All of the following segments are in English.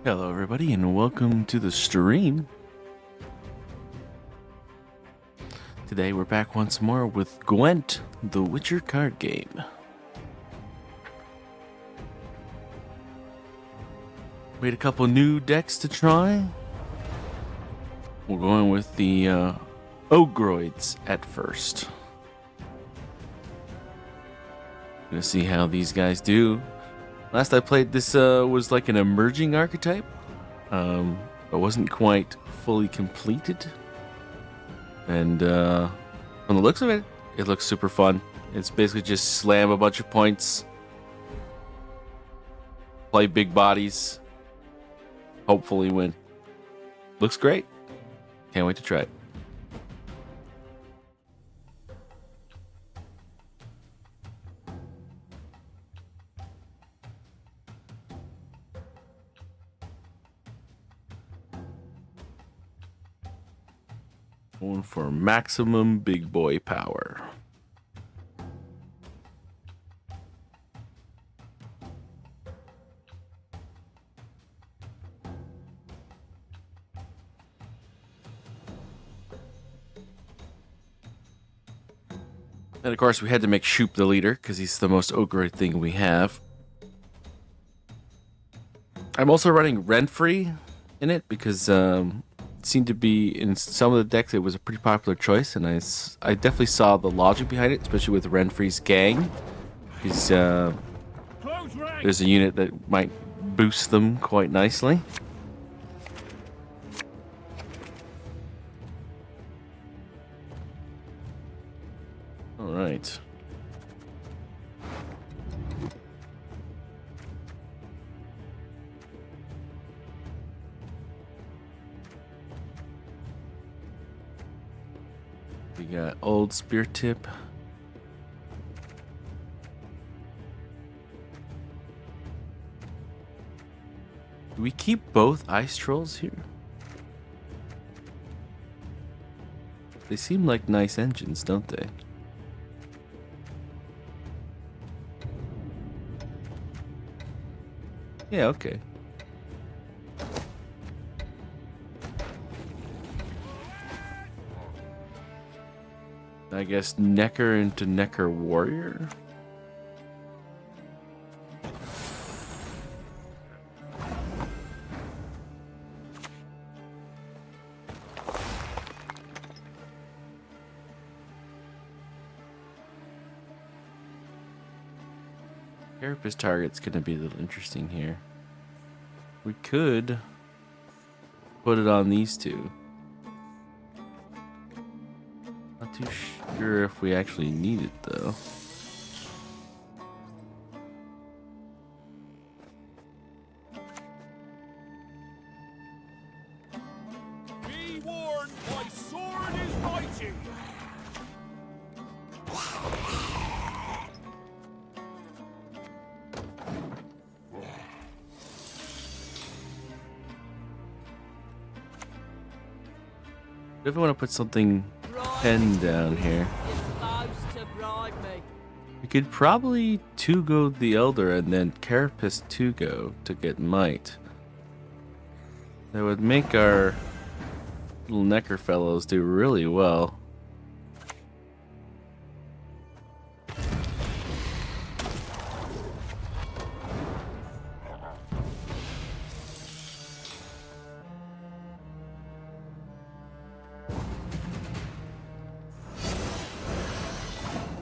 Hello, everybody, and welcome to the stream. Today, we're back once more with Gwent, the Witcher card game. We had a couple new decks to try. We're going with the Ogroids at first. Gonna see how these guys do. Last I played this was like an emerging archetype. It wasn't quite fully completed. And from the looks of it, it looks super fun. It's basically just slam a bunch of points, play big bodies, hopefully win. Looks great. Can't wait to try it. Going for maximum big boy power. And of course, we had to make Shoop the leader because he's the most ogre thing we have. I'm also running Renfrey in it because it seemed to be in some of the decks. It was a pretty popular choice, and I definitely saw the logic behind it, especially with Renfrey's gang. He's there's a unit that might boost them quite nicely. All right. We got old spear tip. Do we keep both ice trolls here? They seem like nice engines, don't they? Yeah, okay. I guess Necker into Necker Warrior. Carapace target's gonna be a little interesting here. We could put it on these two. Not too sure if we actually need it though. Be warned, my sword is mighty. If I want to put something pen down here, we could probably 2-go the Elder and then Carapace 2-go to get Might. That would make our little Necker fellows do really well.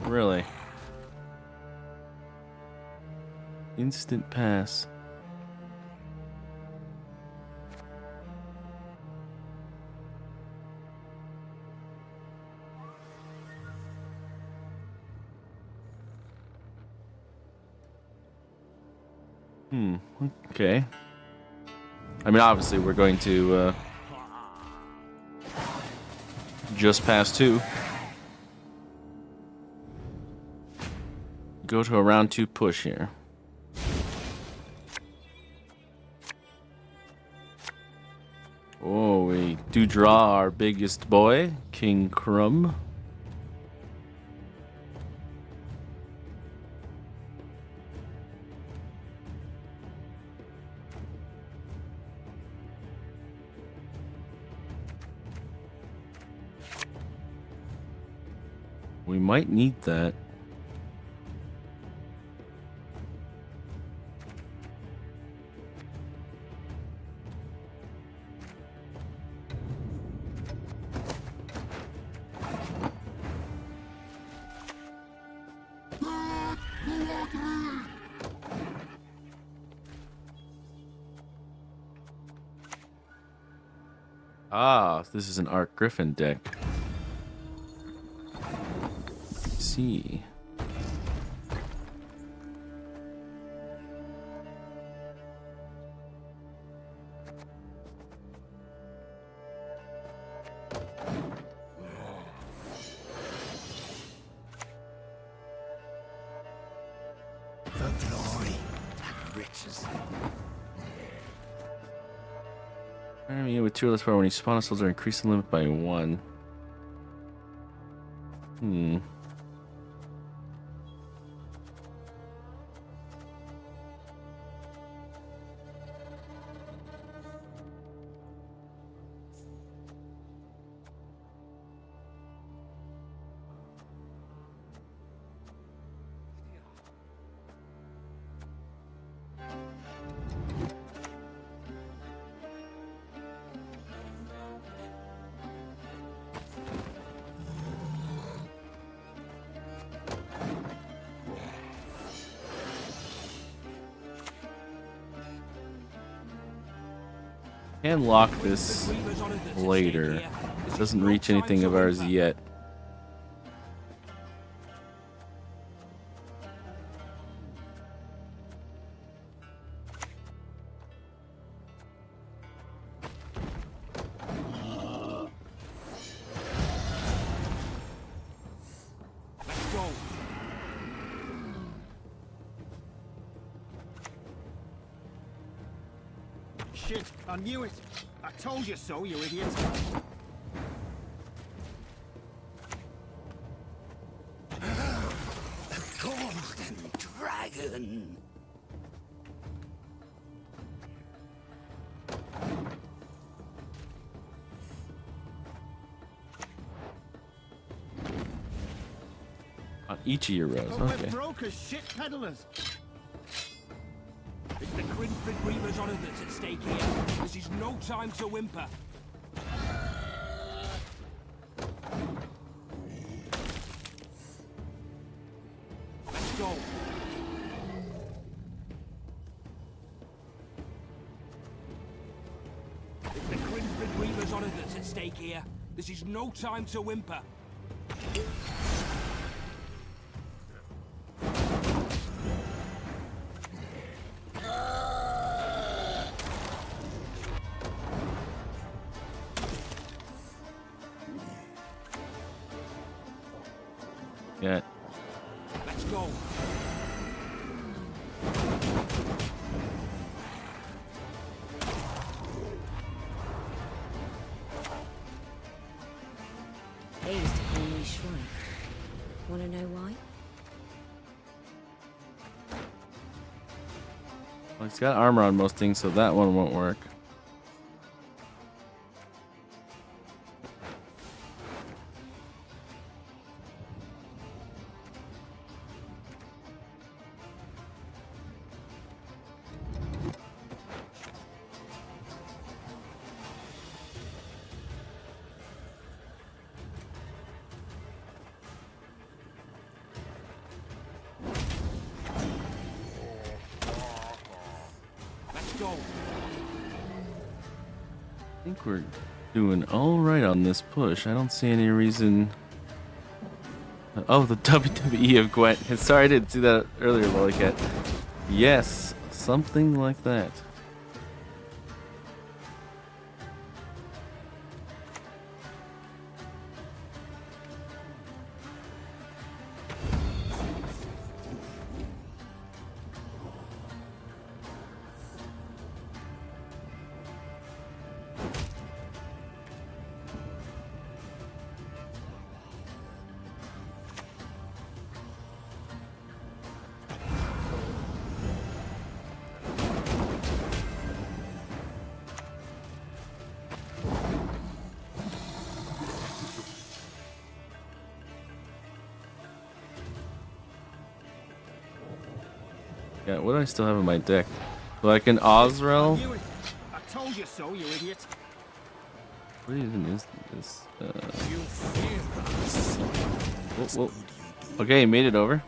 Really? Instant pass. Okay. I mean, obviously, we're going to just pass 2. Go to a round 2 push here. Oh, we do draw our biggest boy, King Crumb. We might need that. Ah, this is an Arc Griffin deck. Let's see. For glory and riches. Enemy with 2 or less power when you spawn a soldier, increase the limit by 1. Can lock this later. It doesn't reach anything of ours yet. Let's go. Shit, I knew it. I told you so, you idiot. The golden dragon. On each of your rows, But okay. we're broke as shit peddlers. It's the Gwentfinity Reaver's honor that's at stake here. This is no time to whimper. Let's go. It's the Gwentfinity Reaver's honor that's at stake here. This is no time to whimper. Yeah. Let's go. They used to call me Shrine. Wanna know why? Well, he's got armor on most things, so that one won't work. Let's go. I think we're doing all right on this push. I don't see any reason. Oh, the WWE of Gwent. Sorry, I didn't see that earlier, Lollycat. Yes, something like that. Yeah, what do I still have in my deck? So I can I Ozrel. knew it. I told you so, you idiot. What even is this? You fear us. Whoa, whoa. Okay, he made it over.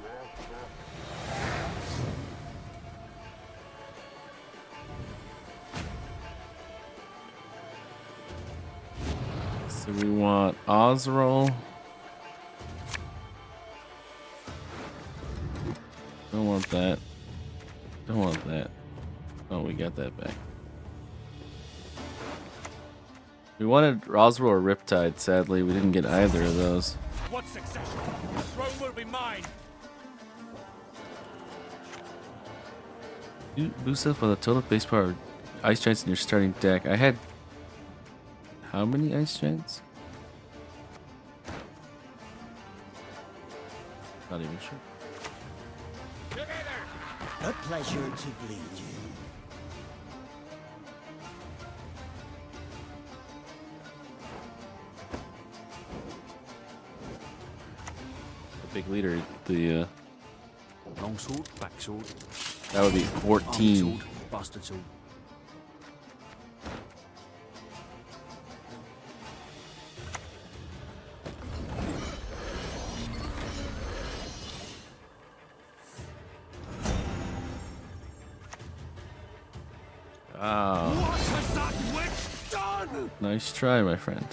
So we want Ozrel. Don't want that. Don't want that. Oh, we got that back. We wanted Ozrel or Riptide. Sadly, we didn't get either of those. What succession? The throne will be mine. You boost up on the total base power of Ice Giants in your starting deck. I had how many Ice Giants? Not even sure. A pleasure to bleed you. The big leader, the Long sword, back sword. that would be 14. Sword, bastard sword. Wow. What has that witch done? Nice try, my friend.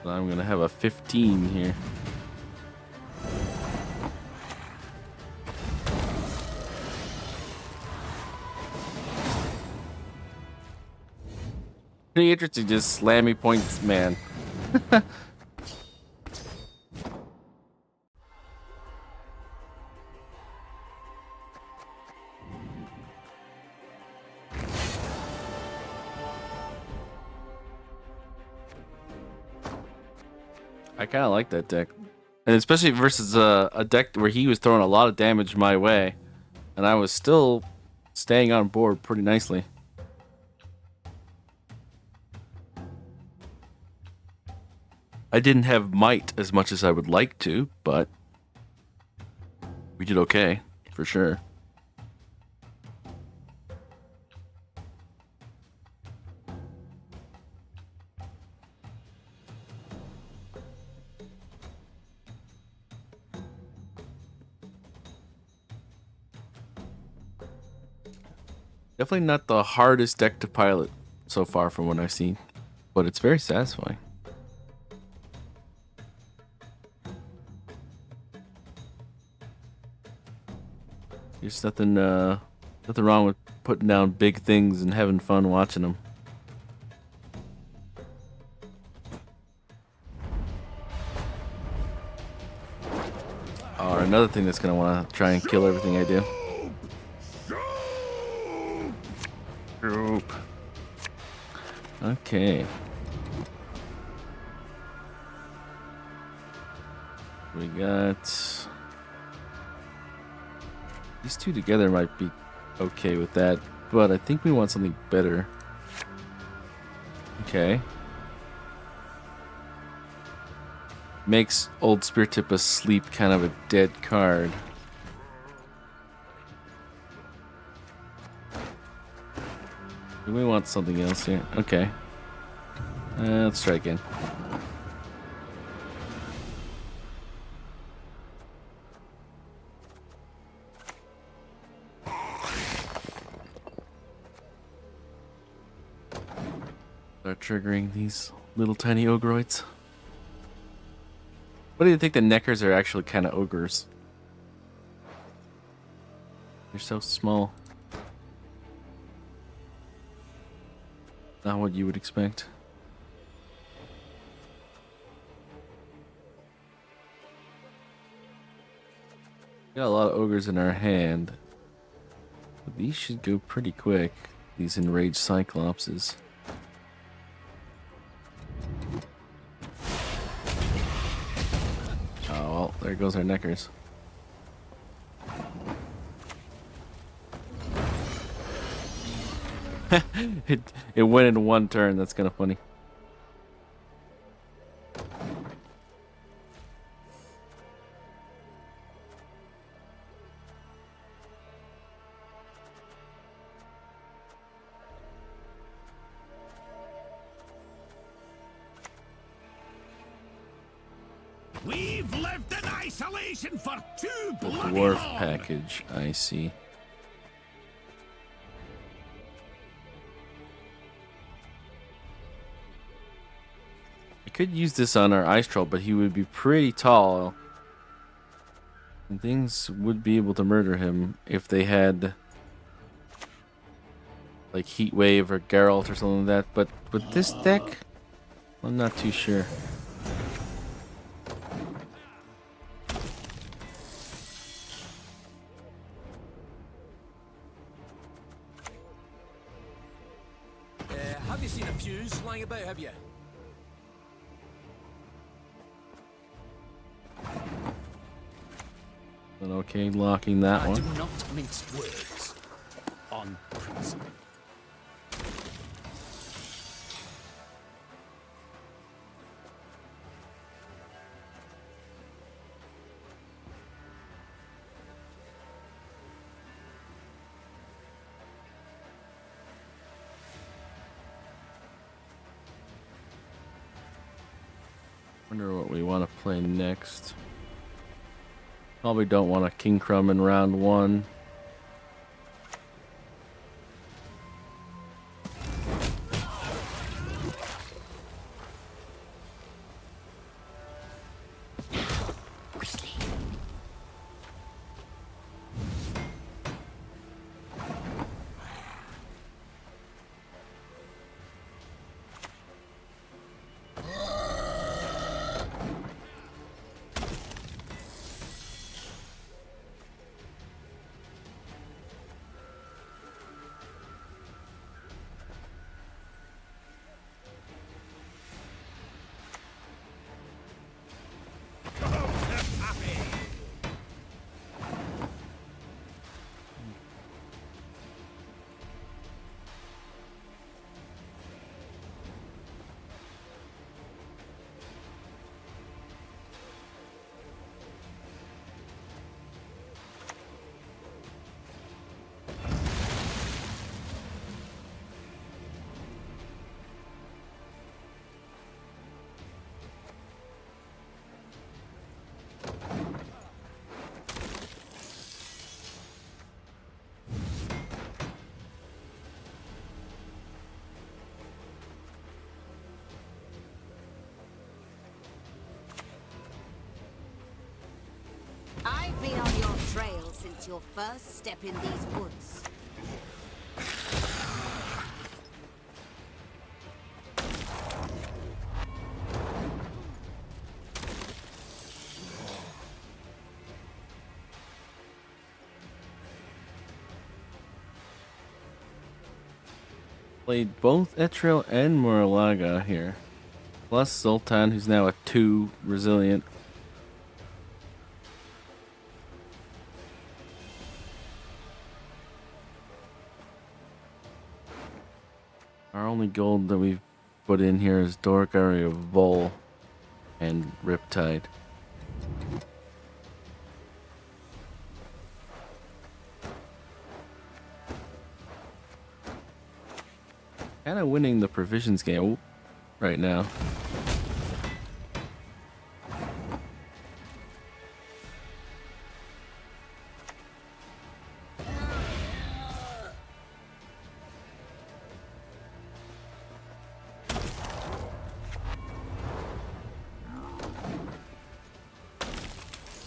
I'm gonna have a 15 here. Pretty interesting, just slammy points, man. I kind of like that deck, and especially versus a deck where he was throwing a lot of damage my way, and I was still staying on board pretty nicely. I didn't have might as much as I would like to, but we did okay, for sure. Definitely not the hardest deck to pilot so far from what I've seen, but it's very satisfying. There's nothing wrong with putting down big things and having fun watching them. Oh, another thing that's gonna want to try and kill everything I do. Group. Okay. We got these two together might be okay with that, but I think we want something better. Okay. Makes Old Spear Tip Asleep kind of a dead card. Do we want something else here? Okay. Let's try again. Start triggering these little tiny ogroids. What do you think the Neckers are actually kind of ogres? They're so small. Not what you would expect. Got a lot of ogres in our hand. But these should go pretty quick. These enraged cyclopses. Oh, well, there goes our Neckers. it went in one turn. That's kind of funny. We've lived in isolation for too The bloody dwarf long. package, I see. I could use this on our ice troll, but he would be pretty tall. And things would be able to murder him if they had like Heat Wave or Geralt or something like that. But with this deck, I'm not too sure. Have you seen a fuse lying about, have you? But okay, locking that I do one. not mince words on principle. Wonder what we want to play next. Probably don't want a King Crumb in round one. I've been on your trail since your first step in these woods. Played both Etril and Moralaga here. Plus Sultan, who's now a 2 resilient. Our only gold that we've put in here is Dorgari of Vol and Riptide. Kind of winning the provisions game right now.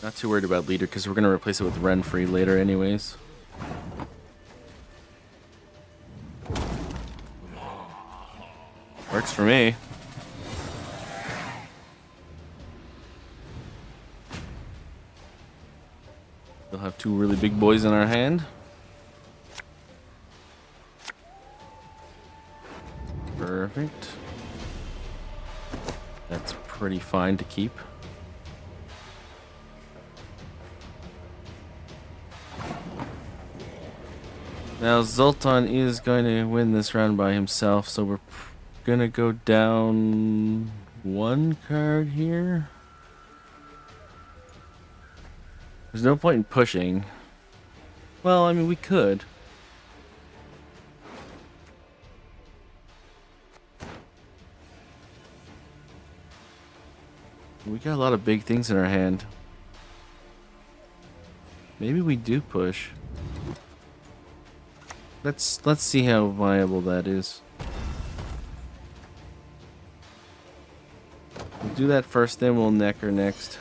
Not too worried about leader because we're going to replace it with Renfree later anyways. Works for me. We'll have 2 really big boys in our hand. Perfect. That's pretty fine to keep. Now Zoltan is going to win this round by himself, so we're gonna go down 1 card here. There's no point in pushing. Well, I mean, we could. We got a lot of big things in our hand. Maybe we do push. Let's see how viable that is. We'll do that first, then we'll neck her next.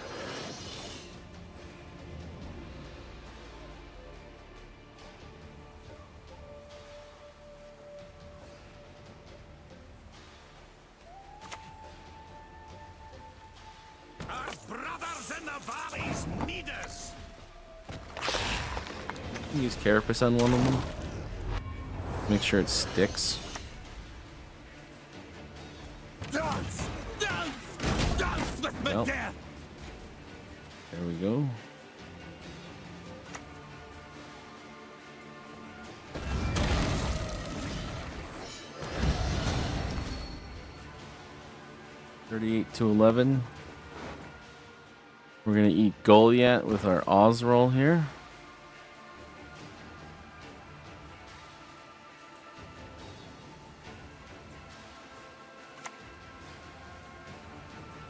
Our brothers in the valleys need us. Use Carapace on one of them. Make sure it sticks. Dance! Dance! Dance with me, Well. death! There we go. $38-11. We're gonna eat Goliath with our Osroll here.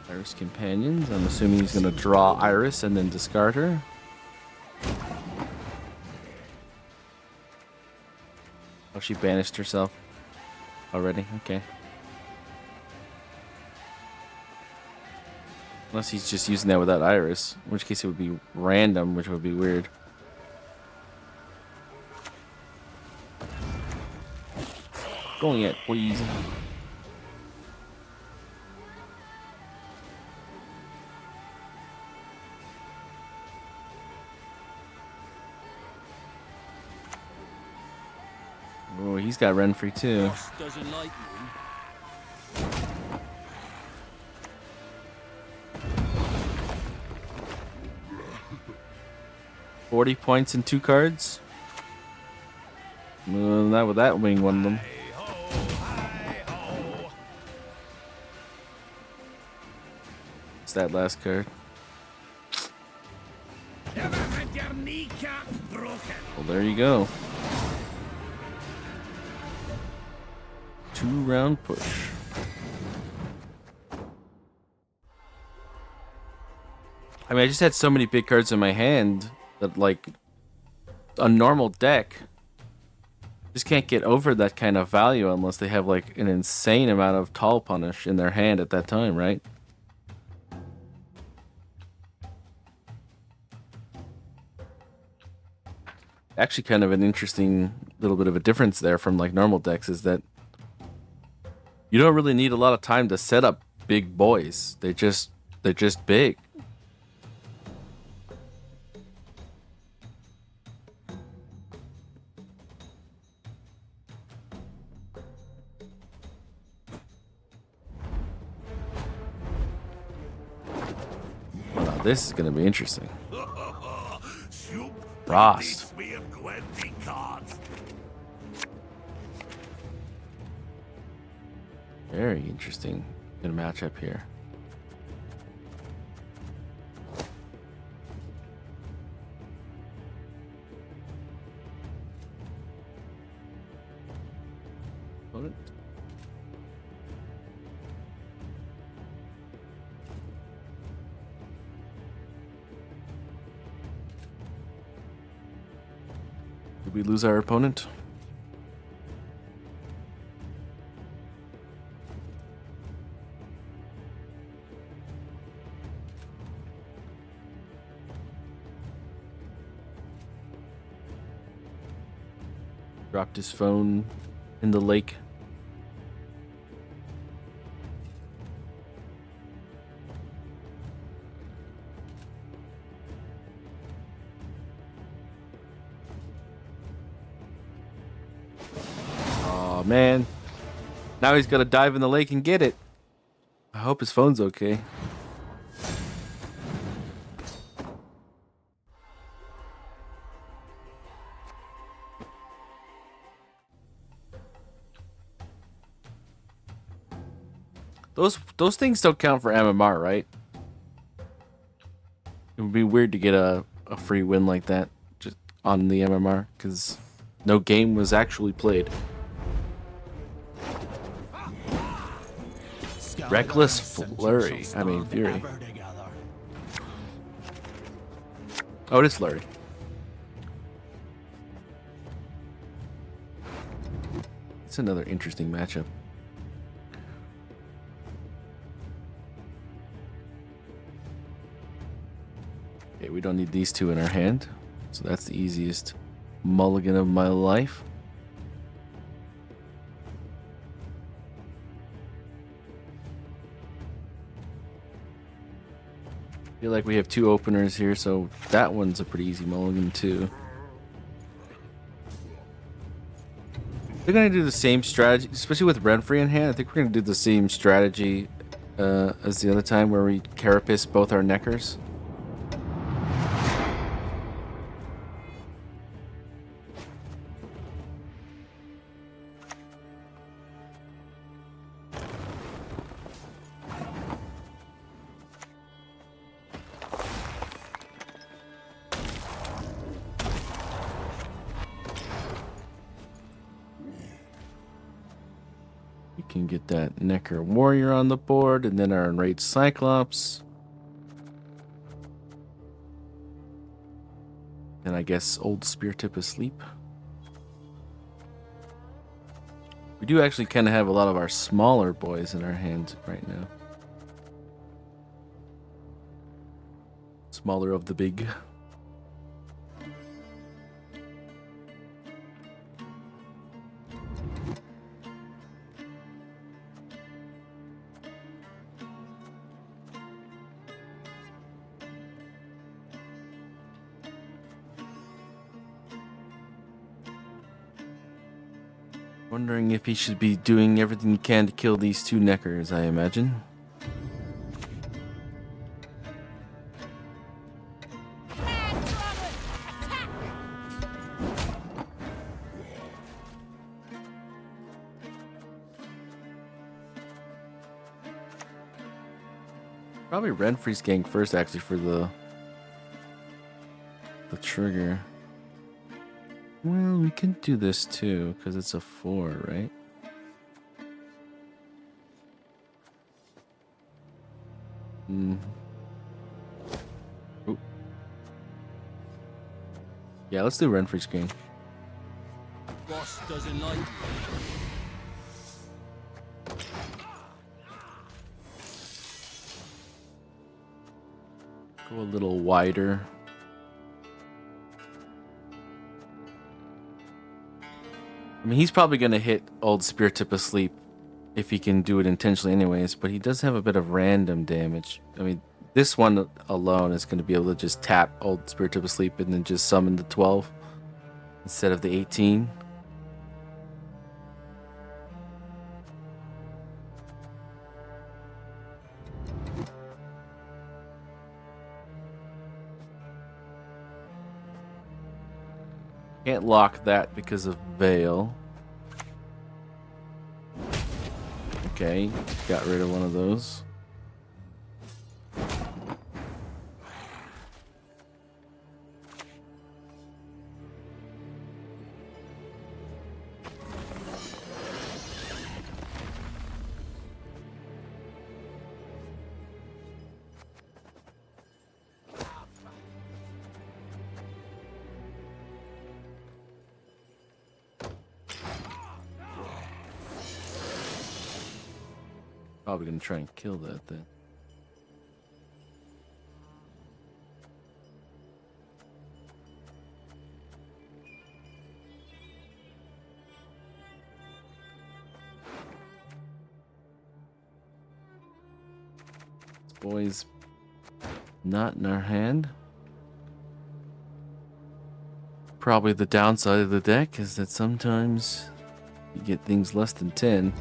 Iris Companions. I'm assuming he's gonna draw Iris and then discard her. Oh, she banished herself already. Okay. Unless he's just using that without Iris, in which case it would be random, which would be weird. Going yet, please. Oh, he's got Renfrey too. Boss doesn't like me. 40 points in 2 cards. Not with that wing one of them. It's that last card. Ever had your kneecap broken? Well, there you go. 2-round push. I mean, I just had so many big cards in my hand that, like, a normal deck just can't get over that kind of value unless they have, like, an insane amount of tall punish in their hand at that time, right? Actually, kind of an interesting little bit of a difference there from, like, normal decks is that you don't really need a lot of time to set up big boys. They're just big. Wow, this is gonna be interesting. Frost. Very interesting. Good matchup here. Opponent. Did we lose our opponent? Dropped his phone in the lake. Oh man. Now he's got to dive in the lake and get it. I hope his phone's okay. Those things don't count for MMR, right? It would be weird to get a free win like that just on the MMR because no game was actually played. Reckless Flurry. I mean Fury. Oh, it is flurry. It's another interesting matchup. Okay, we don't need these two in our hand, so that's the easiest mulligan of my life. Feel like we have two openers here, so that one's a pretty easy mulligan too. They're gonna do the same strategy, especially with Renfrey in hand. I think we're gonna do the same strategy as the other time, where we carapace both our neckers. You can get that Necker Warrior on the board, and then our Enraged Cyclops. And I guess Old Spear Tip asleep. We do actually kind of have a lot of our smaller boys in our hands right now. Smaller of the big. Wondering if he should be doing everything he can to kill these two Neckers, I imagine. Probably Renfrey's gang first, actually, for the trigger. Well, we can do this too, because it's a 4, right? Hmm. Ooh. Yeah, let's do Renfrey's gang. Boss doesn't like you. Go a little wider. I mean, he's probably going to hit Old Spear Tip asleep if he can do it intentionally anyways, but he does have a bit of random damage. I mean, this one alone is going to be able to just tap Old Spear Tip asleep and then just summon the 12 instead of the 18. Can't lock that because of Veil. Okay, got rid of one of those. Probably gonna try and kill that then. This boy's not in our hand. Probably the downside of the deck is that sometimes you get things less than 10.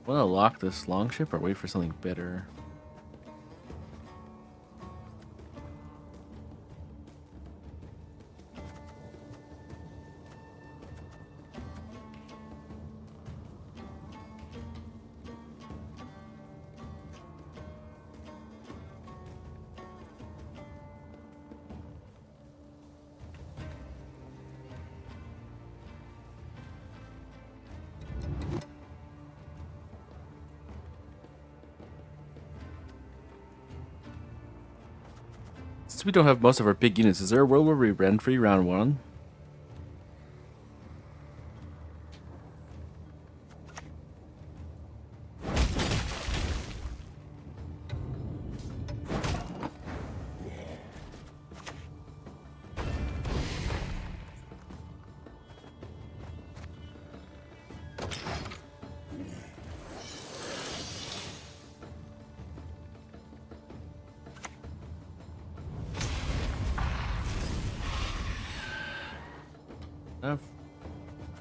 Want to lock this longship or wait for something better? Since we don't have most of our big units, is there a world where we run free round 1?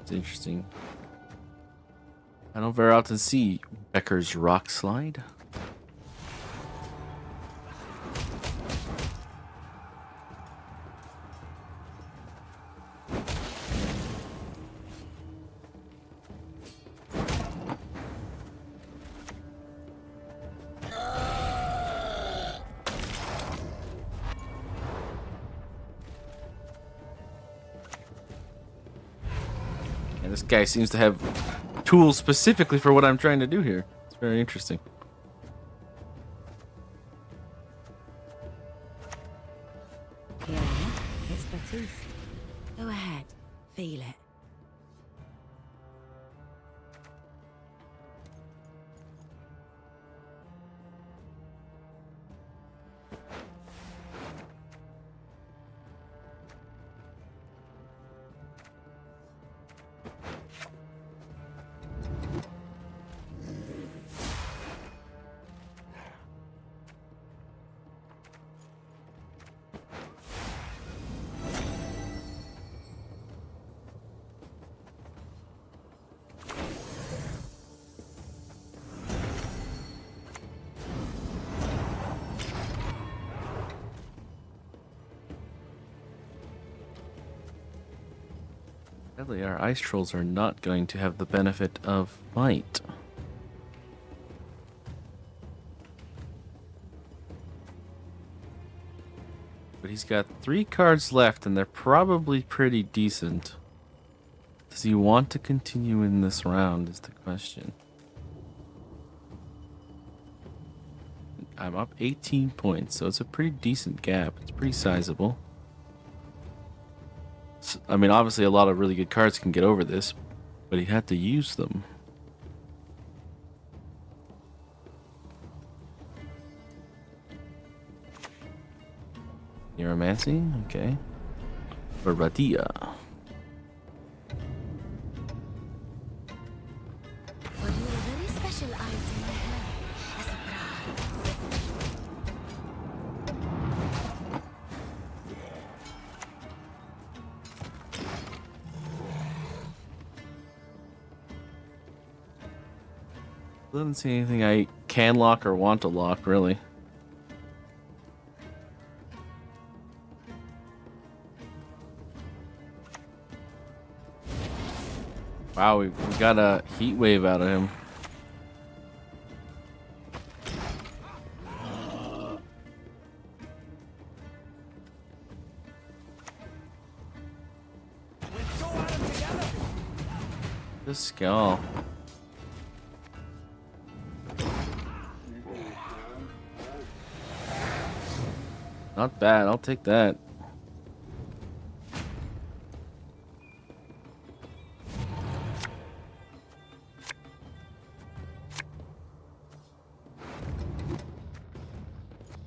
It's interesting. I don't very often see Becker's Rock Slide. And this guy seems to have tools specifically for what I'm trying to do here. It's very interesting. Yeah, it's Batiste. Go ahead, feel it. Sadly, our ice trolls are not going to have the benefit of might. But he's got 3 cards left, and they're probably pretty decent. Does he want to continue in this round is the question. I'm up 18 points, so it's a pretty decent gap. It's pretty sizable. I mean, obviously a lot of really good cards can get over this, but he had to use them. Neuromancy? Okay. Baradia. For you, a very special item I have. A surprise. Doesn't see anything I can lock or want to lock, really. Wow, we got a heat wave out of him. Let's go at 'em together. This skull. Not bad, I'll take that.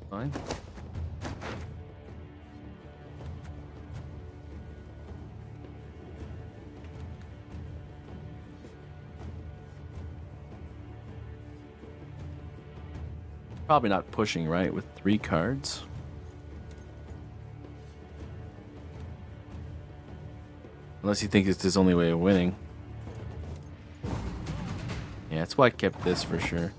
Fine. Probably not pushing, right, with 3 cards. Unless you think it's his only way of winning. Yeah, that's why I kept this for sure.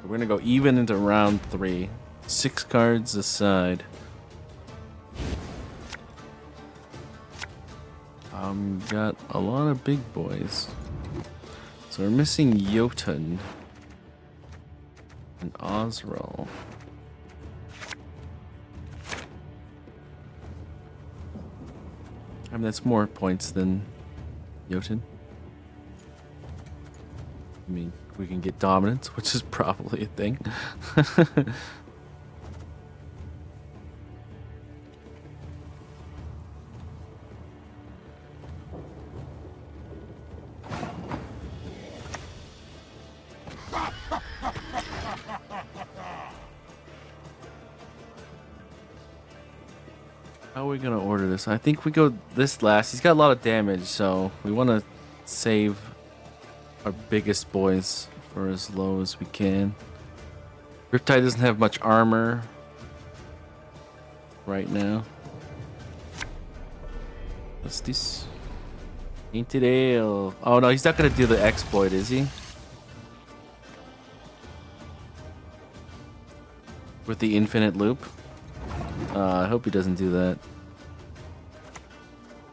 We're gonna go even into round 3. 6 cards aside. Got a lot of big boys. So we're missing Jotun and Osral. I mean, that's more points than Jotun. I mean, we can get dominance, which is probably a thing. How are we gonna order this? I think we go this last. He's got a lot of damage, so we want to save our biggest boys for as low as we can. Riptide doesn't have much armor right now. What's this? Tainted Ale. Oh no, he's not gonna do the exploit, is he? With the infinite loop? I hope he doesn't do that.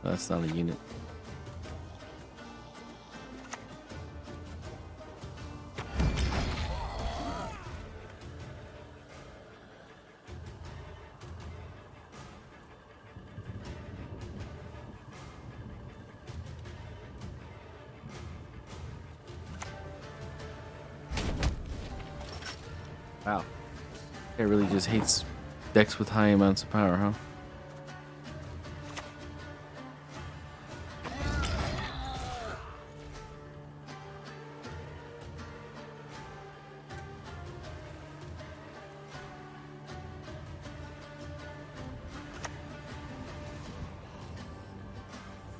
That's not a unit. Wow. It really just hates decks with high amounts of power, huh?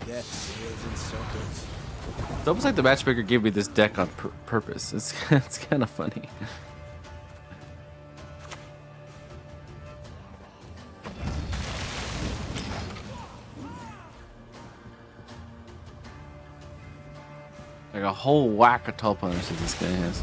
Death sails in circles. It's almost like the matchmaker gave me this deck on purpose. It's kind of funny. Like a whole whack of tall punters that this guy has.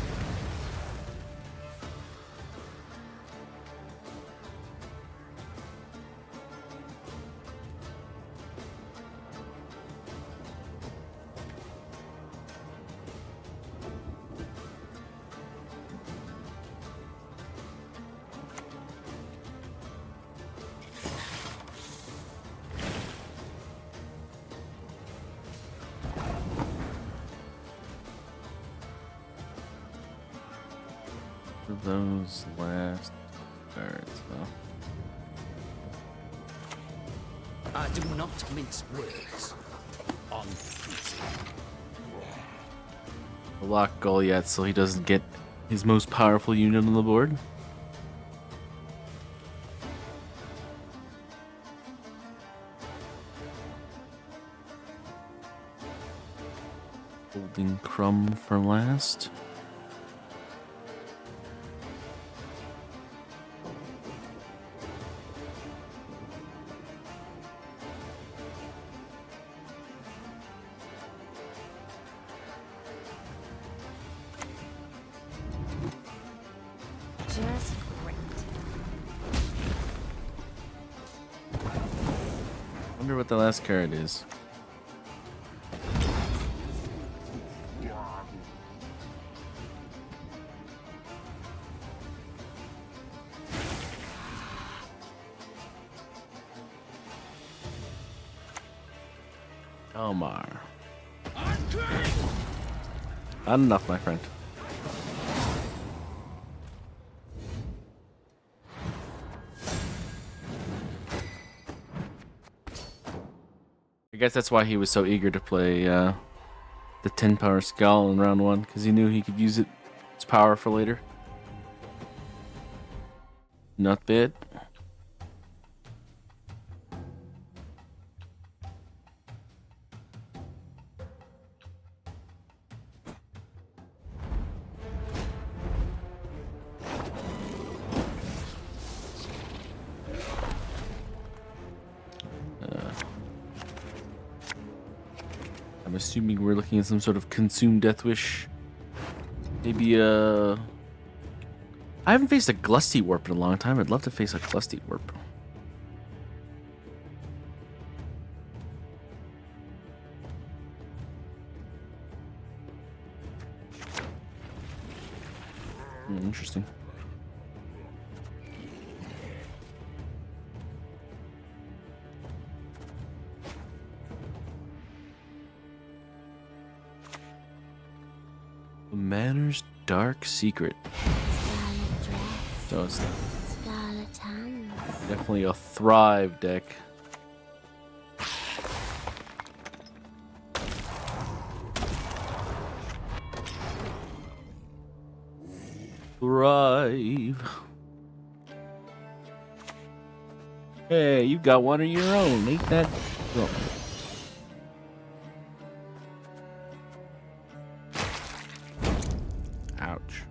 Those last cards, though. I do not mince words on principle. Lock Goliath so he doesn't get his most powerful unit on the board. Holding Crumb for last. Just great. Wonder what the last card is. Elmar. Not enough, my friend. I guess that's why he was so eager to play the 10 power skull in round 1, because he knew he could use its power for later. Not bad. I'm assuming we're looking at some sort of consume death wish. Maybe I haven't faced a Glusty Warp in a long time. I'd love to face a Glusty Warp. Interesting. The Manor's dark secret. Scarlet dress, So it's scarlet hands. definitely a Thrive deck. Thrive. Hey, you got one of your own. Ain't that something? Ouch.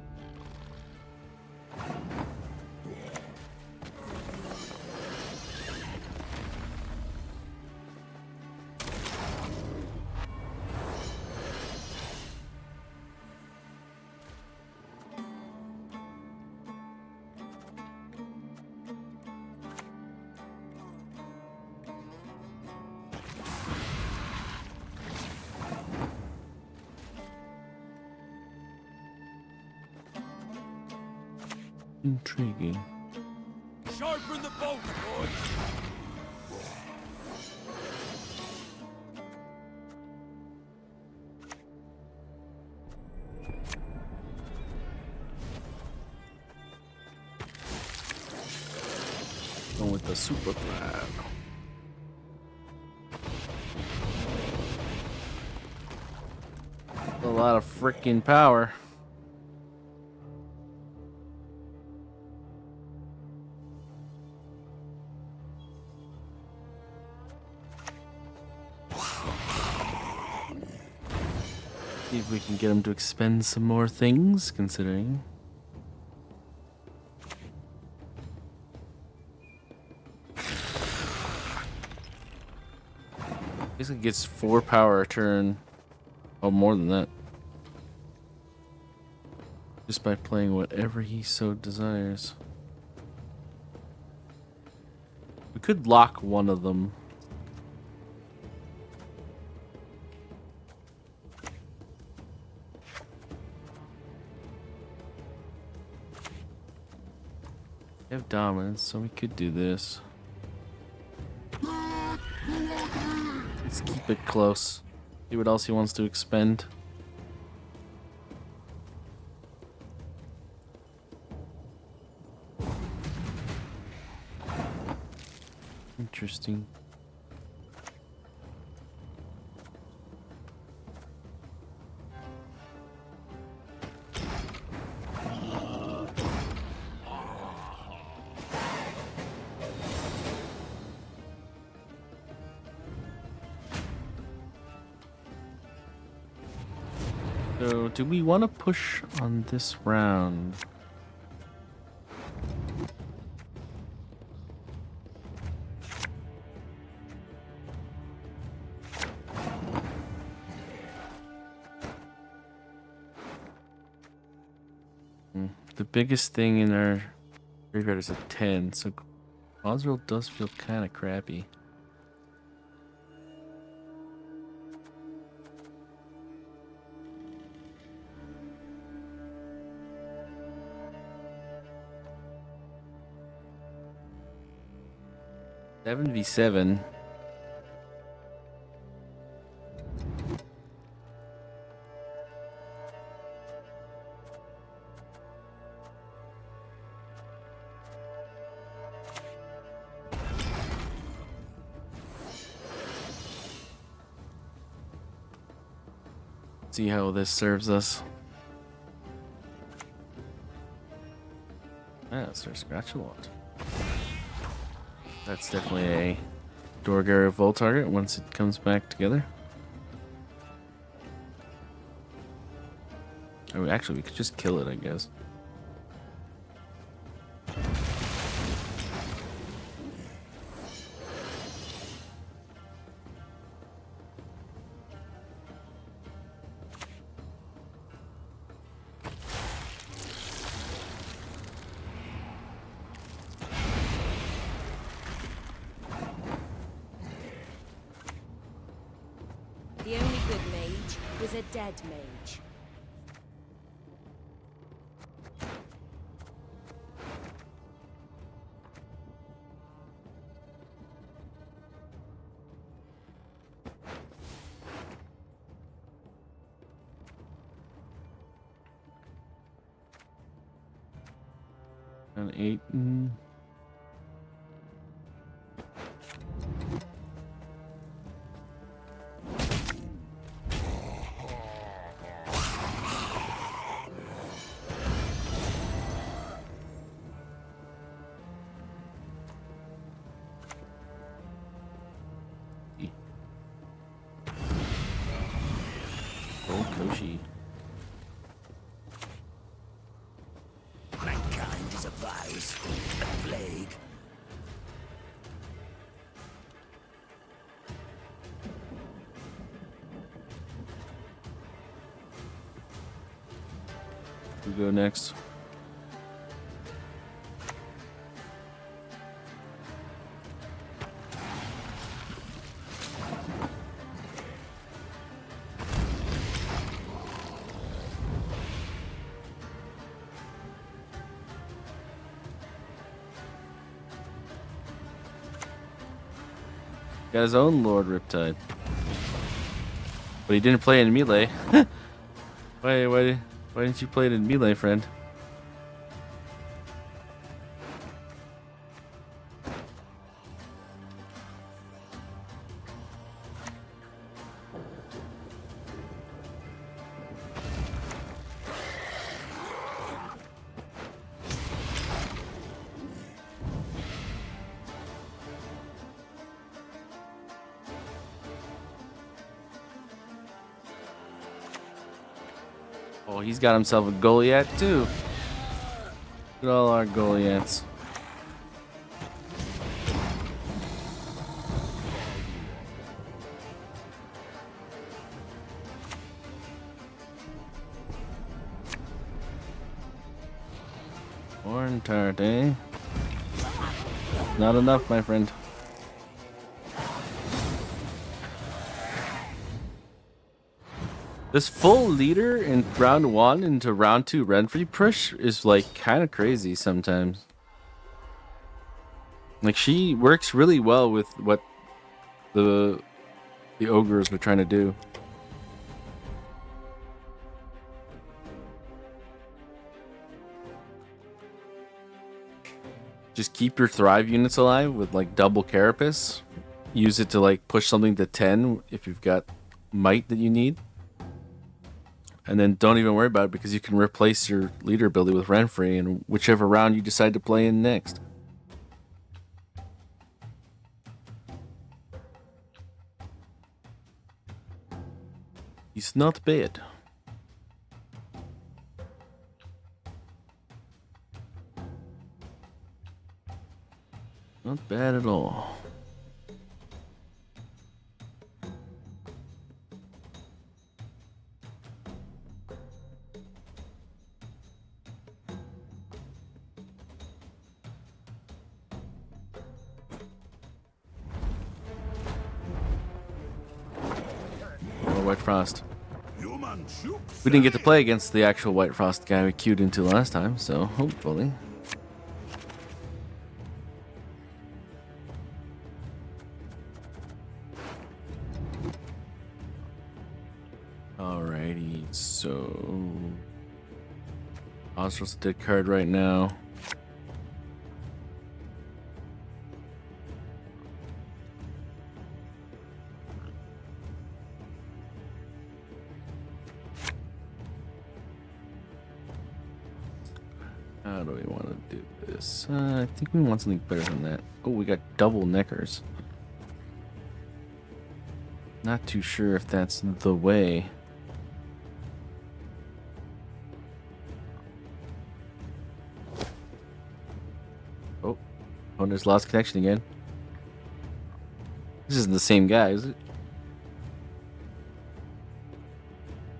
Intriguing. Sharpen the bow, boys. Going with the super grab. A lot of freaking power. See if we can get him to expend some more things, considering. Basically gets 4 power a turn. Oh, more than that. Just by playing whatever he so desires. We could lock one of them. We have dominance, so we could do this. Let's keep it close. See what else he wants to expend. Interesting. So, do we want to push on this round? The biggest thing in our graveyard is a 10, so Oswald does feel kind of crappy. Seven v 7. See how this serves us. Yeah, it's our scratch a lot. That's definitely a Dorgar Volt target once it comes back together. Oh, actually, we could just kill it, I guess. The only good mage was a dead mage. And 8. Oh, Koshi. Mankind is a virus, a plague. Who go next? Got his own Lord Riptide. But he didn't play in melee. Why didn't you play it in melee, friend? Oh, he's got himself a Goliath too. Look at all our Goliaths. Corn tart, eh? Not enough, my friend. This full leader in round 1 into round 2 Renfrey push is like kind of crazy sometimes. Like she works really well with what the ogres were trying to do. Just keep your Thrive units alive with like double Carapace. Use it to like push something to 10 if you've got might that you need. And then don't even worry about it because you can replace your leader ability with Renfrey in whichever round you decide to play in next. He's not bad. Not bad at all. White Frost. We didn't get to play against the actual White Frost guy we queued into last time, so hopefully. Alrighty, so Osral's a dead card right now. How do we want to do this? I think we want something better than that. Oh, we got double neckers. Not too sure if that's the way. Oh, there's lost connection again. This isn't the same guy, is it?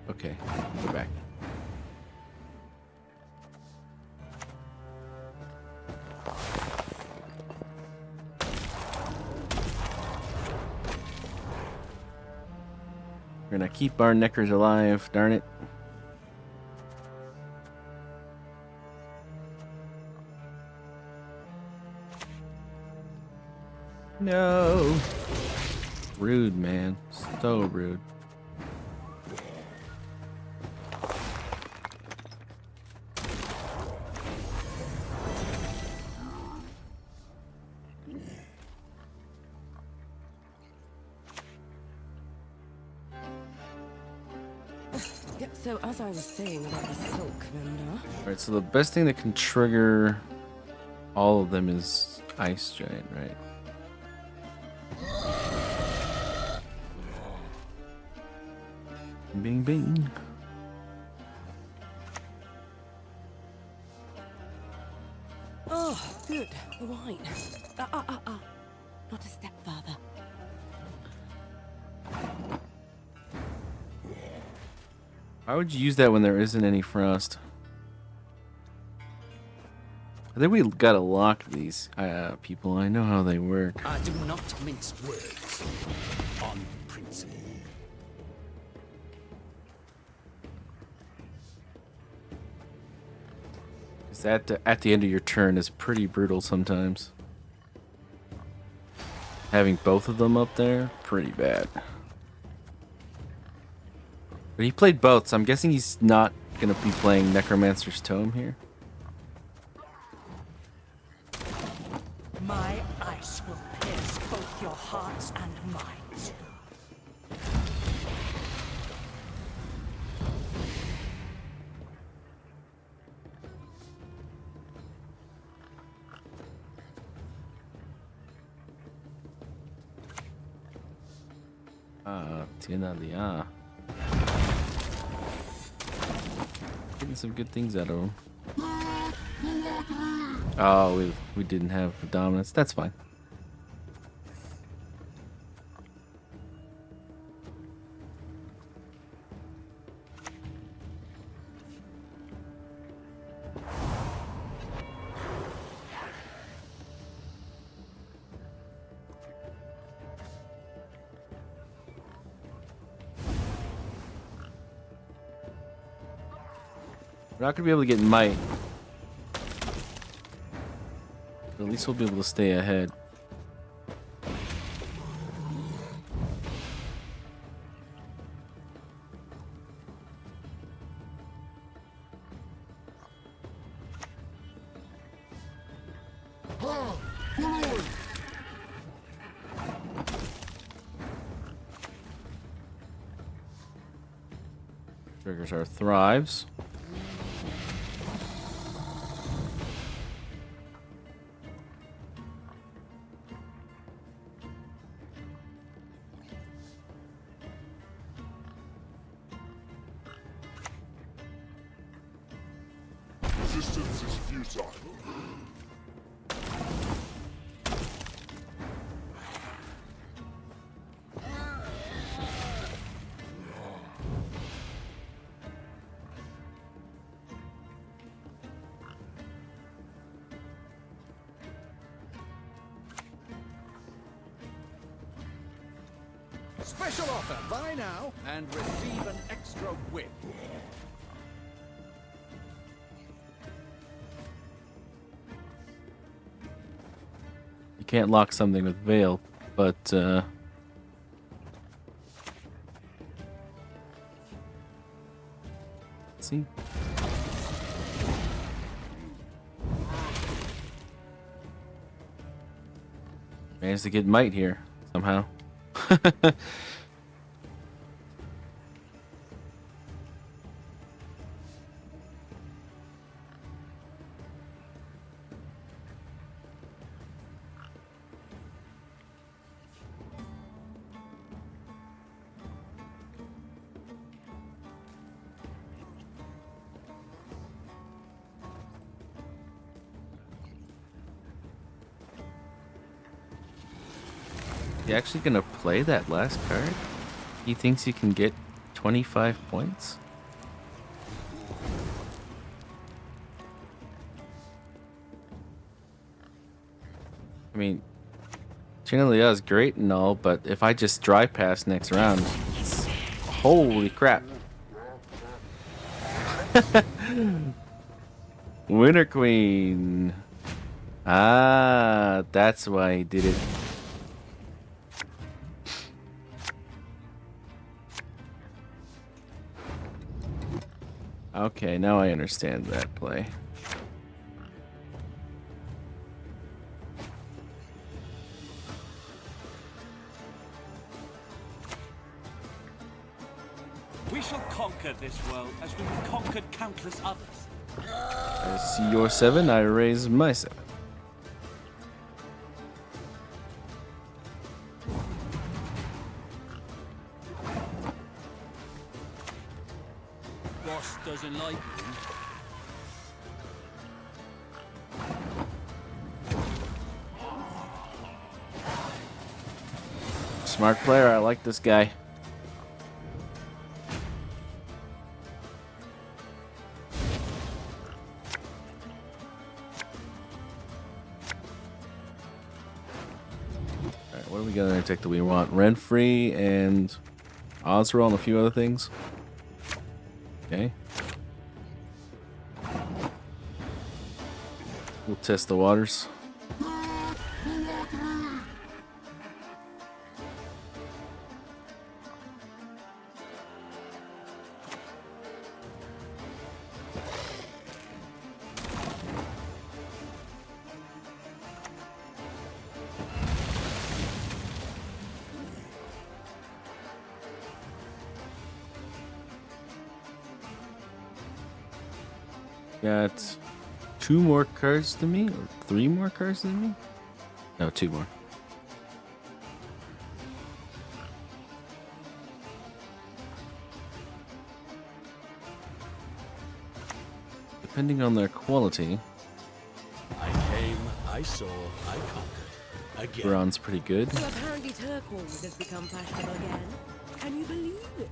Okay, we're back. We're gonna keep our neckers alive, darn it. No. Rude, man. So rude. So as I was saying about the silk vendor, Alright, so the best thing that can trigger all of them is Ice Giant, right? Bing bing. oh, good, the wine. Not a step further. Why would you use that when there isn't any frost? I think we gotta lock these people. I know how they work. I do not mince words on principle. Is that at the end of your turn is pretty brutal sometimes. Having both of them up there, pretty bad. But he played both, so I'm guessing he's not gonna be playing Necromancer's Tome here. My ice will pierce both your hearts and minds. Tina Lia. Getting some good things out of him. Oh, we didn't have dominance. That's fine. We're not gonna be able to get might. But at least we'll be able to stay ahead. Triggers our thrives. Resistance is futile. Special offer. Buy now and receive an extra whip. You can't lock something with Veil, but let's see. Managed to get might here somehow. He actually gonna play that last card? He thinks he can get 25 points? I mean, Chinalia is great and all, but if I just dry pass next round, holy crap. Winter Queen. Ah, that's why he did it. Okay, now I understand that play. We shall conquer conquer this world as we've conquered countless others. I see your 7, I raise my 7. Boss doesn't like you. Smart player, I like this guy. Alright, what do we got in our tech that we want? Rent-free and Osral and a few other things. Okay. We'll test the waters. Got 2 more cards than me, or 3 more cards than me? No, 2 more. Depending on their quality, I came, I saw, I conquered. Again. bronze pretty good. So apparently turquoise has become fashionable again. Can you believe it?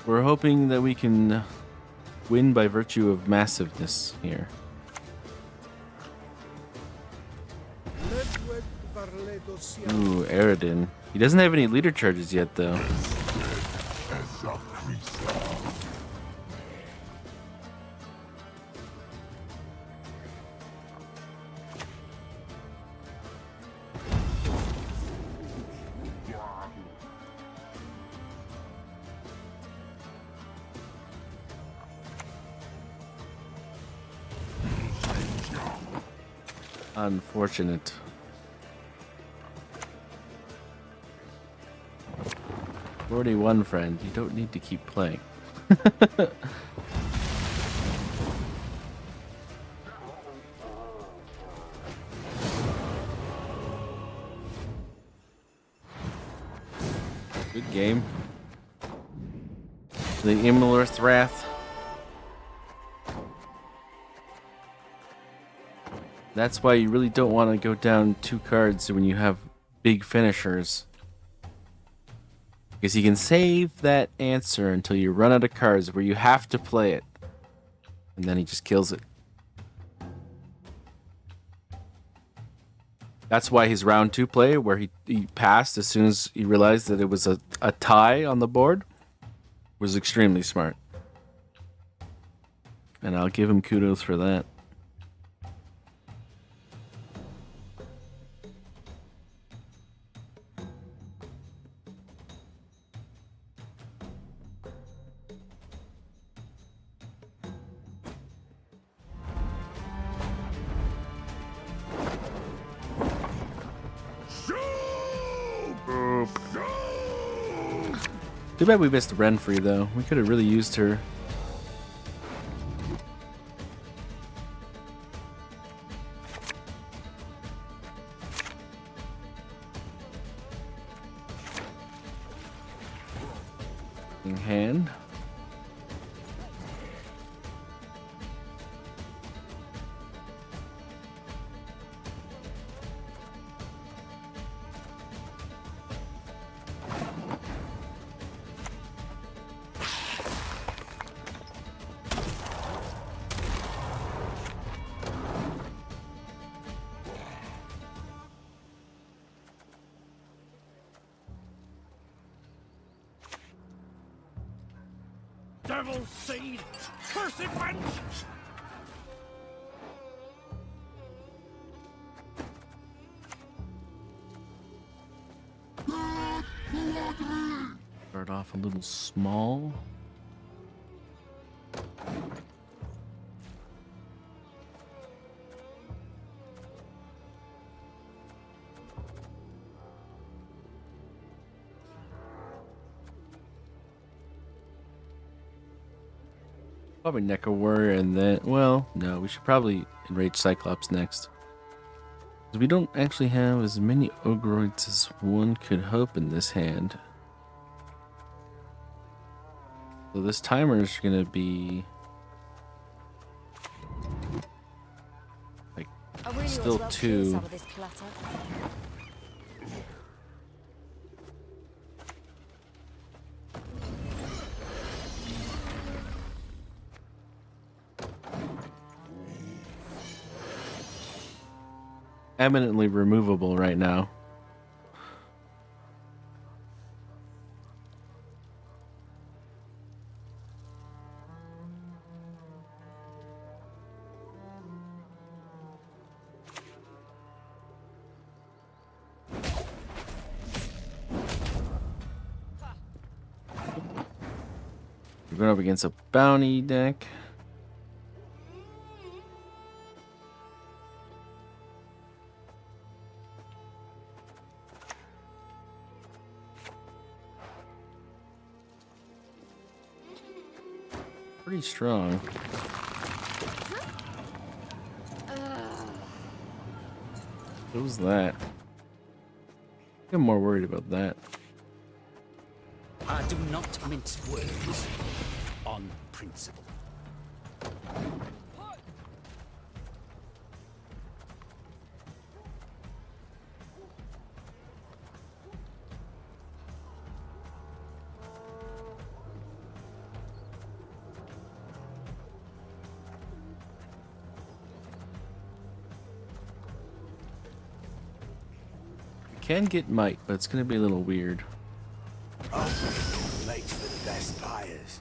We're hoping that we can win by virtue of massiveness here. Ooh, Aridin. He doesn't have any leader charges yet, though. Unfortunate. Already won, friend. You don't need to keep playing. Good game. The Imlerth Wrath. That's why you really don't want to go down 2 cards when you have big finishers. Because you can save that answer until you run out of cards where you have to play it. And then he just kills it. That's why his round 2 play, where he passed as soon as he realized that it was a tie on the board, was extremely smart. And I'll give him kudos for that. Too bad we missed Renfrey, though. We could have really used her. In hand. Devil seed! Cursed wench! Start off a little small. Probably Neko Warrior and then, well, no, we should probably enrage Cyclops next. 'Cause we don't actually have as many Ogroids as one could hope in this hand. So this timer is gonna be like I really still ought to clear 2. some of this clutter. Eminently removable right now. We're going up against a bounty deck. Pretty strong. What was that? I'm more worried about that. I do not mince words on principle. Can get might, but it's gonna be a little weird. Makes for the best buyers.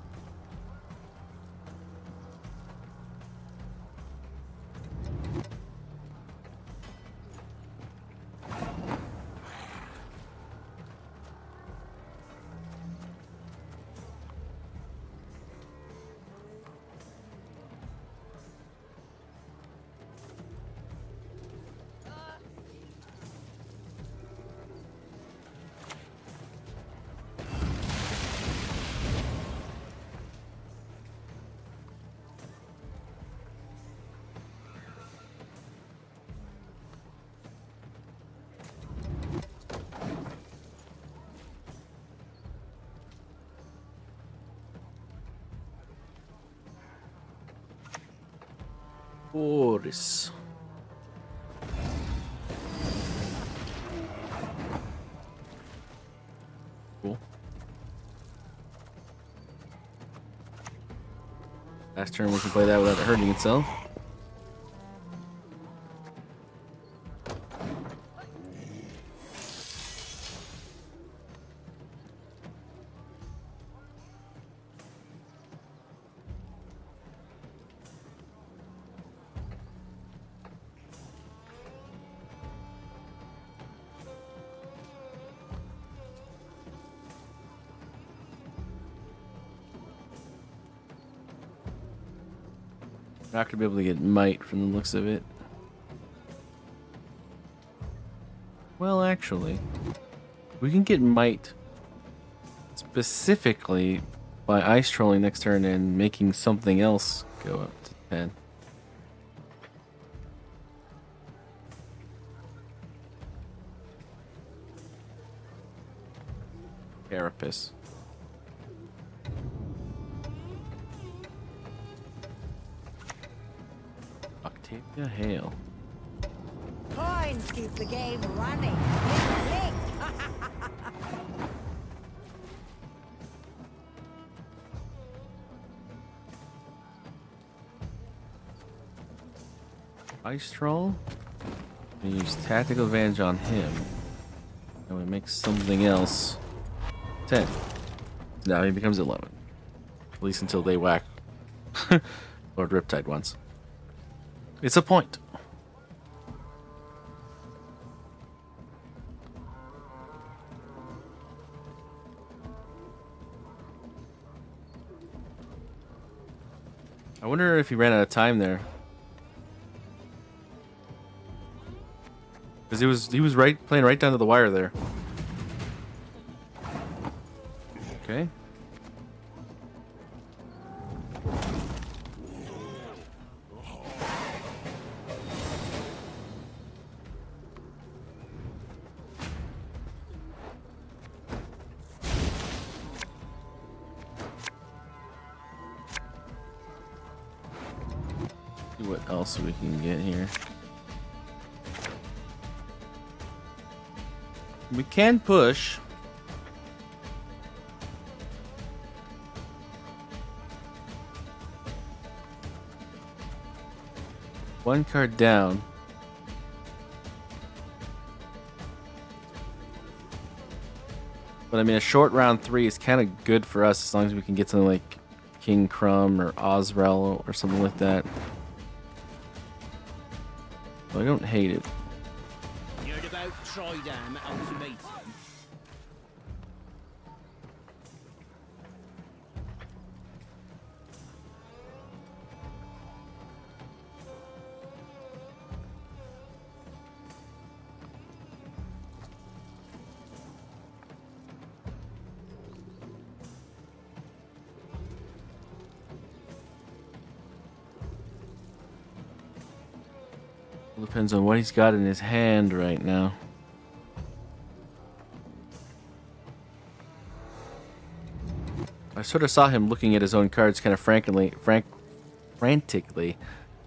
Boris. Cool. Last turn we can play that without it hurting itself. Not gonna be able to get might from the looks of it. Well, actually, we can get might specifically by ice trolling next turn and making something else go up to 10. Carapace. Octavia Hale. Coins keep the game running. Blink, blink. Ice Troll. We use tactical advantage on him. And we make something else 10. Now he becomes 11. At least until they whack Lord Riptide once. It's a point. I wonder if he ran out of time there. Because he was playing right down to the wire there. Okay. else we can get here. We can push. One card down. But I mean, a short round 3 is kind of good for us as long as we can get something like King Crumb or Osrel or something like that. So I don't hate it. Heard about Tridam Ultimatum? Depends on what he's got in his hand right now. I sort of saw him looking at his own cards kind of frantically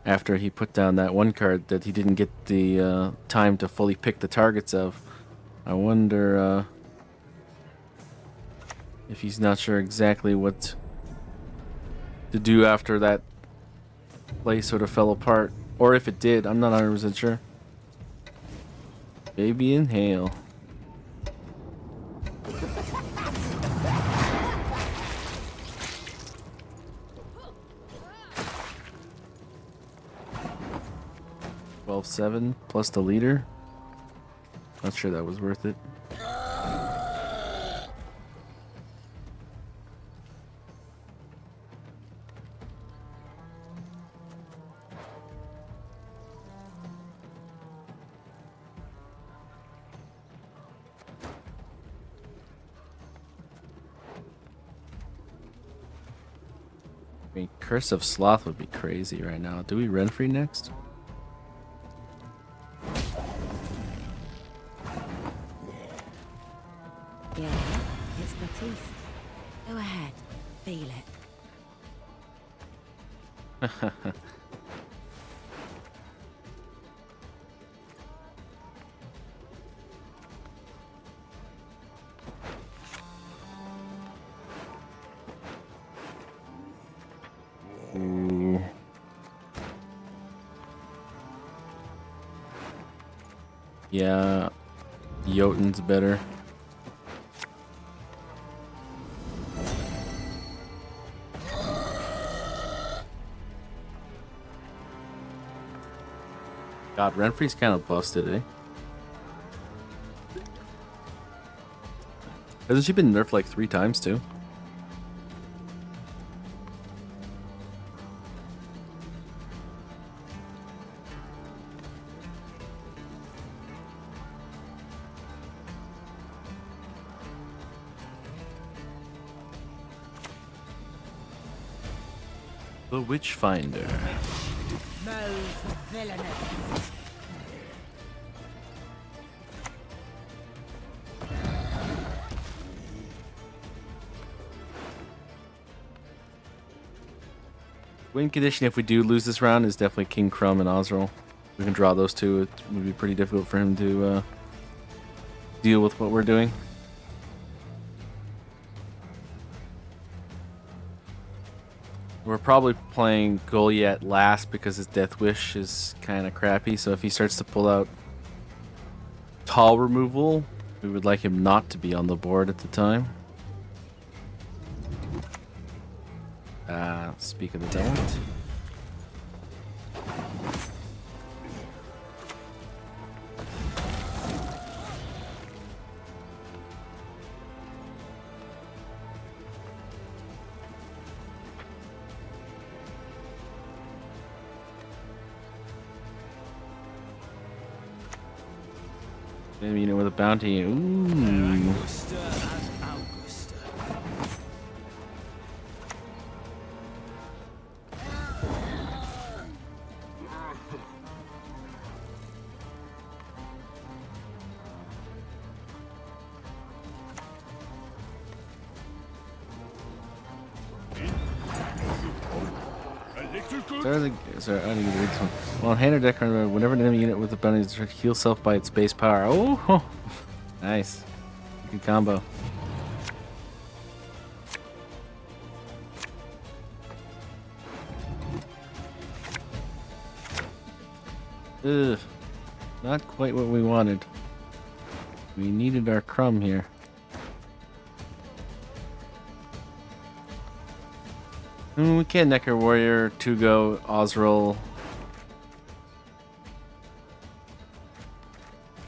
after he put down that one card that he didn't get the time to fully pick the targets of. I wonder if he's not sure exactly what to do after that play sort of fell apart. Or if it did, I'm not 100% sure. Baby inhale. $12.7 plus the leader. Not sure that was worth it. I mean, Curse of Sloth would be crazy right now. Do we Renfrey next? Yeah, it's Batiste. Go ahead, feel it. Ooh. Yeah, Jotun's better. God, Renfrey's kind of busted, eh? Hasn't she been nerfed like 3 times too? The Witchfinder. Most villainous. Win condition if we do lose this round is definitely King Crumb and Osril. We can draw those two. It would be pretty difficult for him to deal with what we're doing. We're probably playing Goliath last because his Death Wish is kind of crappy. So if he starts to pull out tall removal, we would like him not to be on the board at the time. Speak of the devil. Maybe, you know, with a bounty. Ooh. Sorry, I didn't read this one. Well, hand or deck card, whenever an enemy unit with a bounty is destroyed, heal self by its base power. Oh, nice. Good combo. Ugh. Not quite what we wanted. We needed our crumb here. We can't Necker Warrior, Tugo, Osril.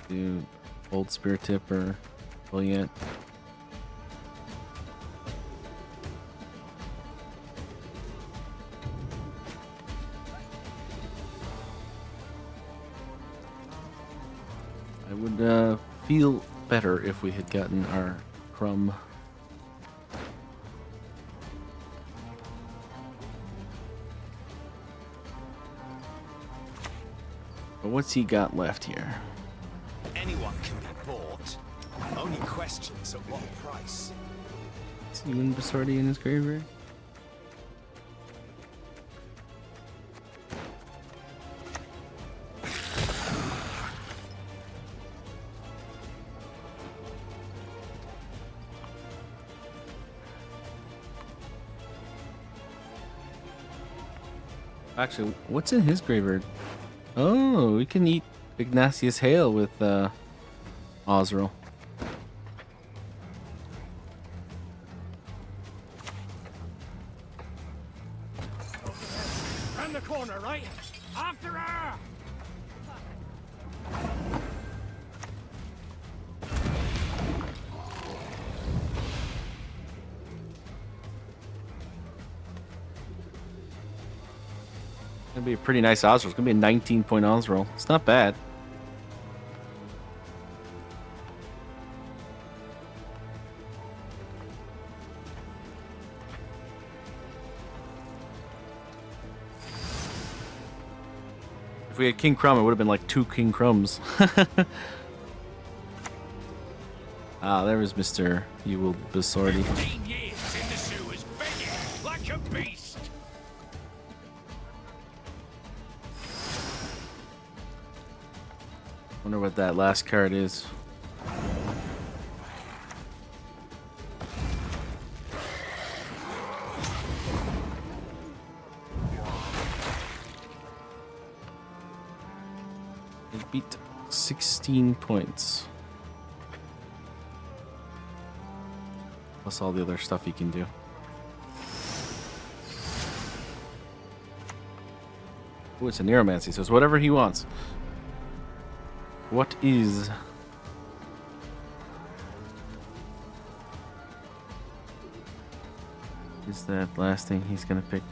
Do Old Spirit Tip or Bulliant. I would feel better if we had gotten our crumb. But what's he got left here? Anyone can be bought. Only questions at what price. Is Ewan Basardi in his graveyard? Actually, what's in his graveyard? Oh, we can eat Ignatius Hale with Osril. Round the corner, right? After her! Gonna be a pretty nice Osril. It's gonna be a 19-point Osril. It's not bad. If we had King Crumb, it would have been like 2 King Crumbs. Ah, there was Mr. Ewell Basardi. 15 years in the sewers, begging like a beast. Wonder what that last card is. It beat 16 points. Plus all the other stuff he can do. Oh, it's a Neuromancy, so it's whatever he wants. What is... is that last thing he's gonna pick?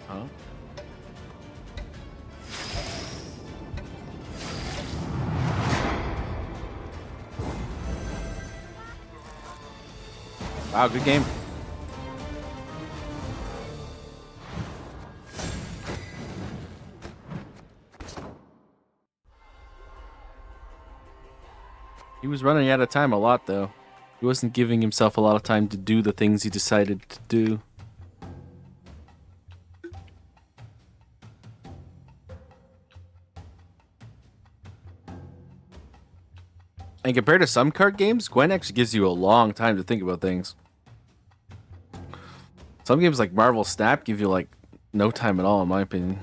Huh? Wow, good game. He was running out of time a lot, though. He wasn't giving himself a lot of time to do the things he decided to do. And compared to some card games, Gwen actually gives you a long time to think about things. Some games like Marvel Snap give you like no time at all, in my opinion.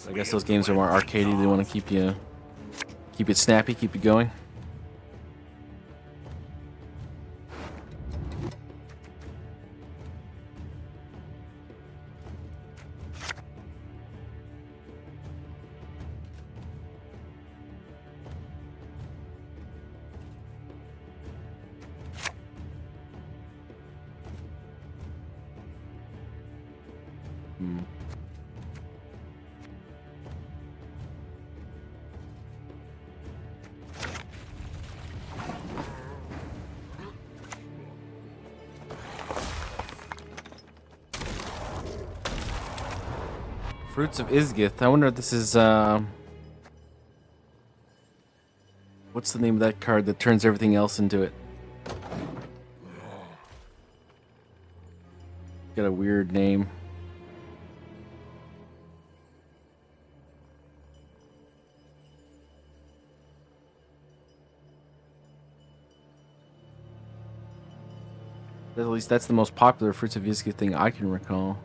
I guess those games are more arcadey. They want to keep it snappy, keep it going. Hmm. Fruits of Isgith. I wonder if this is what's the name of that card that turns everything else into it? Got a weird name. At least that's the most popular Fruits of Isgith thing I can recall.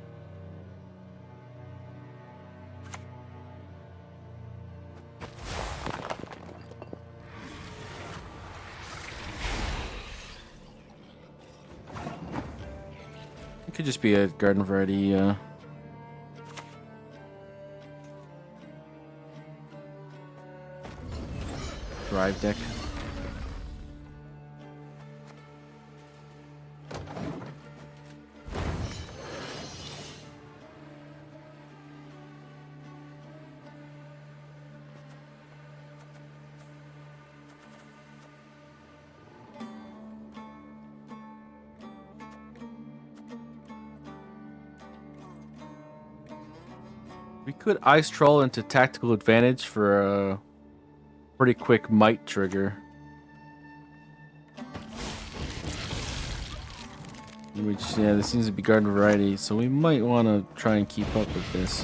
It could just be a garden variety drive deck. We could Ice Troll into Tactical Advantage for a pretty quick Might trigger. Which, yeah, this seems to be garden variety, so we might want to try and keep up with this.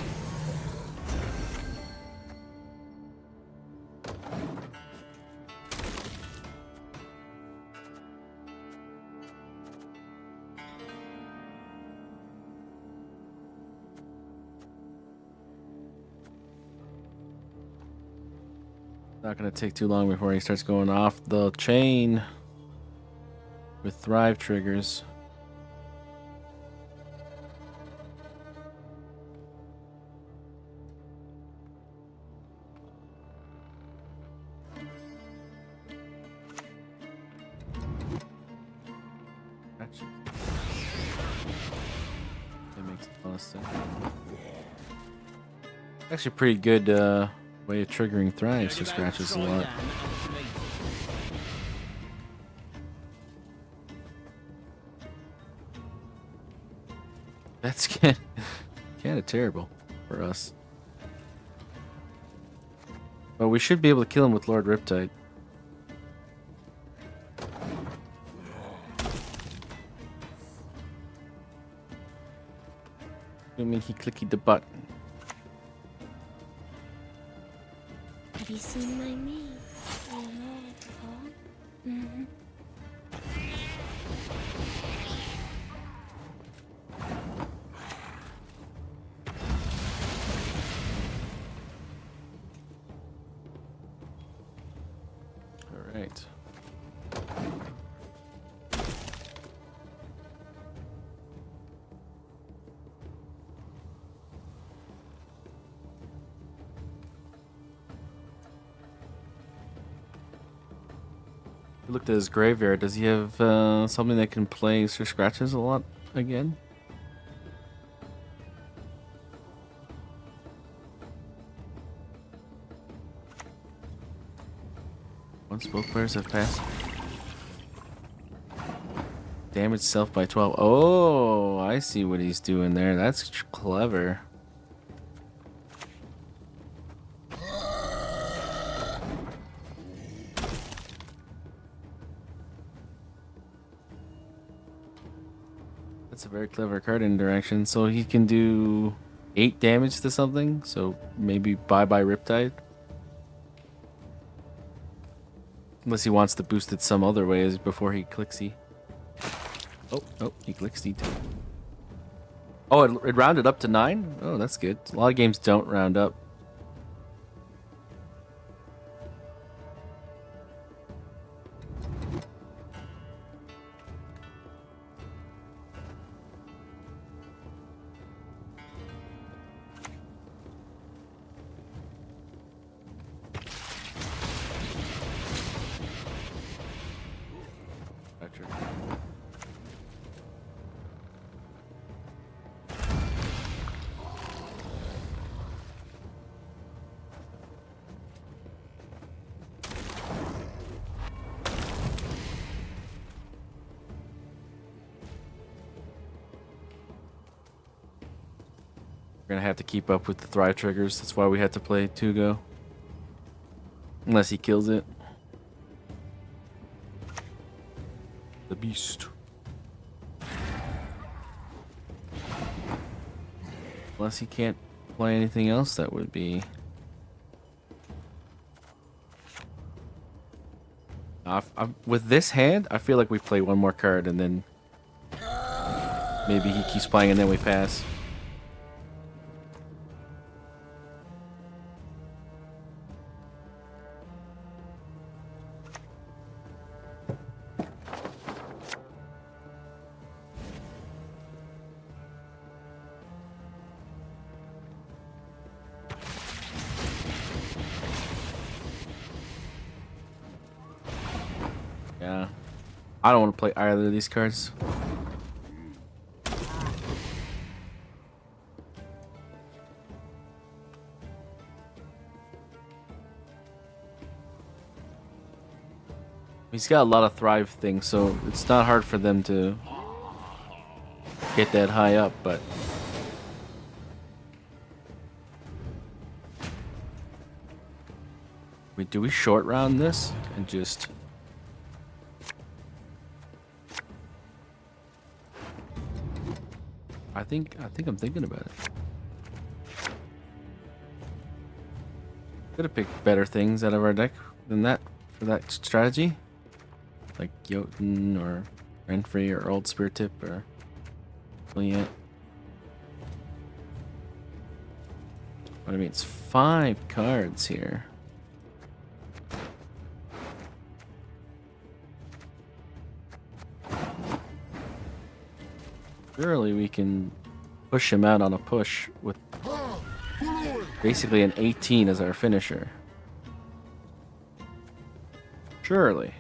Not going to take too long before he starts going off the chain with Thrive triggers. Actually, that makes a lot of sense. Actually, pretty good way of triggering Thrive, so scratches a lot. That's kind of terrible for us. But we should be able to kill him with Lord Riptide. Assuming he clicked the button. Have you seen my mate? I know it before. Mm-hmm. All right. We looked at his graveyard. Does he have something that can play Sir Scratches a lot again? Once both players have passed. Damage self by 12. Oh, I see what he's doing there. That's clever. That's a very clever card interaction. So he can do 8 damage to something. So maybe bye-bye Riptide. Unless he wants to boost it some other ways before he clicks E. Oh, he clicks E too. Oh, it rounded up to 9? Oh, that's good. A lot of games don't round up. Patrick. We're gonna have to keep up with the thrive triggers. That's why we had to play Tugo. Unless he kills it. The beast. Unless he can't play anything else, that would be. With this hand, I feel like we play one more card and then maybe he keeps playing and then we pass. Yeah. I don't want to play either of these cards. He's got a lot of thrive things, so it's not hard for them to get that high up, but do we short round this and just I think I'm thinking about it. Could have picked better things out of our deck than that for that strategy. Like Jotun or Renfrey or Old Spirit Tip or Juliet. But I mean, it's 5 cards here. Surely we can push him out on a push with basically an 18 as our finisher. Surely.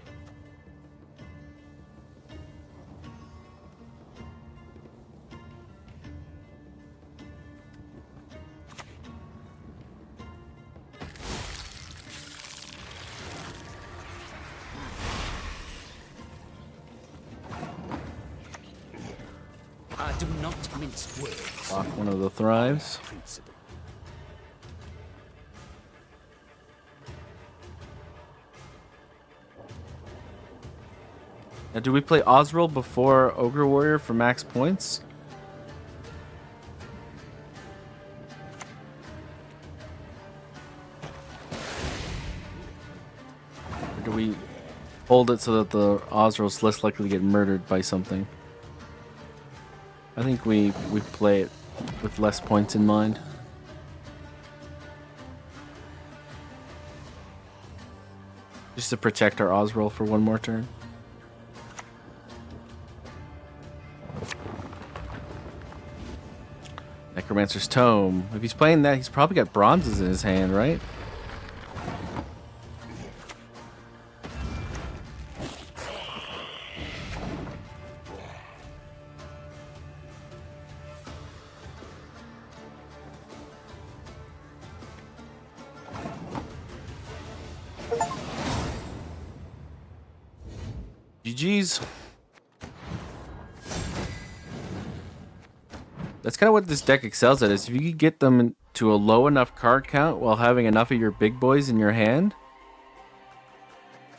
Do not mince words. Lock one of the thrives. Principle. Now, do we play Osriel before Ogre Warrior for max points? Or do we hold it so that the Osriel's less likely to get murdered by something? I think we play it with less points in mind. Just to protect our Osriel for one more turn. Necromancer's Tome. If he's playing that, he's probably got bronzes in his hand, right? GG's. That's kind of what this deck excels at, is if you can get them to a low enough card count while having enough of your big boys in your hand,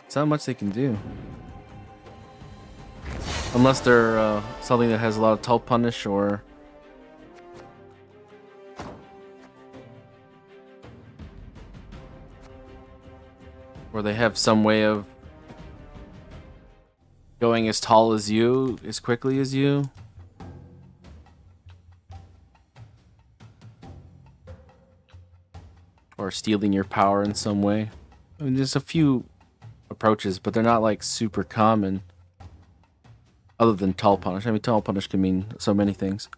it's not much they can do. Unless they're something that has a lot of Tull Punish or they have some way of going as tall as you, as quickly as you. Or stealing your power in some way. I mean, there's a few approaches, but they're not like super common. Other than Tull Punish. I mean, Tull Punish can mean so many things.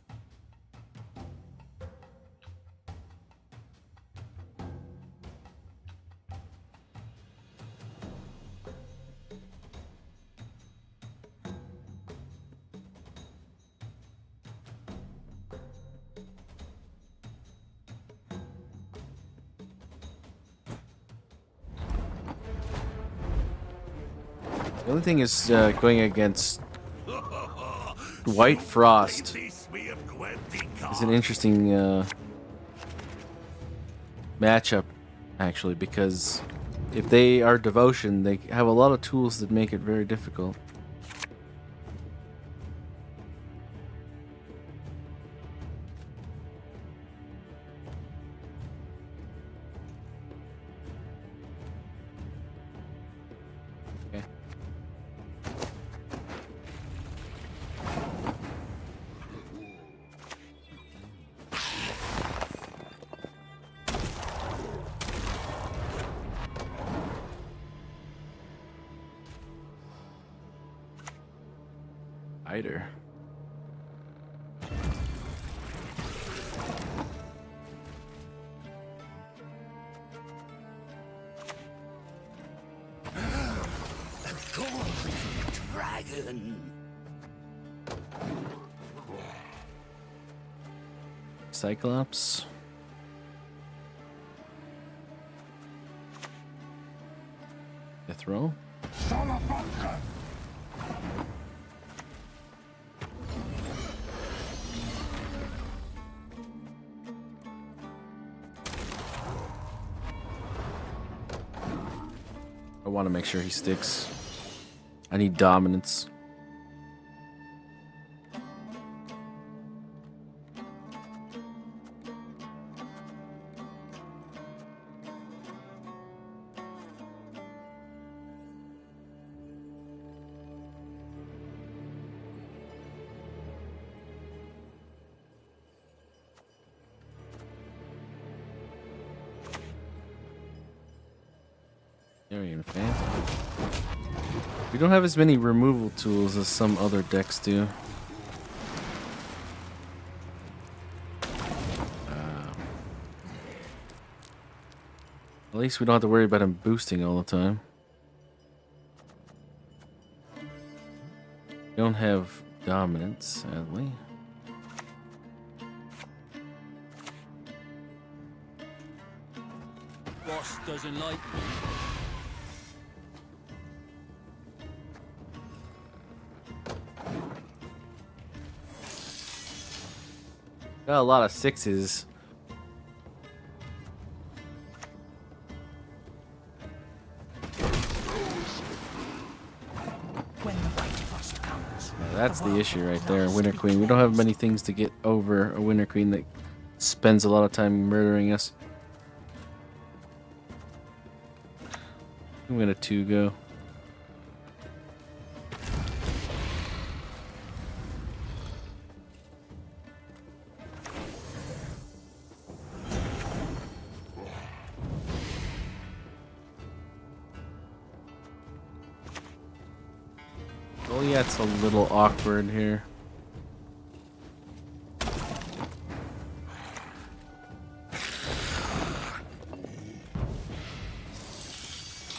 The only thing is going against White Frost is an interesting matchup, actually, because if they are devotion, they have a lot of tools that make it very difficult. Okay. Hider. Dragon. Cyclops. The throw. I want to make sure he sticks. I need dominance. Aryan Phantom. We don't have as many removal tools as some other decks do. At least we don't have to worry about him boosting all the time. We don't have dominance, sadly. Boss doesn't like me. Got a lot of sixes. When the right of us comes, Yeah, that's the issue right there, Winter Queen. We don't have many things to get over a Winter Queen that spends a lot of time murdering us. I'm gonna 2 go. Oh yeah, it's a little awkward here.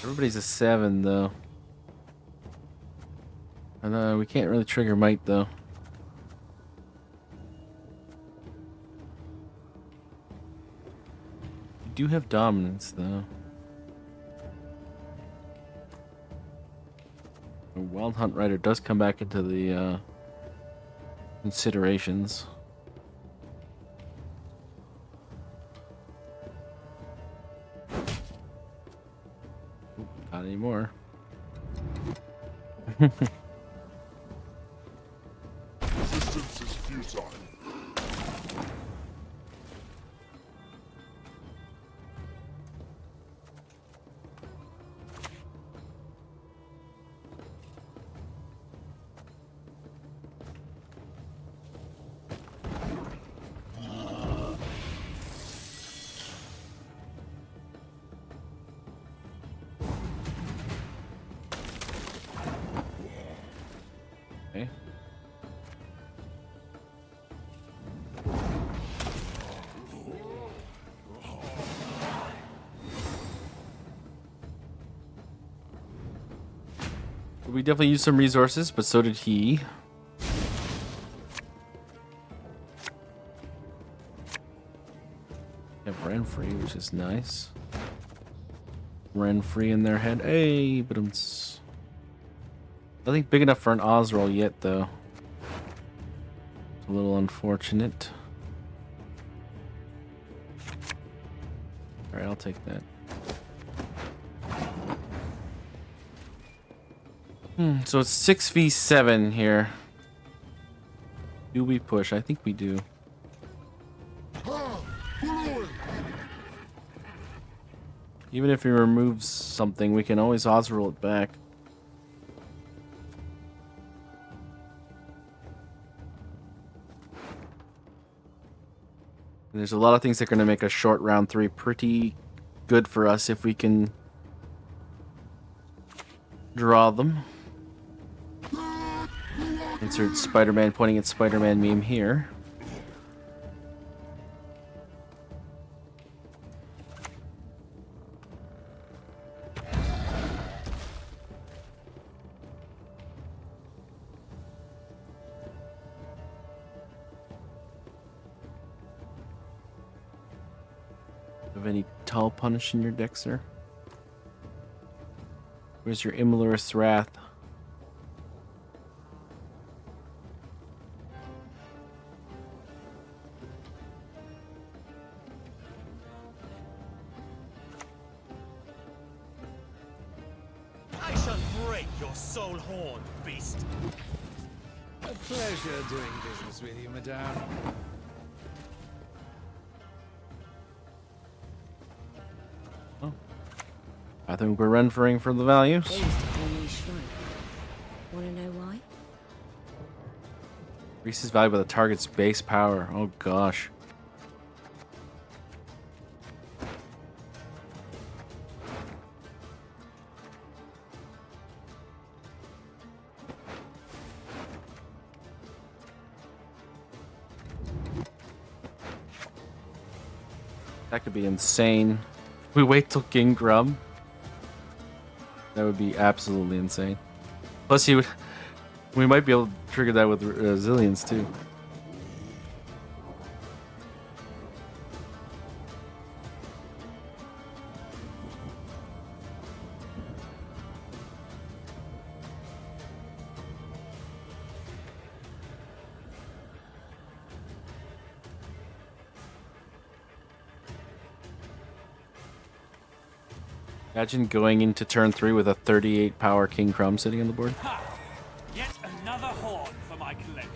Everybody's a 7 though. And we can't really trigger might though. We do have dominance though. A Wild Hunt Rider does come back into the considerations. Oop, not anymore. Resistance is futile. Okay. We definitely used some resources, but so did he. Have Renfree, which is nice. Renfree in their head. Hey, but I think big enough for an Osroll yet, though. It's a little unfortunate. Alright, I'll take that. So it's 6v7 here. Do we push? I think we do. Even if he removes something, we can always Ozril it back. And there's a lot of things that are going to make a short round 3 pretty good for us if we can draw them. Insert Spider-Man pointing at Spider-Man meme here. Have any tall punish in your deck, sir? Where's your Immolurus Wrath? I shall break your soul horn, beast. A pleasure doing business with you, madame. I think we're renfering for the values. They used to call me Shrike. Wanna know why? Increases value by the target's base power. Oh gosh. That could be insane. We wait till King Grub. That would be absolutely insane. Plus, he would. We might be able to trigger that with Zillions too. Imagine going into turn 3 with a 38 power King Crumb sitting on the board. Ha! Yet another horn for my collection.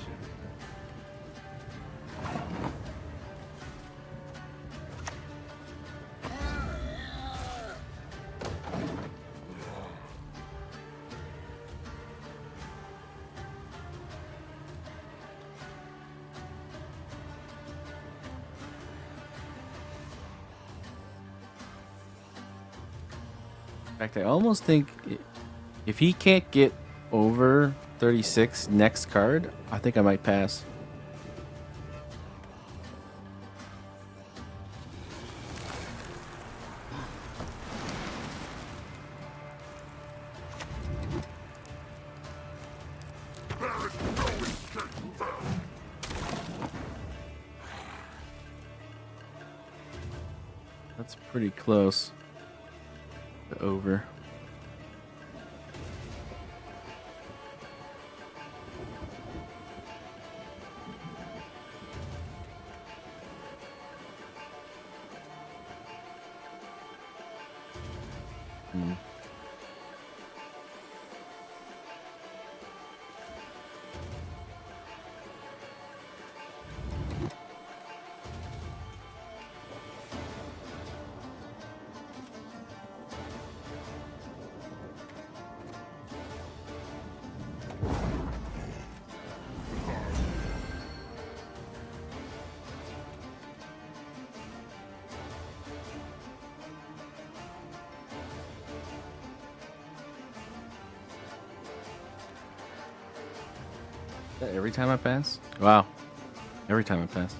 In fact, I almost think if he can't get over 36 next card, I think I might pass. That's pretty close to over. Every time I pass? Wow. Every time I pass.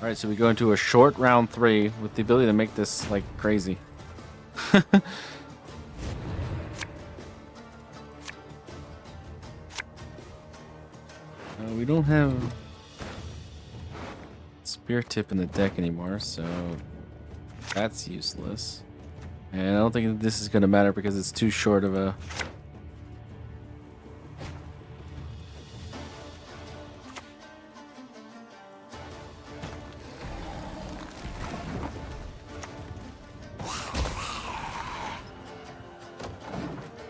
Alright, so we go into a short round 3 with the ability to make this like crazy. We don't have spear tip in the deck anymore, so that's useless. And I don't think this is going to matter because it's too short of a...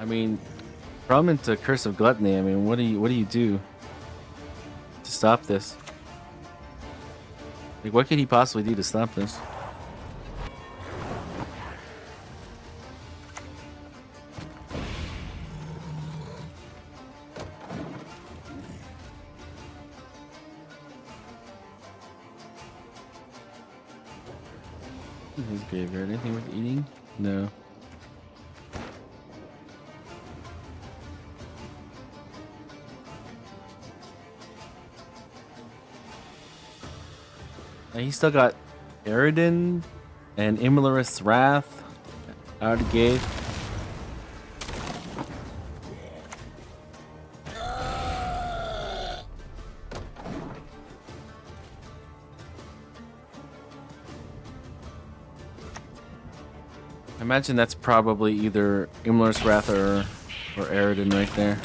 I mean, from into Curse of Gluttony, I mean, what do you do to stop this? Like, what could he possibly do to stop this? His graveyard. Anything worth eating? No. He still got Eridan and Imlerith's Wrath out of the gate. I imagine that's probably either Imlerith's Wrath or Eridan right there.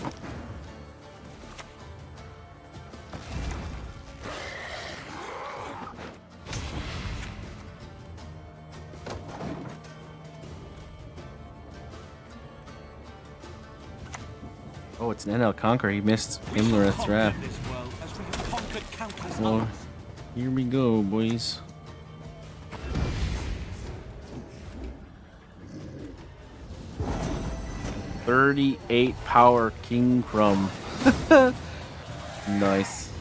Oh, it's an NL Conqueror. He missed Imlerith's Wrath. Well, here we go, boys. $38 power King Crumb. Nice.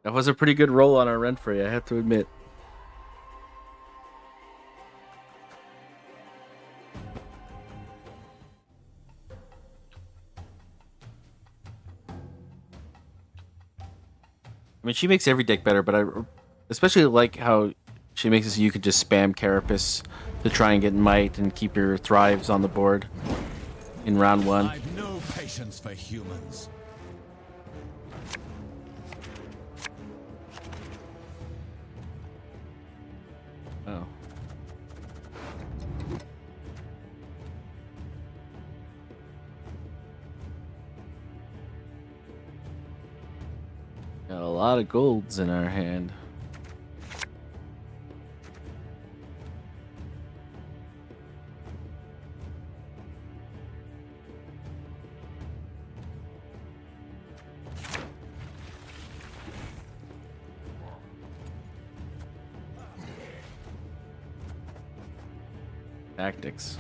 That was a pretty good roll on our Renfrey, I have to admit. I mean, she makes every deck better, but I especially like how she makes it so you could just spam Carapace to try and get Might and keep your Thrives on the board in round one. I've no patience for humans. Oh. Got a lot of golds in our hand. Tactics.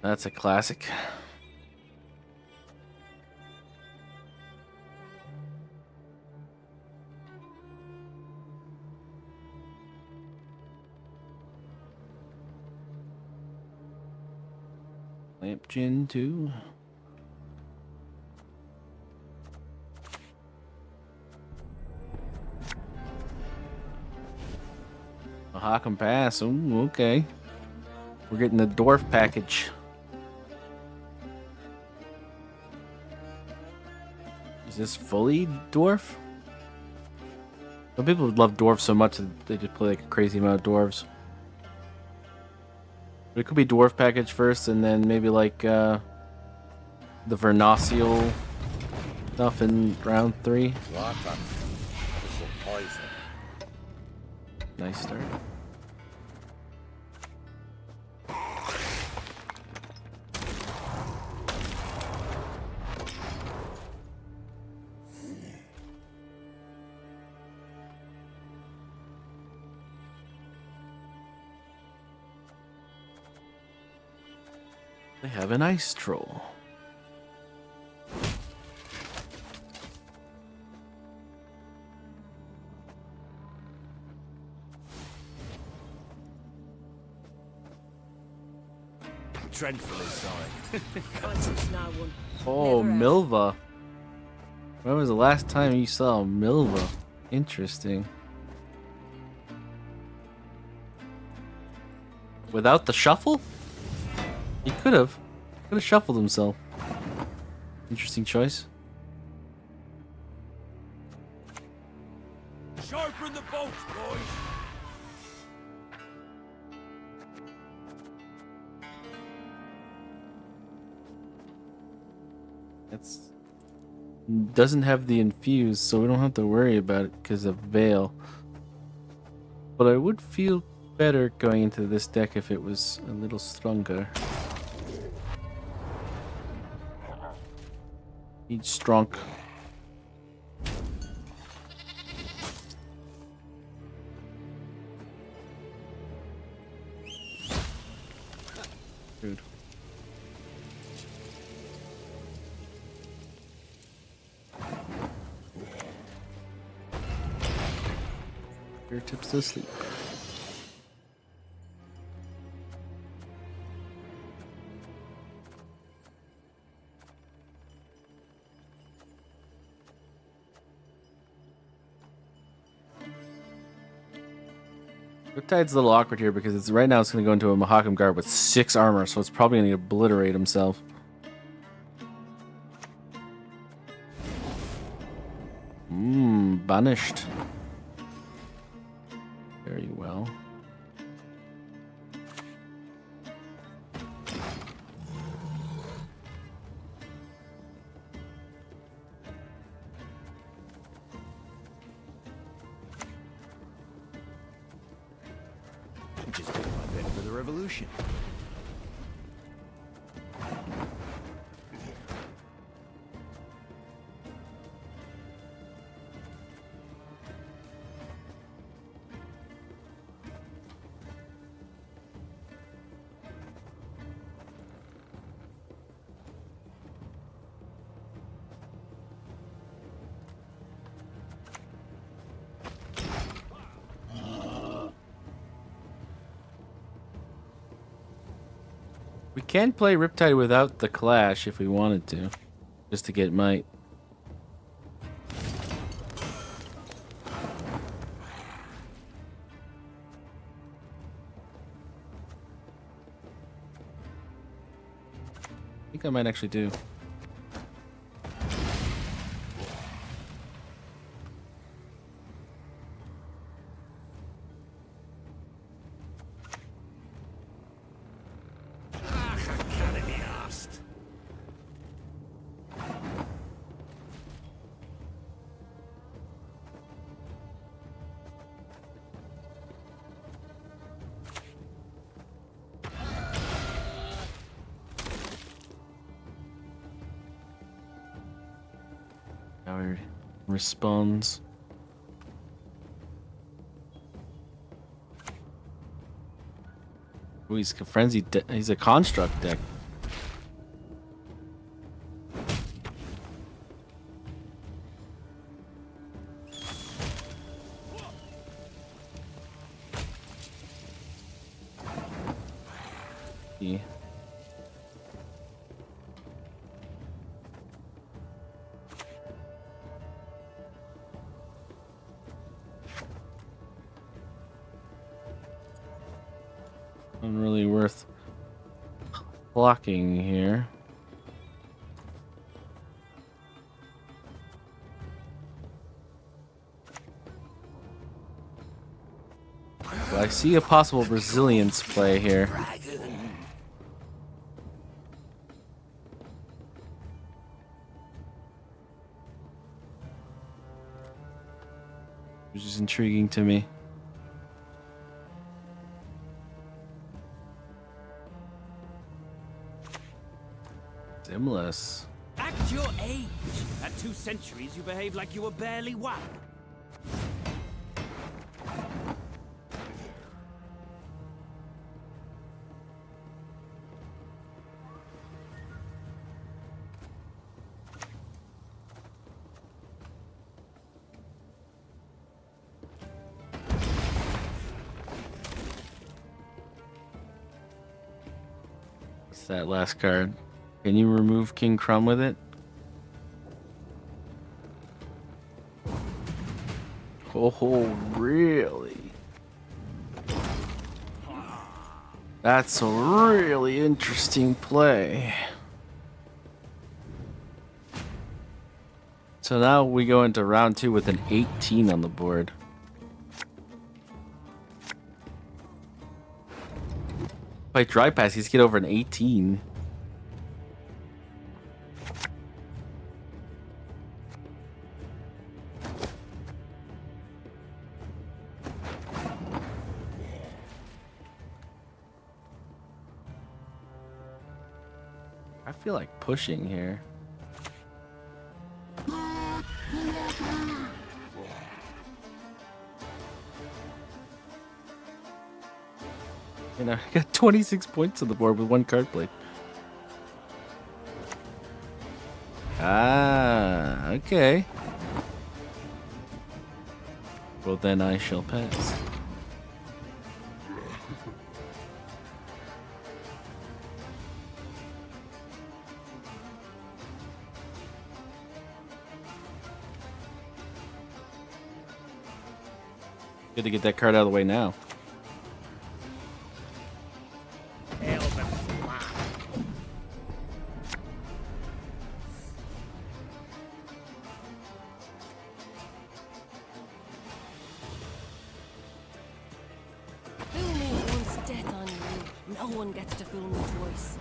That's a classic. Lamp Gin too. A Hawk and Pass. Ooh, okay. We're getting the dwarf package. Is this fully dwarf? Some people love dwarves so much that they just play like a crazy amount of dwarves. But it could be dwarf package first, and then maybe like the Vernacial stuff in round 3. Nice start. They have an ice troll. Dreadfully sorry. Conscience now one. Oh, Never Milva. When was the last time you saw Milva? Interesting. Without the shuffle? He could have shuffled himself. Interesting choice. Sharpen the bolts, boys. It's doesn't have the infuse, so we don't have to worry about it because of Veil. But I would feel better going into this deck if it was a little stronger. Need strong. Dude. Your tips to sleep. Riptide's a little awkward here because it's right now it's going to go into a Mahakam Guard with 6 armor, so it's probably going to obliterate himself. Banished. Very well. I'm just doing my bit for the revolution. We can play Riptide without the Clash if we wanted to, just to get might. I think I might actually do. Now he responds. Ooh, he's a frenzy. He's a construct deck. Yeah. Not really worth blocking here. Well, I see a possible resilience play here. Which is intriguing to me. Stimulus. Act your age. At 2 centuries, you behaved like you were barely 1. What's that last card? Can you remove King Crumb with it? Oh, really? That's a really interesting play. So now we go into round 2 with an 18 on the board. By dry pass, he's get over an 18. I feel like pushing here. You know, I got 26 points on the board with 1 card played. Ah, okay. Well, then I shall pass. Good to get that card out of the way now. Fool me once, death on you. No one gets to fool me twice.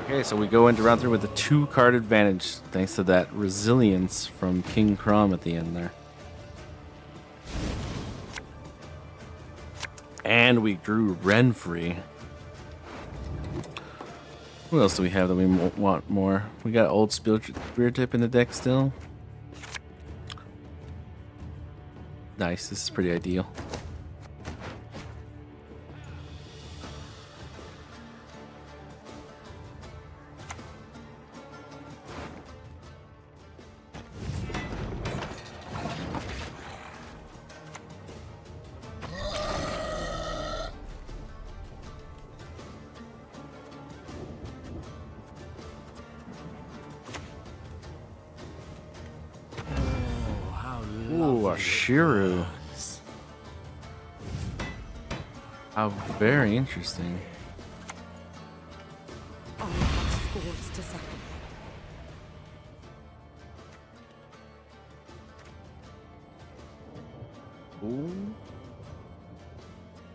Okay, so we go into round 3 with a 2-card advantage, thanks to that resilience from King Crom at the end there. And we drew Renfrey. What else do we have that we want more? We got old Spirit Tip in the deck still. Nice, this is pretty ideal. Ooh, a Shiru. How very interesting. I have scores to settle. Ooh.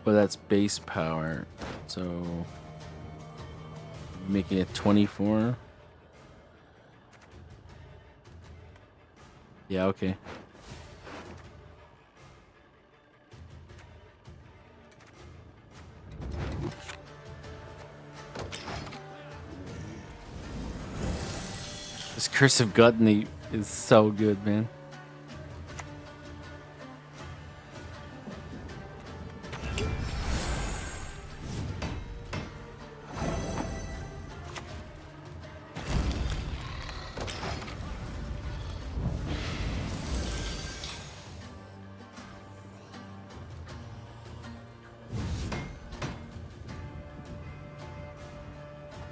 But that's base power, so making it 24. Yeah, okay. This Curse of Gluttony is so good, man.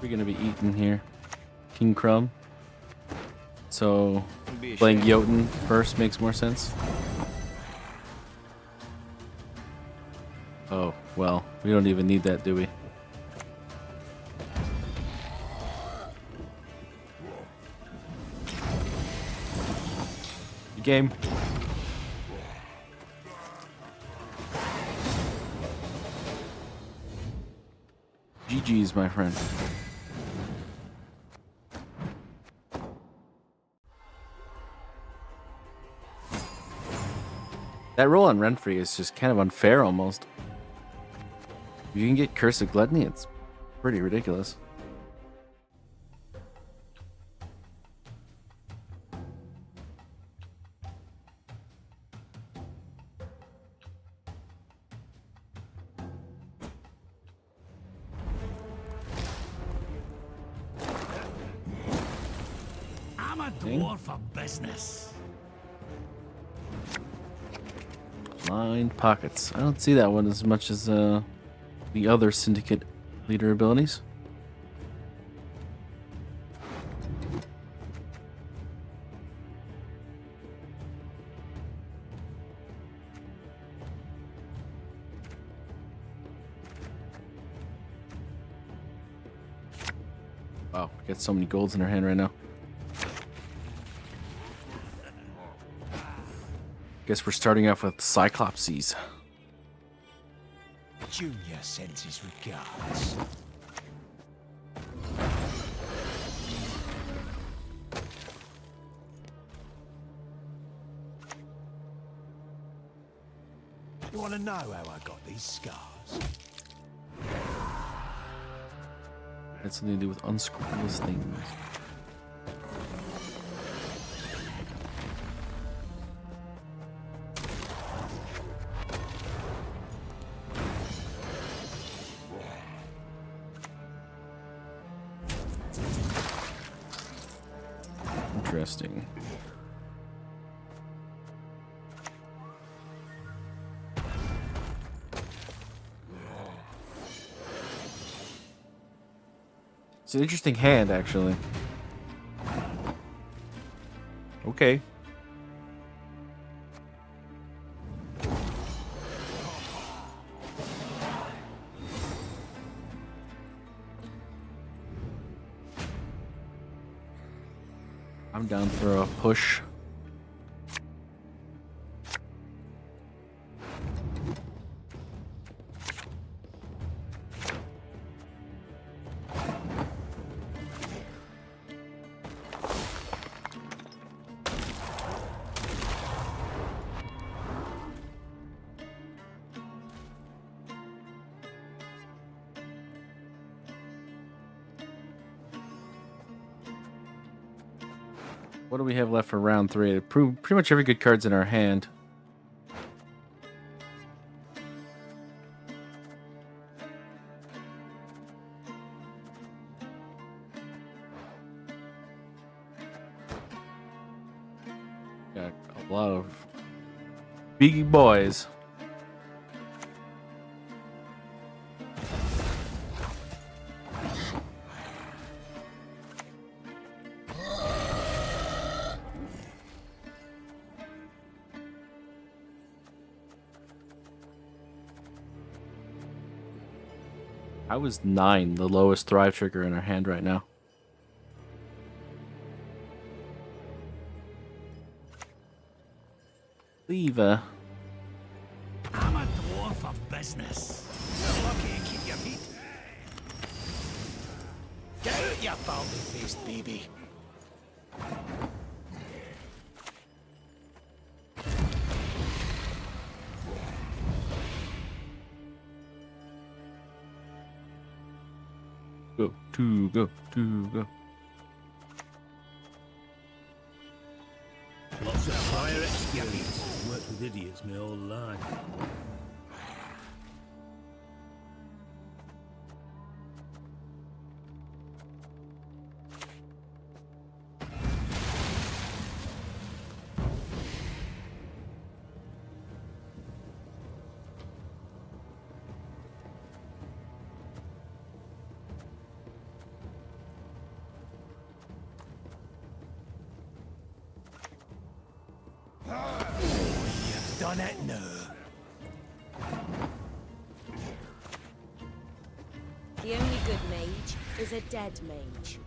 We're gonna be eating here. King Crumb. So playing Jotun first makes more sense. Oh, well, we don't even need that, do we? Game. GG's, my friend. That roll on Renfrey is just kind of unfair almost. If you can get Curse of Gluttony, it's pretty ridiculous. I'm a dwarf for business. Blind Pockets. I don't see that one as much as the other Syndicate leader abilities. Wow, we got so many golds in our hand right now. Guess we're starting off with Cyclopses. Junior sends his regards. You want to know how I got these scars? Had something to do with unscrupulous things. Interesting. It's an interesting hand, actually. Okay. I'm down for a push. What do we have left for round 3? Pretty much every good card's in our hand. Got a lot of big boys. How is 9 the lowest thrive trigger in our hand right now? Lever. I'm a dwarf for business. You're lucky to keep your feet. Get out, you baldy-faced baby. Go, two, go, two, go. Lots of fire experience. Worked with idiots my whole life. Done it now. The only good mage is a dead mage.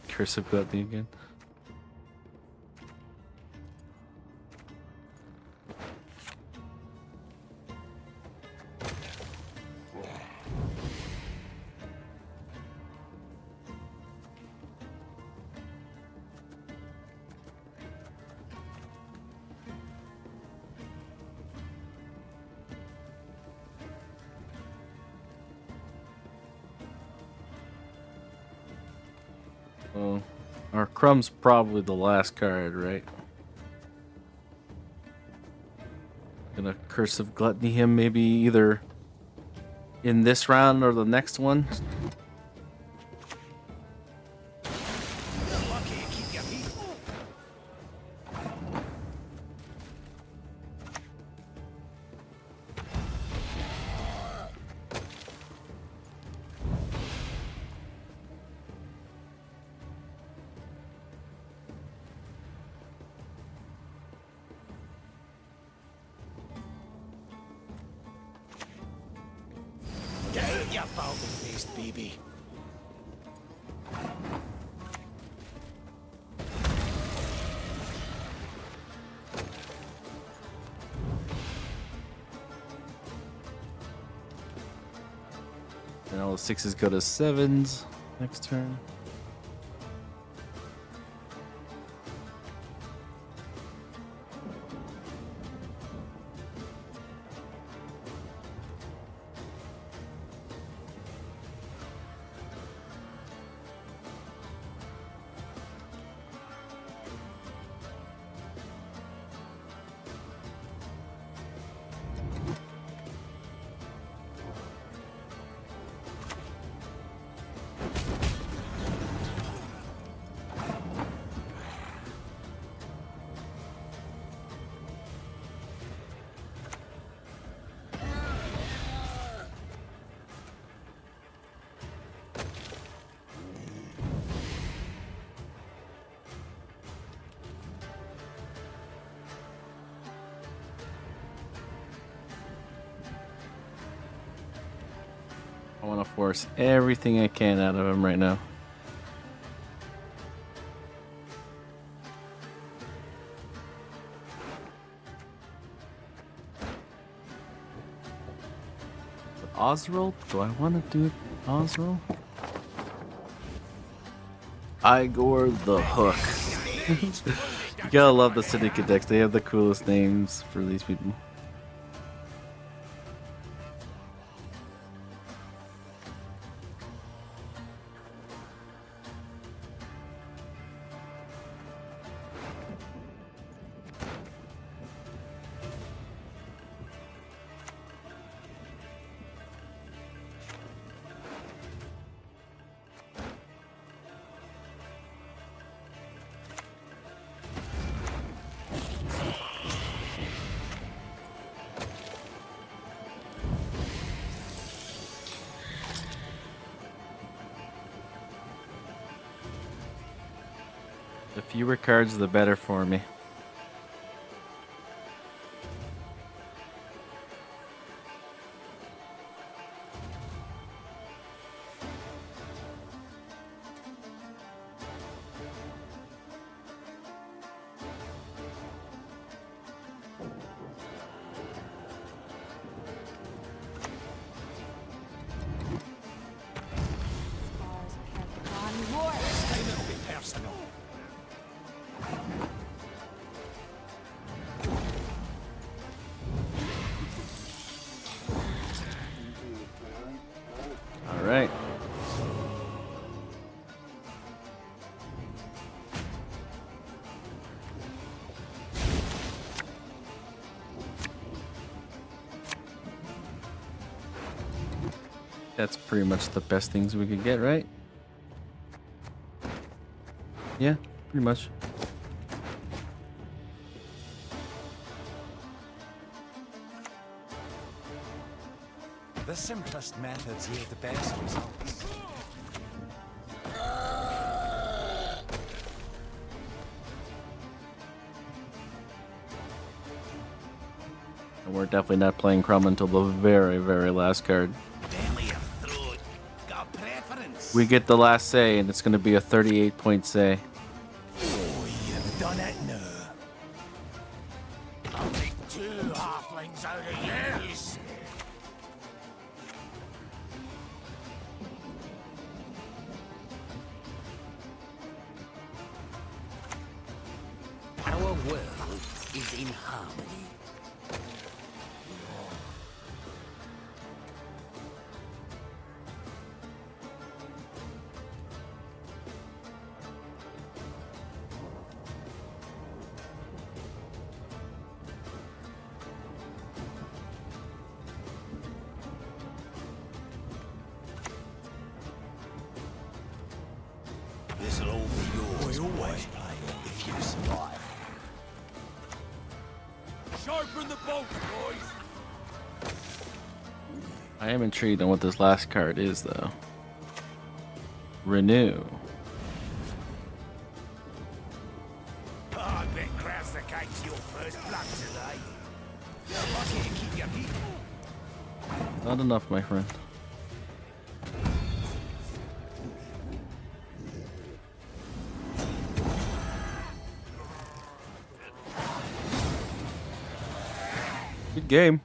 Cursive gluttony again. Oh, our Crumb's probably the last card, right? Gonna cursive gluttony him maybe either in this round or the next one. You're lucky to keep your feet. Get out, you baldy-faced baby. And all the 6s go to 7s next turn. I want to force everything I can out of him right now. Osroll? Do I want to do Osroll? Igor the Hook. You gotta love the Syndicate decks. They have the coolest names for these people. The fewer cards, the better for me. All right. That's pretty much the best things we could get, right? Yeah, pretty much. The simplest methods yield the best results. And we're definitely not playing Crumb until the very, very last card. Belly of throat. Got a preference? We get the last say, and it's going to be a 38-point say. Oh, you've done it now. I'll make 2 halflings out of yours. Our world is in harmony. This'll all be yours, boy, if you survive. Sharpen the boat, boys! I am intrigued on what this last card is, though. Renew. Oh, I bet Krauss the Cake's your first blood today. You're lucky to keep your feet. Not enough, my friend. Good game.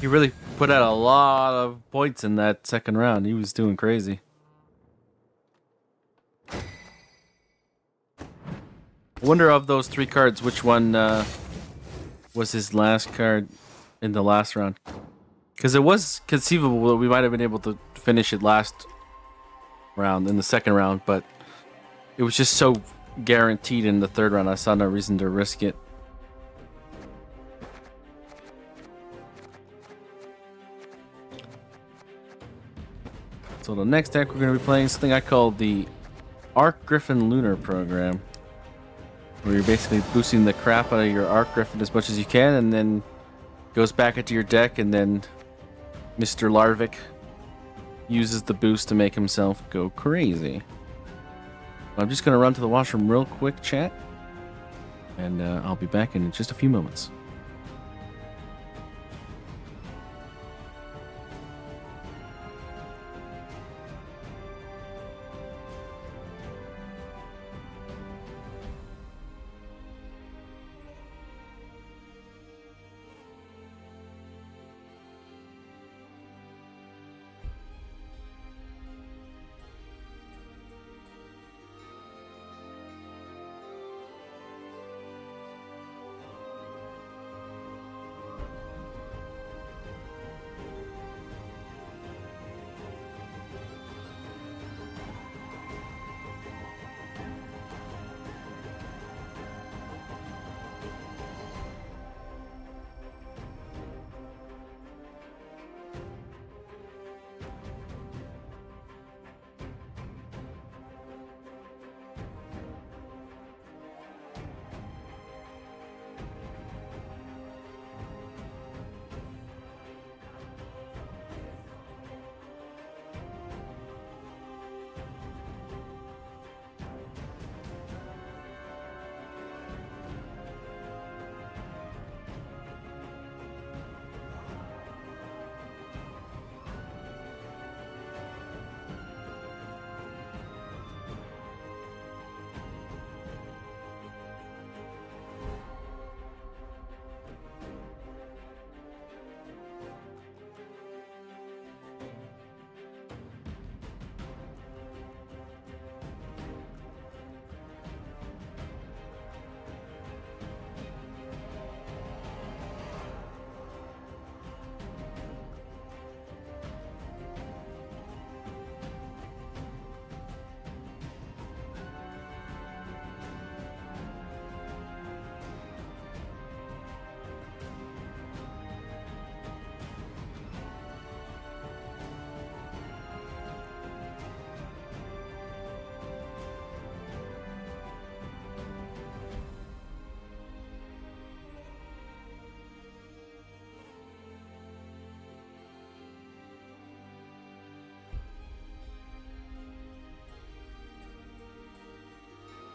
He really put put out a lot of points in that second round. He was doing crazy. I wonder of those 3 cards, which one was his last card in the last round? Because it was conceivable that we might have been able to finish it last round, in the second round, but it was just so guaranteed in the third round. I saw no reason to risk it. So the next deck we're going to be playing is something I call the Arc Griffin Lunar Program, where you're basically boosting the crap out of your Arc Griffin as much as you can, and then goes back into your deck, and then Mr. Larvik uses the boost to make himself go crazy. I'm just going to run to the washroom real quick, chat, and I'll be back in just a few moments.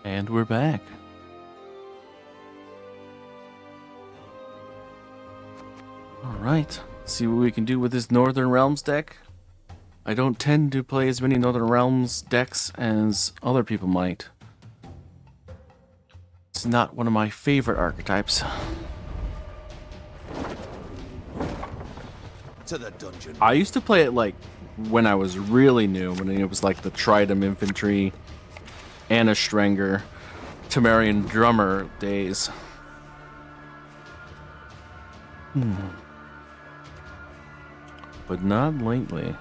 And we're back. Alright, see what we can do with this Northern Realms deck. I don't tend to play as many Northern Realms decks as other people might. It's not one of my favorite archetypes. To the dungeon. I used to play it like when I was really new, when it was like the Tridem Infantry, Anna Strenger, Temerian Drummer days. But not lately.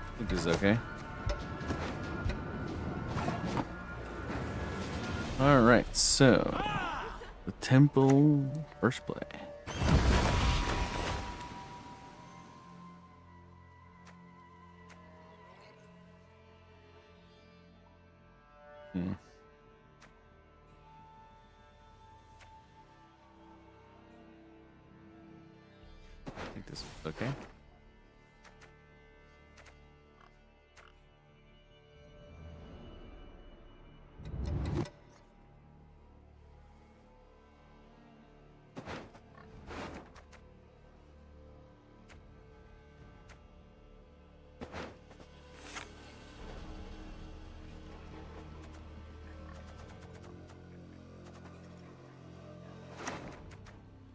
I think this is okay. Alright, so the temple first play. I think this is okay.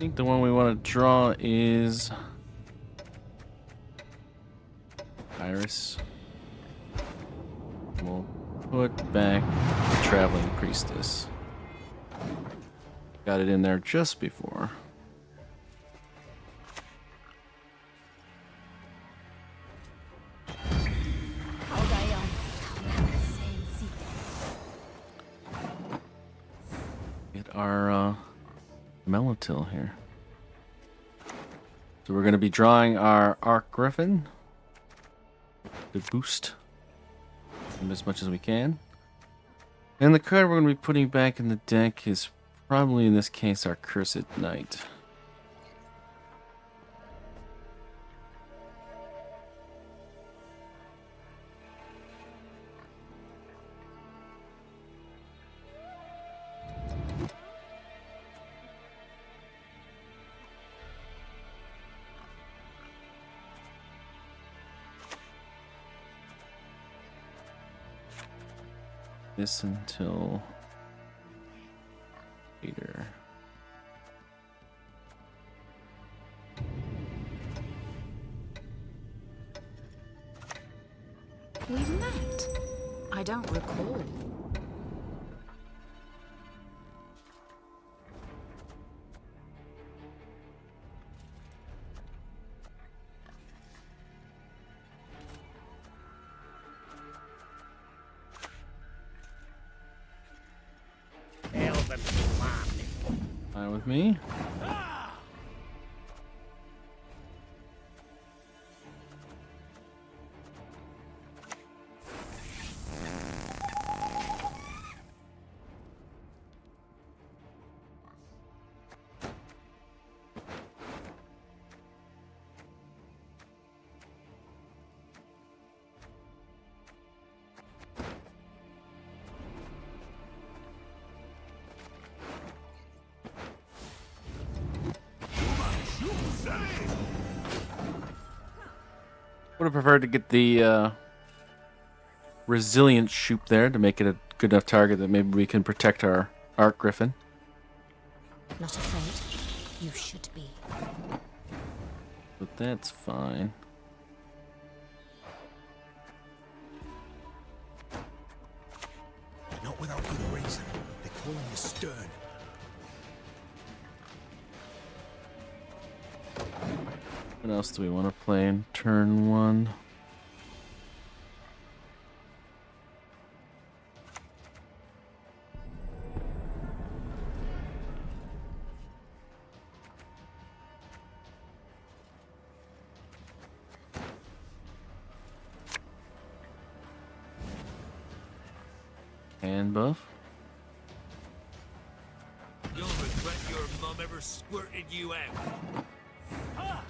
think the one we want to draw is Iris. We'll put back the Traveling Priestess. Got it in there just before. Get our Melatill here. So we're going to be drawing our Arc Griffin to boost him as much as we can. And the card we're going to be putting back in the deck is probably, in this case, our Cursed Knight. This until later. We met. I don't recall. Fine with me. Would have preferred to get the resilient shoop there to make it a good enough target that maybe we can protect our Arc Griffin. Not afraid. You should be. But that's fine. Not without good reason. They call him the Stern. What else do we want to play in turn one? Hand buff. You'll regret your mum ever squirted you out. Ha!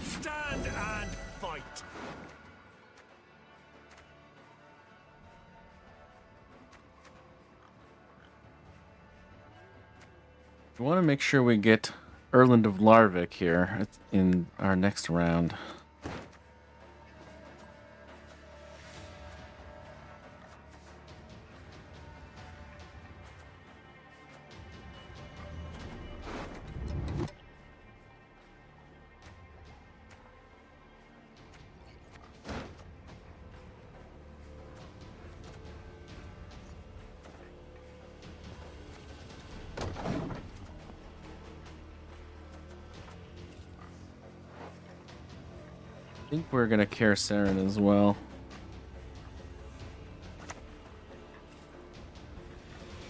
Stand and fight. We want to make sure we get Erland of Larvik here in our next round. I think we're gonna care Saren as well.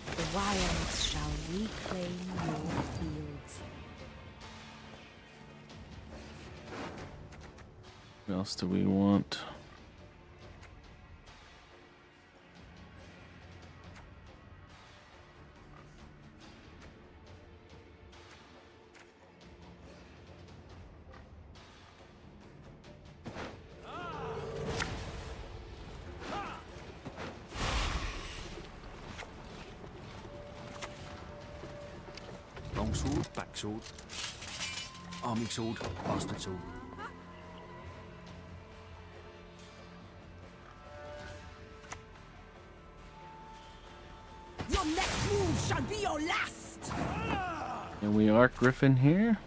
The wilds shall reclaim your fields. What else do we want? Long sword, back sword. Arming sword, bastard sword. Your next move shall be your last! And we are Griffin here.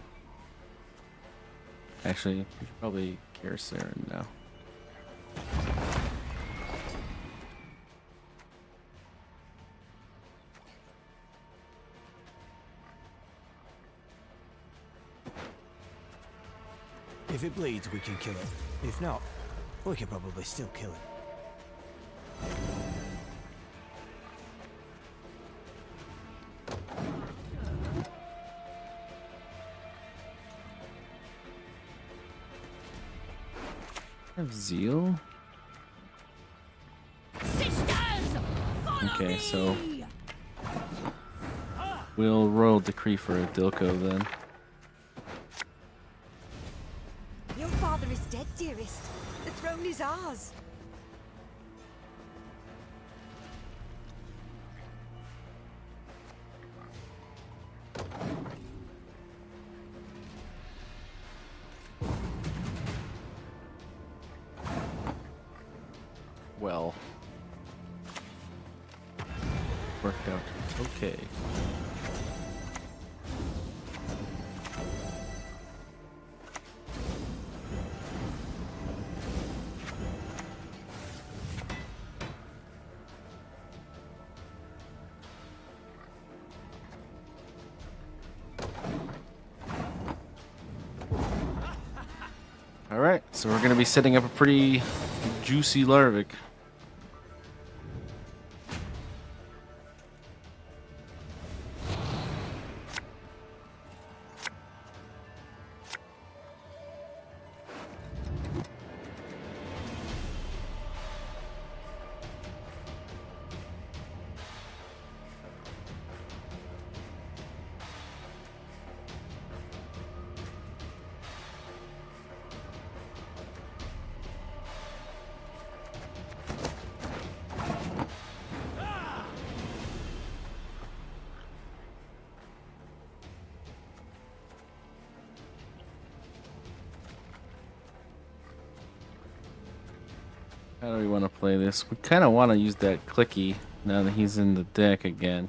Actually, we should probably care Saren now. If it bleeds, we can kill it. If not, we can probably still kill it. Have zeal. Okay, so we'll roll decree for a Dilko then. Your father is dead, dearest. The throne is ours. Well, worked out okay. All right, so we're gonna be setting up a pretty juicy Larvik. How do we want to play this? We kind of want to use that clicky now that he's in the deck again.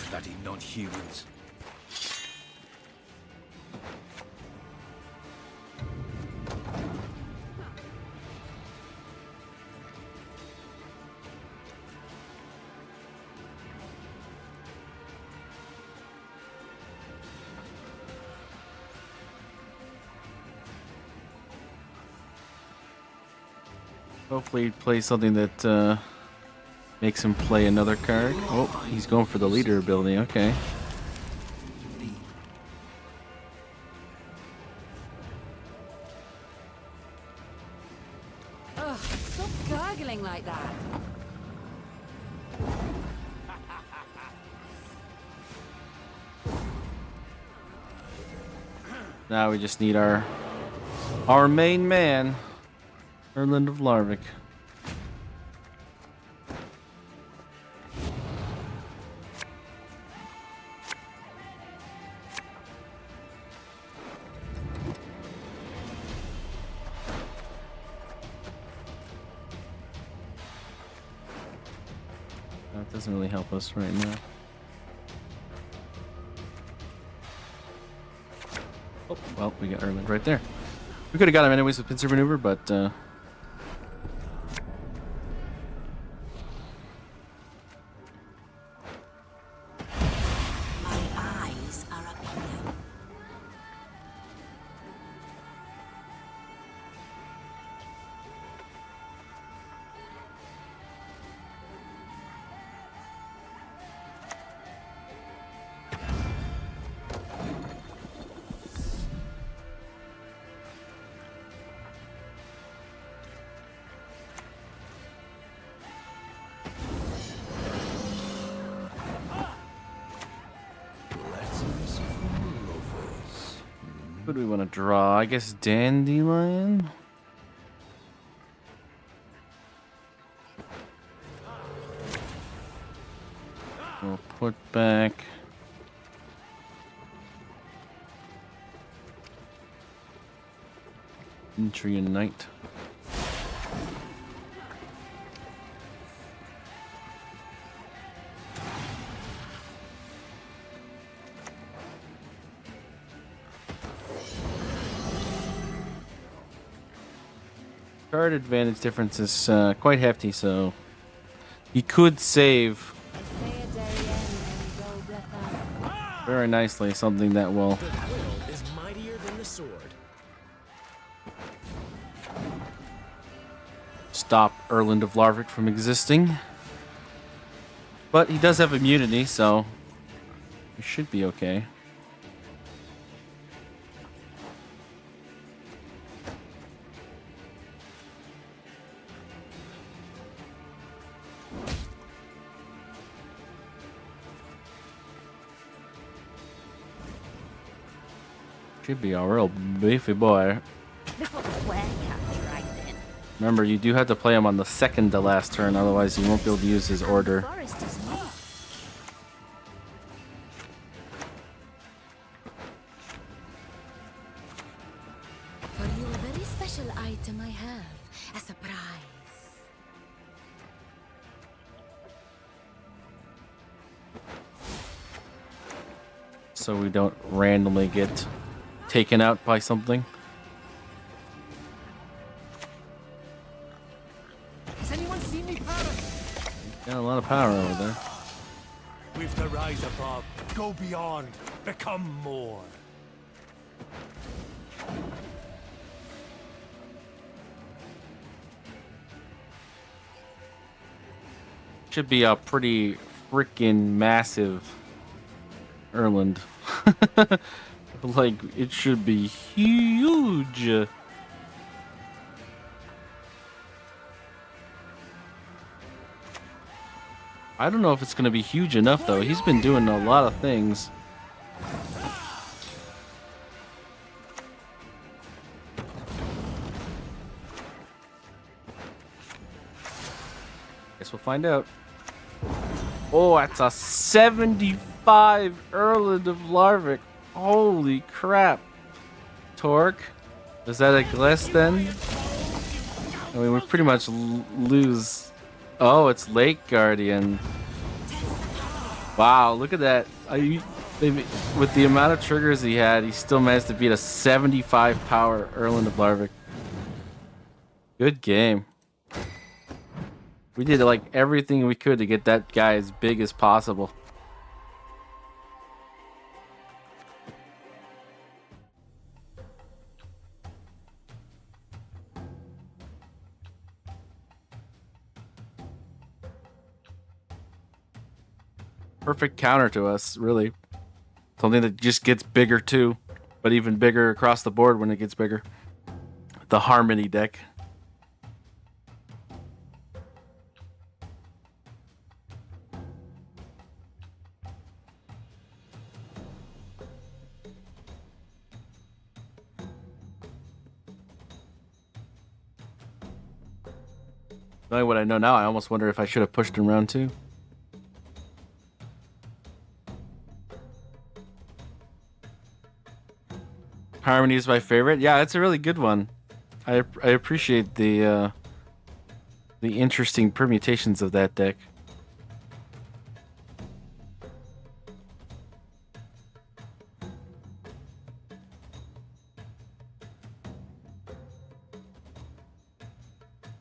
Bloody non-humans. Hopefully he plays something that makes him play another card. Oh, he's going for the leader ability. Okay. Ugh, stop gargling like that. Now we just need our main man, Erland of Larvik. That doesn't really help us right now. Oh, well, we got Erland right there. We could have got him anyways with pincer maneuver, but My eyes are up here. Who do we want to draw? I guess Dandelion? We'll put back... Entry and Knight. Card advantage difference is quite hefty, so you could save very nicely something that will The will is mightier than the sword. stop Erland of Larvik from existing. But he does have immunity, so he should be okay. Should be a real beefy boy. Remember, you do have to play him on the second to last turn, otherwise you won't be able to use his order. For you, a very special item I have. A surprise. So we don't randomly get taken out by something. Has anyone seen me power? Got a lot of power over there. We've to rise above, go beyond, become more. Should be a pretty freaking massive Erland. Like, it should be huge. I don't know if it's going to be huge enough, though. He's been doing a lot of things. Guess we'll find out. Oh, that's a 75 Erland of Larvik. Holy crap. Torque. Is that a glass then? I mean, we pretty much lose. Oh, it's Lake Guardian. Wow, look at that. With the amount of triggers he had, he still managed to beat a 75 power Erland of Larvik. Good game. We did like everything we could to get that guy as big as possible. Perfect counter to us, really. Something that just gets bigger too, but even bigger across the board when it gets bigger. The Harmony deck. Knowing what I know now, I almost wonder if I should have pushed in round 2. Harmony is my favorite. Yeah, it's a really good one. I appreciate the interesting permutations of that deck.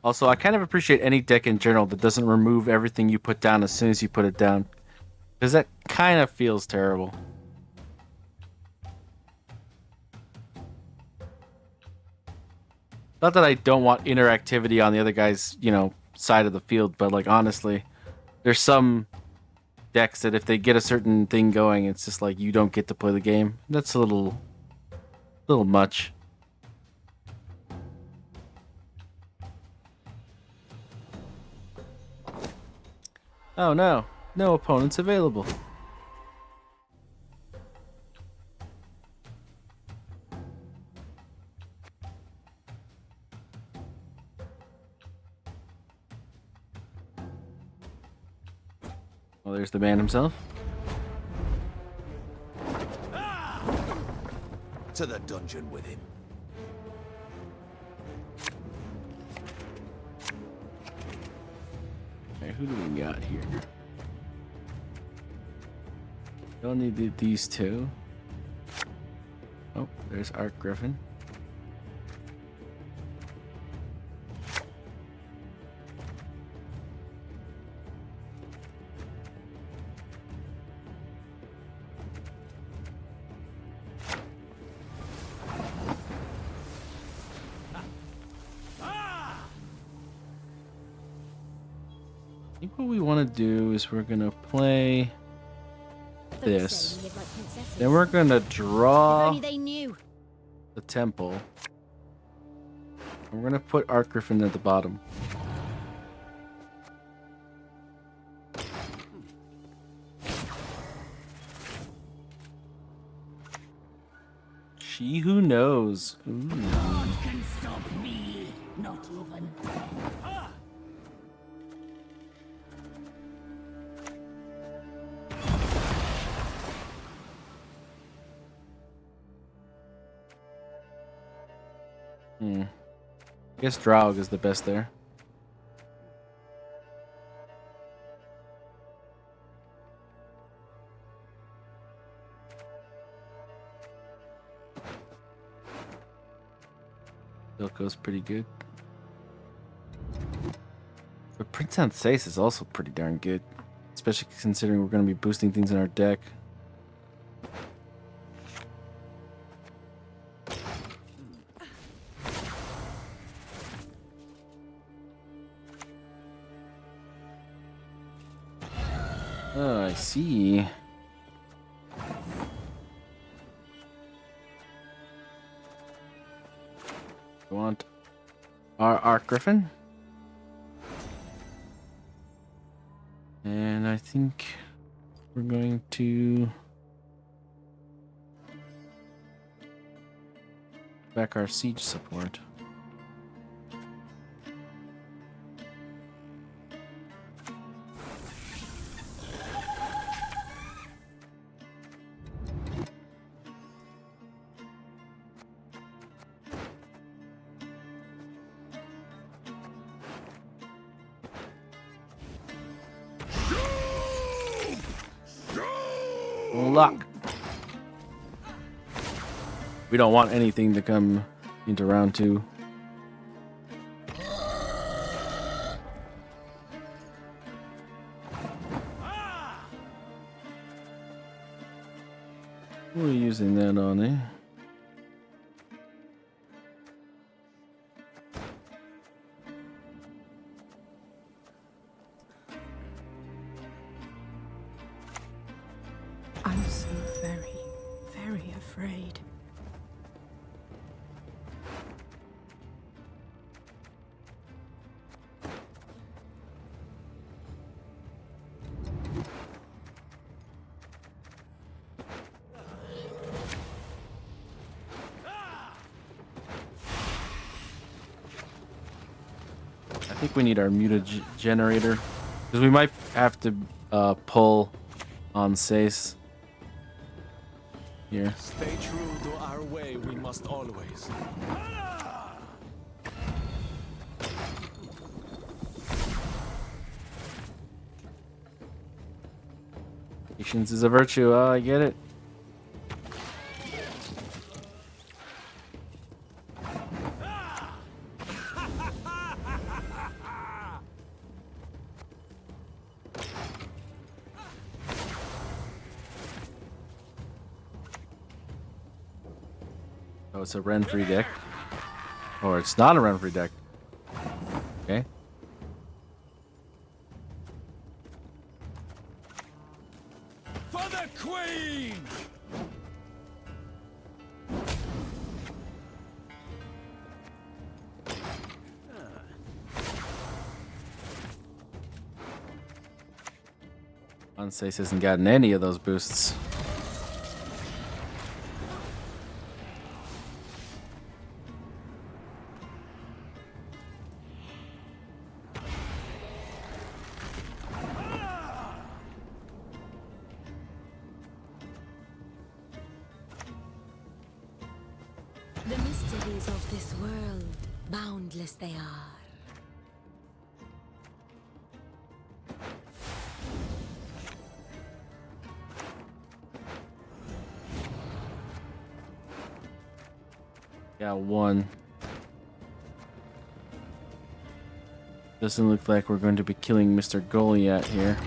Also, I kind of appreciate any deck in general that doesn't remove everything you put down as soon as you put it down. Because that kind of feels terrible. Not that I don't want interactivity on the other guy's, side of the field, but like honestly, there's some decks that if they get a certain thing going, it's just like you don't get to play the game. That's a little much. Oh no, no opponents available. Oh, there's the man himself. To the dungeon with him. Okay, who do we got here? Don't need these two. Oh, there's Art Griffin. I think what we want to do is we're gonna play this. Then we're gonna draw If only they knew. the temple. And we're gonna put Art Griffin at the bottom. She who knows. Ooh. Can stop me, not even. I guess Draug is the best there. Silco's pretty good. But Prince Anseis is also pretty darn good. Especially considering we're going to be boosting things in our deck. Oh, I see. We want our Art Griffin. And I think we're going to back our siege support. Luck. We don't want anything to come into round 2. What are we using that on, eh? I'm so very, very afraid. I think we need our generator because we might have to pull on Sace here. Stay true to our way, we must always. Patience is a virtue. Oh, I get it. Oh, it's a Renfrey deck. Or it's not a Renfrey deck. Okay. For the Queen! Anseis hasn't gotten any of those boosts. of this world, boundless they are. Got one. Doesn't look like we're going to be killing Mr. Goliath here.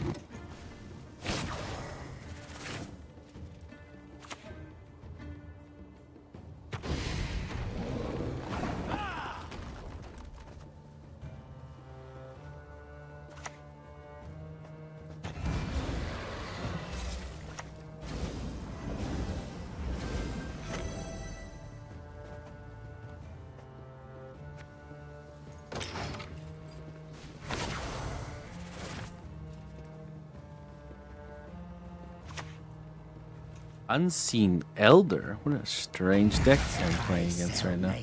Unseen Elder? What a strange deck I'm playing against right now.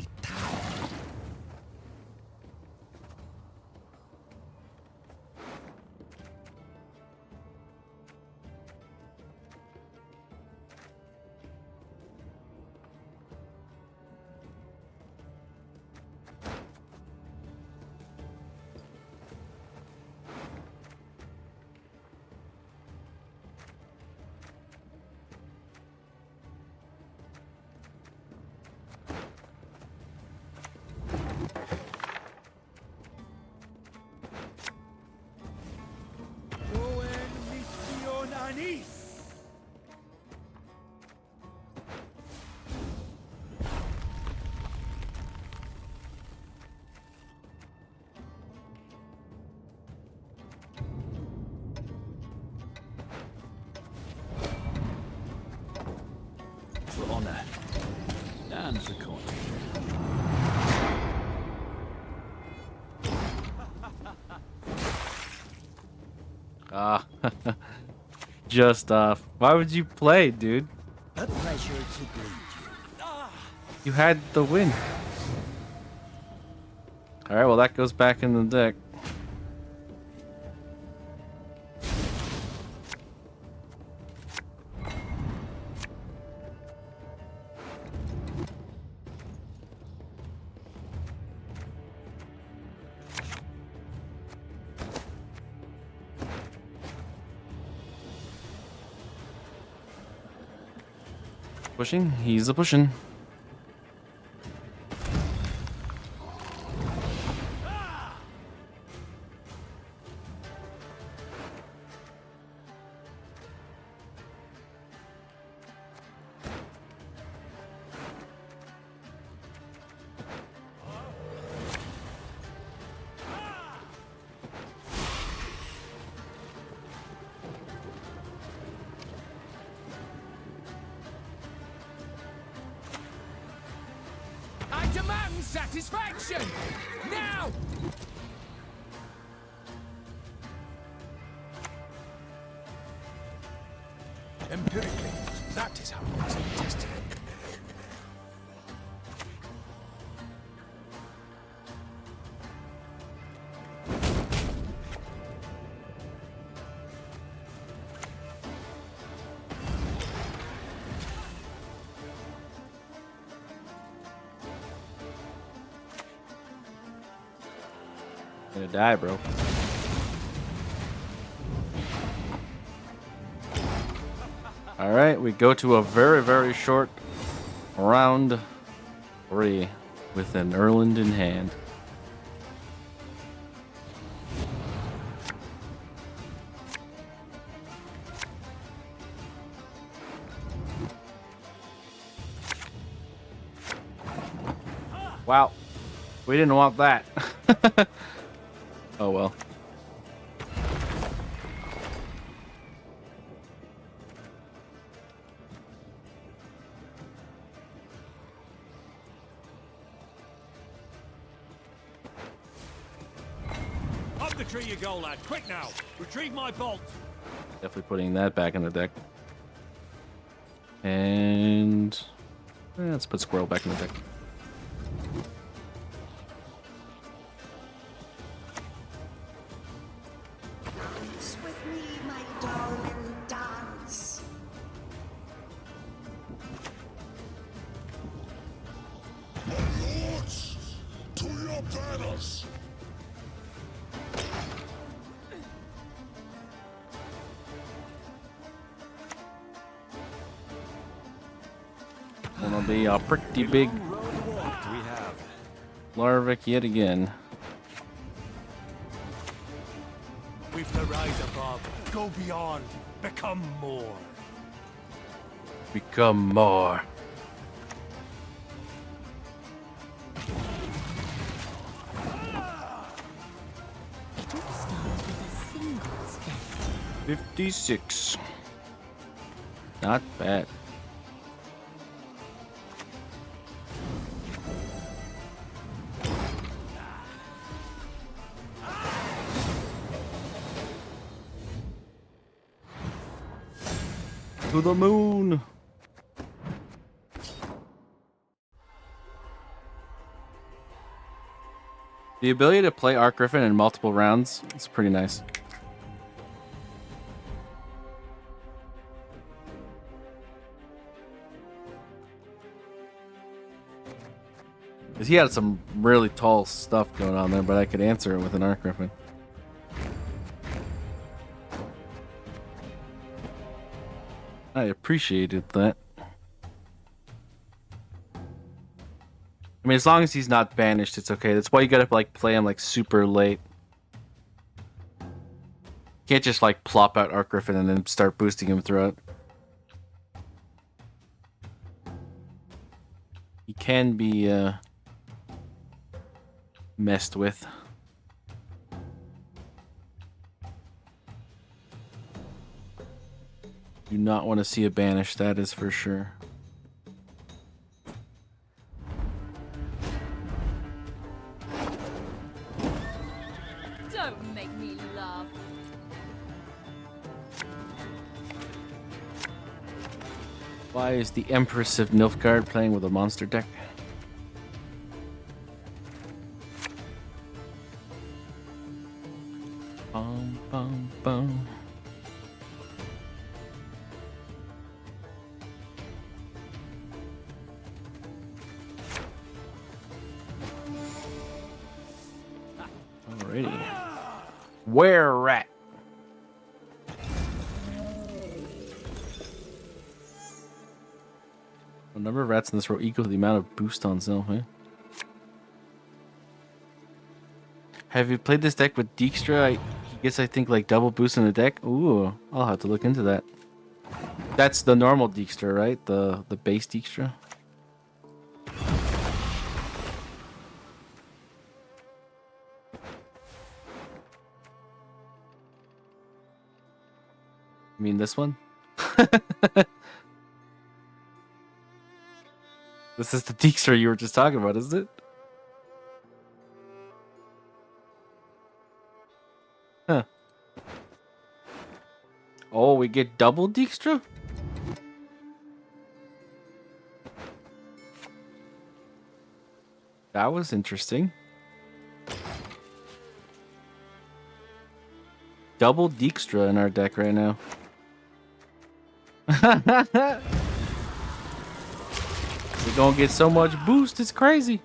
For honor. And for coin. Ah, just off. Why would you play, dude? A pleasure to bleed you. You had the win. Alright, well that goes back in the deck. Pushing, he's a pushing. I demand satisfaction! Now! Empirically, that is how it must be tested. Gonna die, bro. Alright, we go to a very, very short round 3 with an Erland in hand. Wow, we didn't want that. Oh well. Up the tree you go, lad. Quick now. Retrieve my bolt. Definitely putting that back in the deck. And let's put Squirrel back in the deck. Dance with me, my darling, dance. Gonna be a pretty big Long road walked we have. Larvik yet again. We've to rise above, go beyond, become more. Become more. It all starts with a single step. 56. Not bad. To the moon. The ability to play Arc Griffin in multiple rounds is pretty nice. Because he had some really tall stuff going on there, but I could answer it with an Arc Griffin. I appreciated that. I mean, as long as he's not banished, it's okay. That's why you gotta like play him like super late. Can't just like plop out Arc Griffin and then start boosting him throughout. He can be messed with. Do not want to see a banish, that is for sure. Don't make me laugh. Why is the Empress of Nilfgaard playing with a monster deck? Bum, bum, bum. Alrighty. Where rat? The number of rats in this row equal to the amount of boost on self, eh? Have you played this deck with Dijkstra? He gets, I think, like double boost in the deck. Ooh, I'll have to look into that. That's the normal Dijkstra, right? The base Dijkstra. You mean this one? This is the Dijkstra you were just talking about, isn't it? Huh. Oh, we get double Dijkstra? That was interesting. Double Dijkstra in our deck right now. We're gonna get so much boost, it's crazy.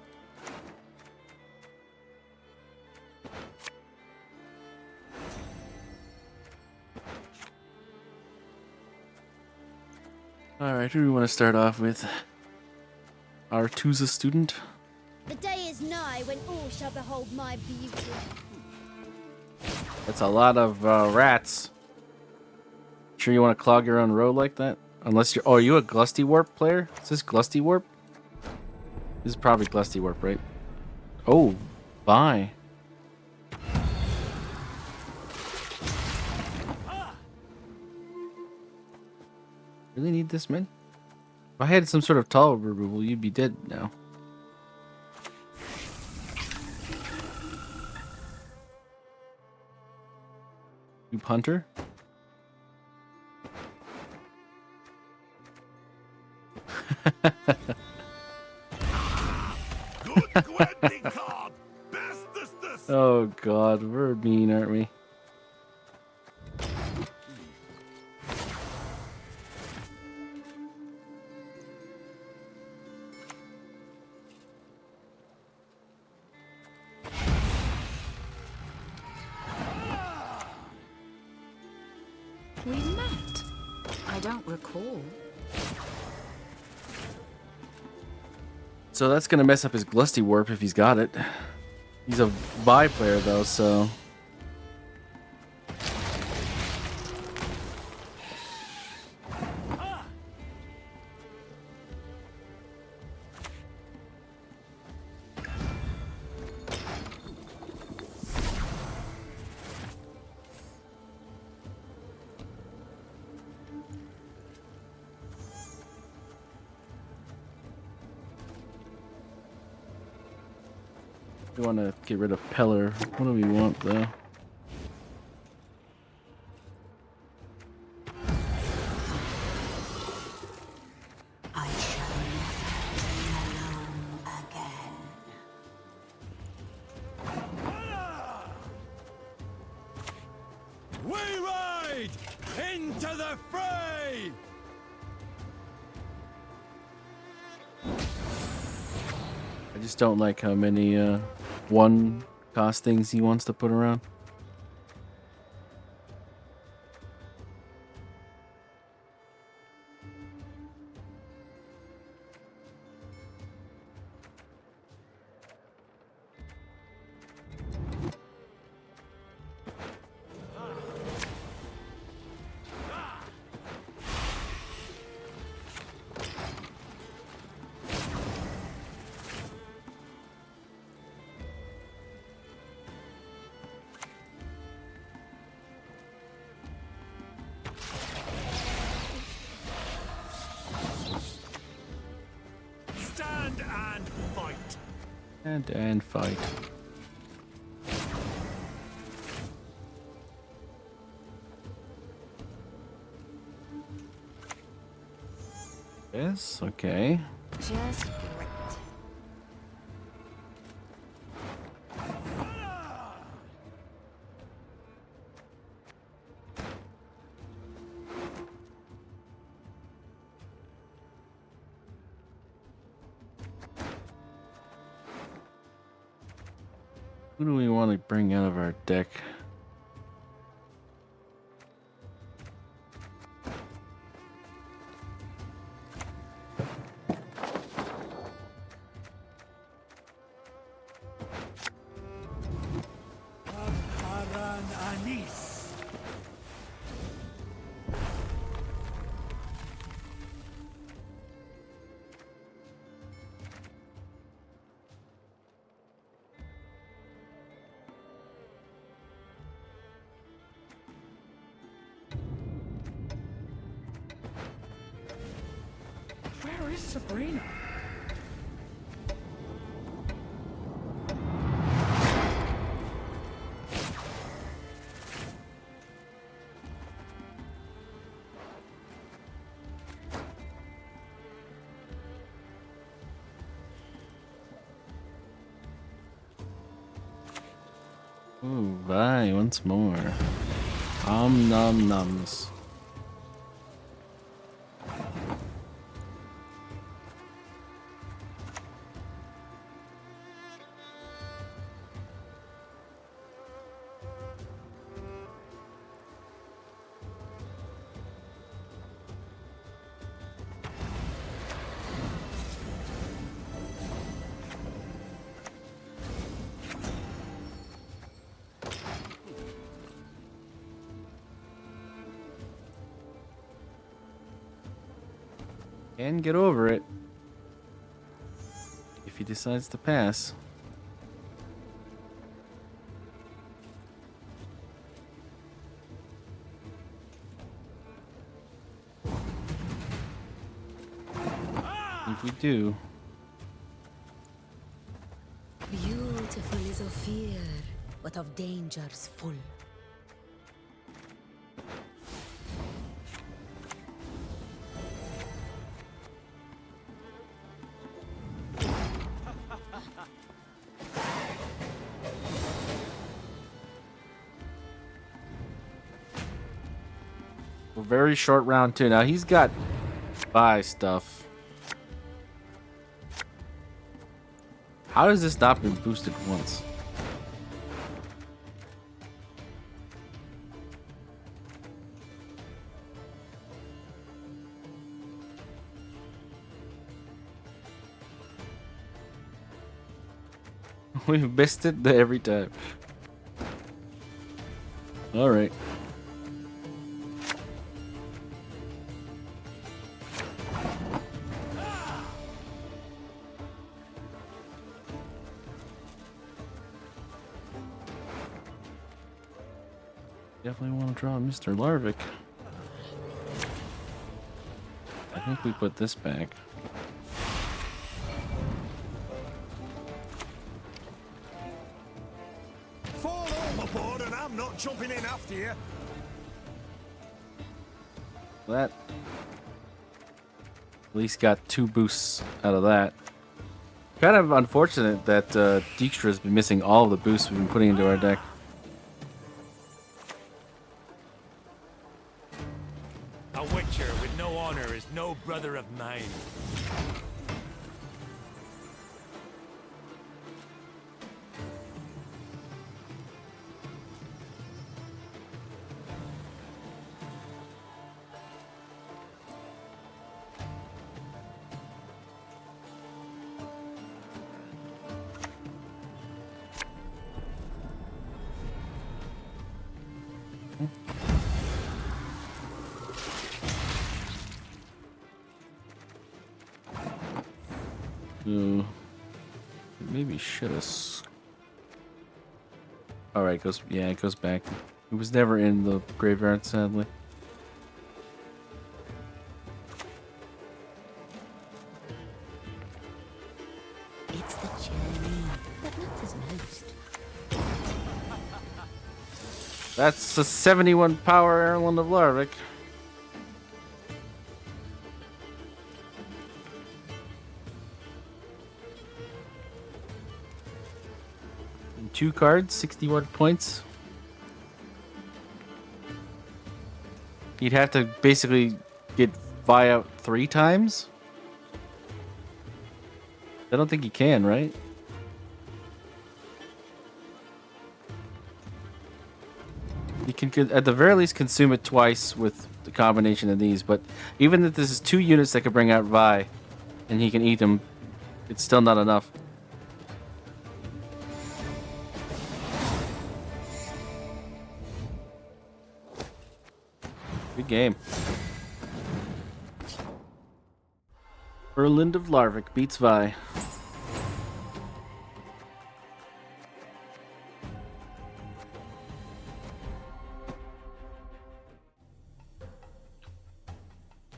Alright, who do we want to start off with? Our Tuza student? The day is nigh when all shall behold my beauty. That's a lot of rats. Sure you want to clog your own road like that? Unless you're... Oh, are you a Glusty Warp player? Is this Glusty Warp? This is probably Glusty Warp, right? Oh, bye. Really need this, man? If I had some sort of tall removal, you'd be dead now. Noob Hunter? Good Gwentfinity card, bestest. Oh god, we're mean, aren't we? We met. I don't recall. So that's gonna mess up his Glusty Warp if he's got it. He's a Vi player though, so. We want to get rid of Peller. What do we want though? I shall never be alone again. We ride into the fray! I just don't like how many one cost things he wants to put around. Stand and fight! And fight. Yes, okay. Just great. Who do we want to bring out of our deck? Haran Anis. Where is Sabrina? Ooh, bye once more. Om nom noms. Can get over it if he decides to pass. If we do, Beautiful is of fear, but of dangers full. a very short round too. Now he's got buy stuff. How has this not been boosted once? We've missed it every time. All right. Definitely want to draw Mr. Larvik. I think we put this back. Fall overboard and I'm not jumping in after you. That at least got 2 boosts out of that. Kind of unfortunate that Dijkstra has been missing all of the boosts we've been putting into our deck. A witcher with no honor is no brother of mine. Maybe should have. All right, goes. Yeah, it goes back. It was never in the graveyard, sadly. It's the journey that matters most. That's a 71 power Erland of Larvik. And 2 cards, 61 points. You'd have to basically get Vi out 3 times. I don't think you can, right? You can, at the very least, consume it twice with the combination of these. But even if this is 2 units that could bring out Vi, and he can eat them, it's still not enough. Good game. Erland of Larvik beats Vi.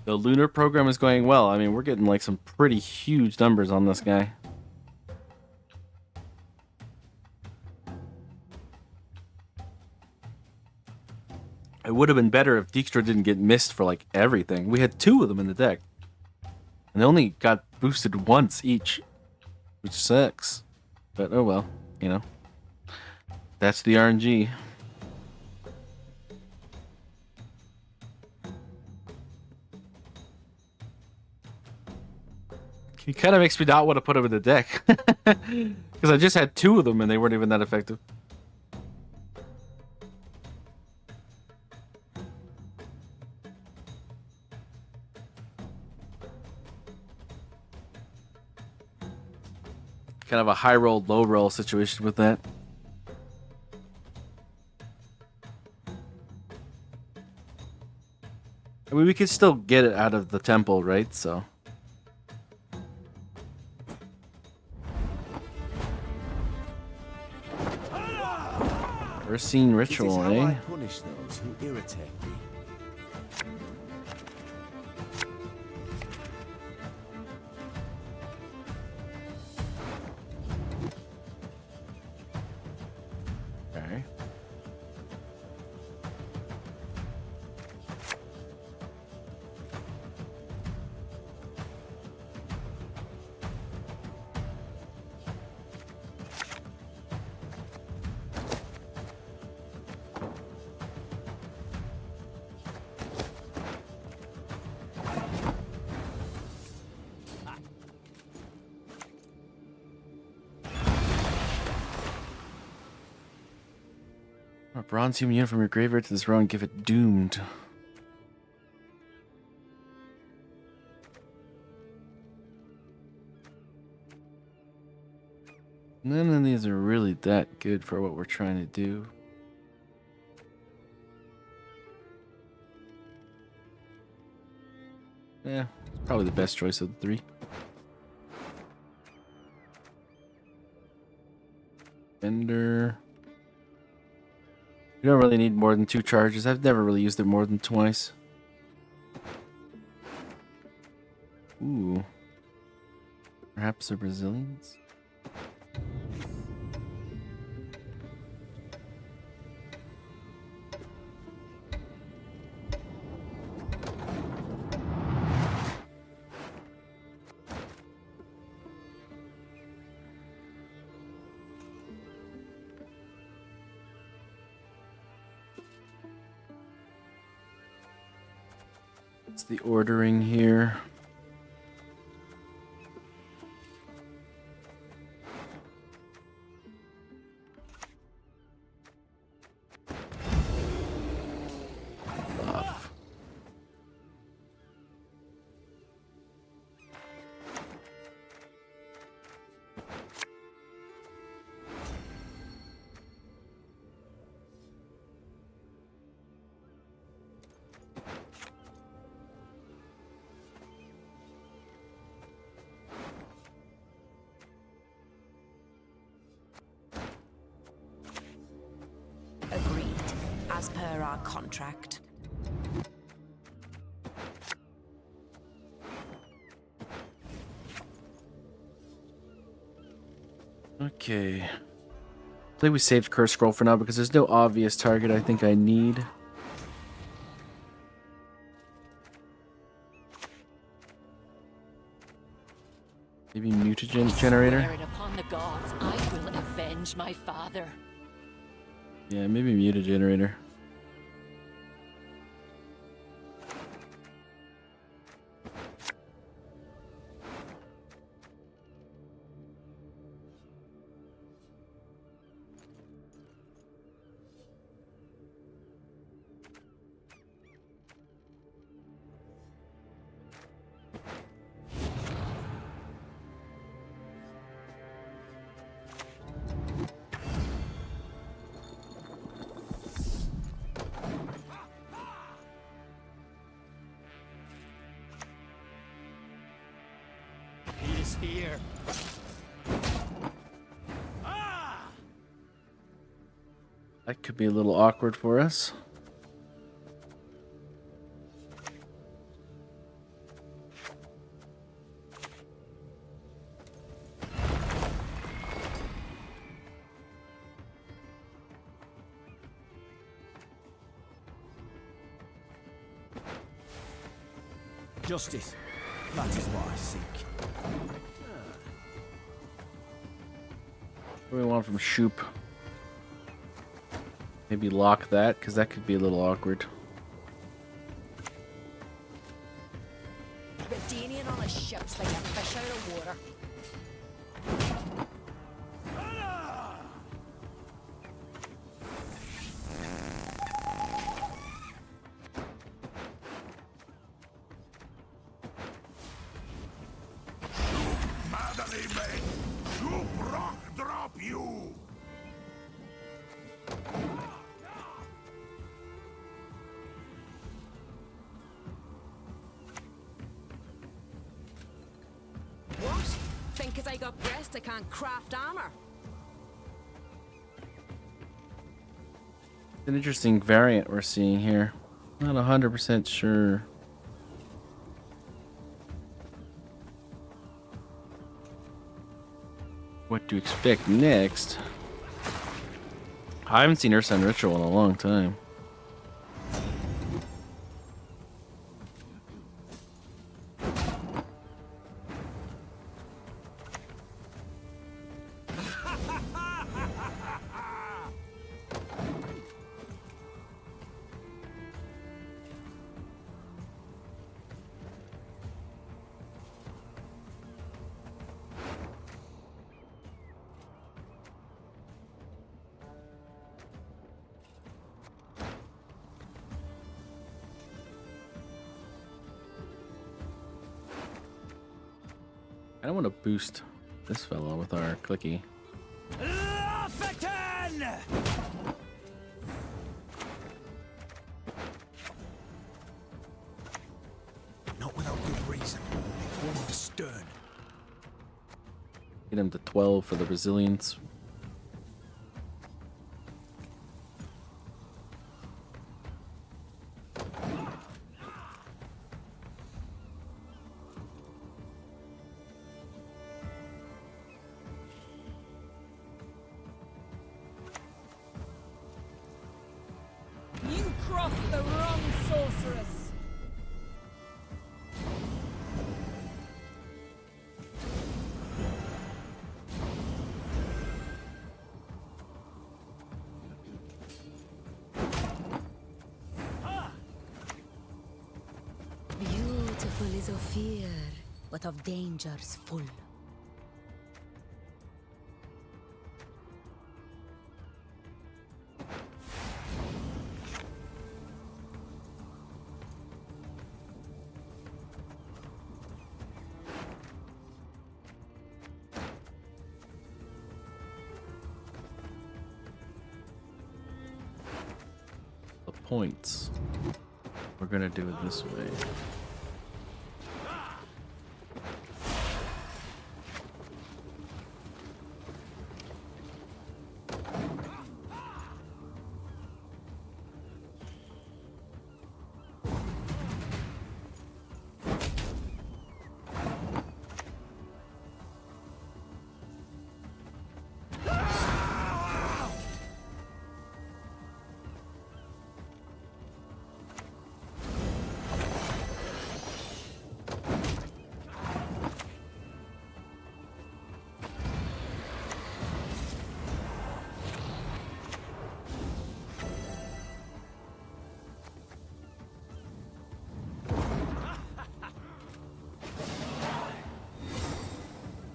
The lunar program is going well. I mean, we're getting like some pretty huge numbers on this guy. It would have been better if Dijkstra didn't get missed for like everything. We had 2 of them in the deck. And they only got boosted once each, which sucks. But oh well, you know. That's the RNG. He kind of makes me not want to put him in the deck. Because I just had 2 of them and they weren't even that effective. Kind of a high roll, low roll situation with that. I mean, we could still get it out of the temple, right? So. Ursine ritual, It is how I eh? punish those who irritate me. Okay. A bronze human unit from your graveyard to this row and give it doomed. None of these are really that good for what we're trying to do. Yeah, it's probably the best choice of the three. Ender. You don't really need more than 2 charges. I've never really used it more than twice. Ooh. Perhaps they're Brazilians? What's the ordering here? Buff. Agreed, as per our contract. Okay. I think we saved Curse Scroll for now because there's no obvious target I think I need. Maybe mutagen generator? Swear it upon the gods, I will avenge my father. Yeah, maybe mutagenerator. He is here. That could be a little awkward for us. Justice. That is what I seek. What do we want from Shoop? Maybe lock that, because that could be a little awkward. Redanian on a ship's like a fish out of water. Madly made! You rock drop you! What? Think 'cause I got breast I can't craft armor? It's an interesting variant we're seeing here. Not 100% sure. What to expect next? I haven't seen Earthsend Ritual in a long time. I don't want to boost this fellow with our clicky. Laugh-a-tan! Not without good reason. They call me stern. Get him to 12 for the resilience. You crossed the wrong sorceress. Beautiful is of fear, but of dangers full. The points. We're gonna do it this way.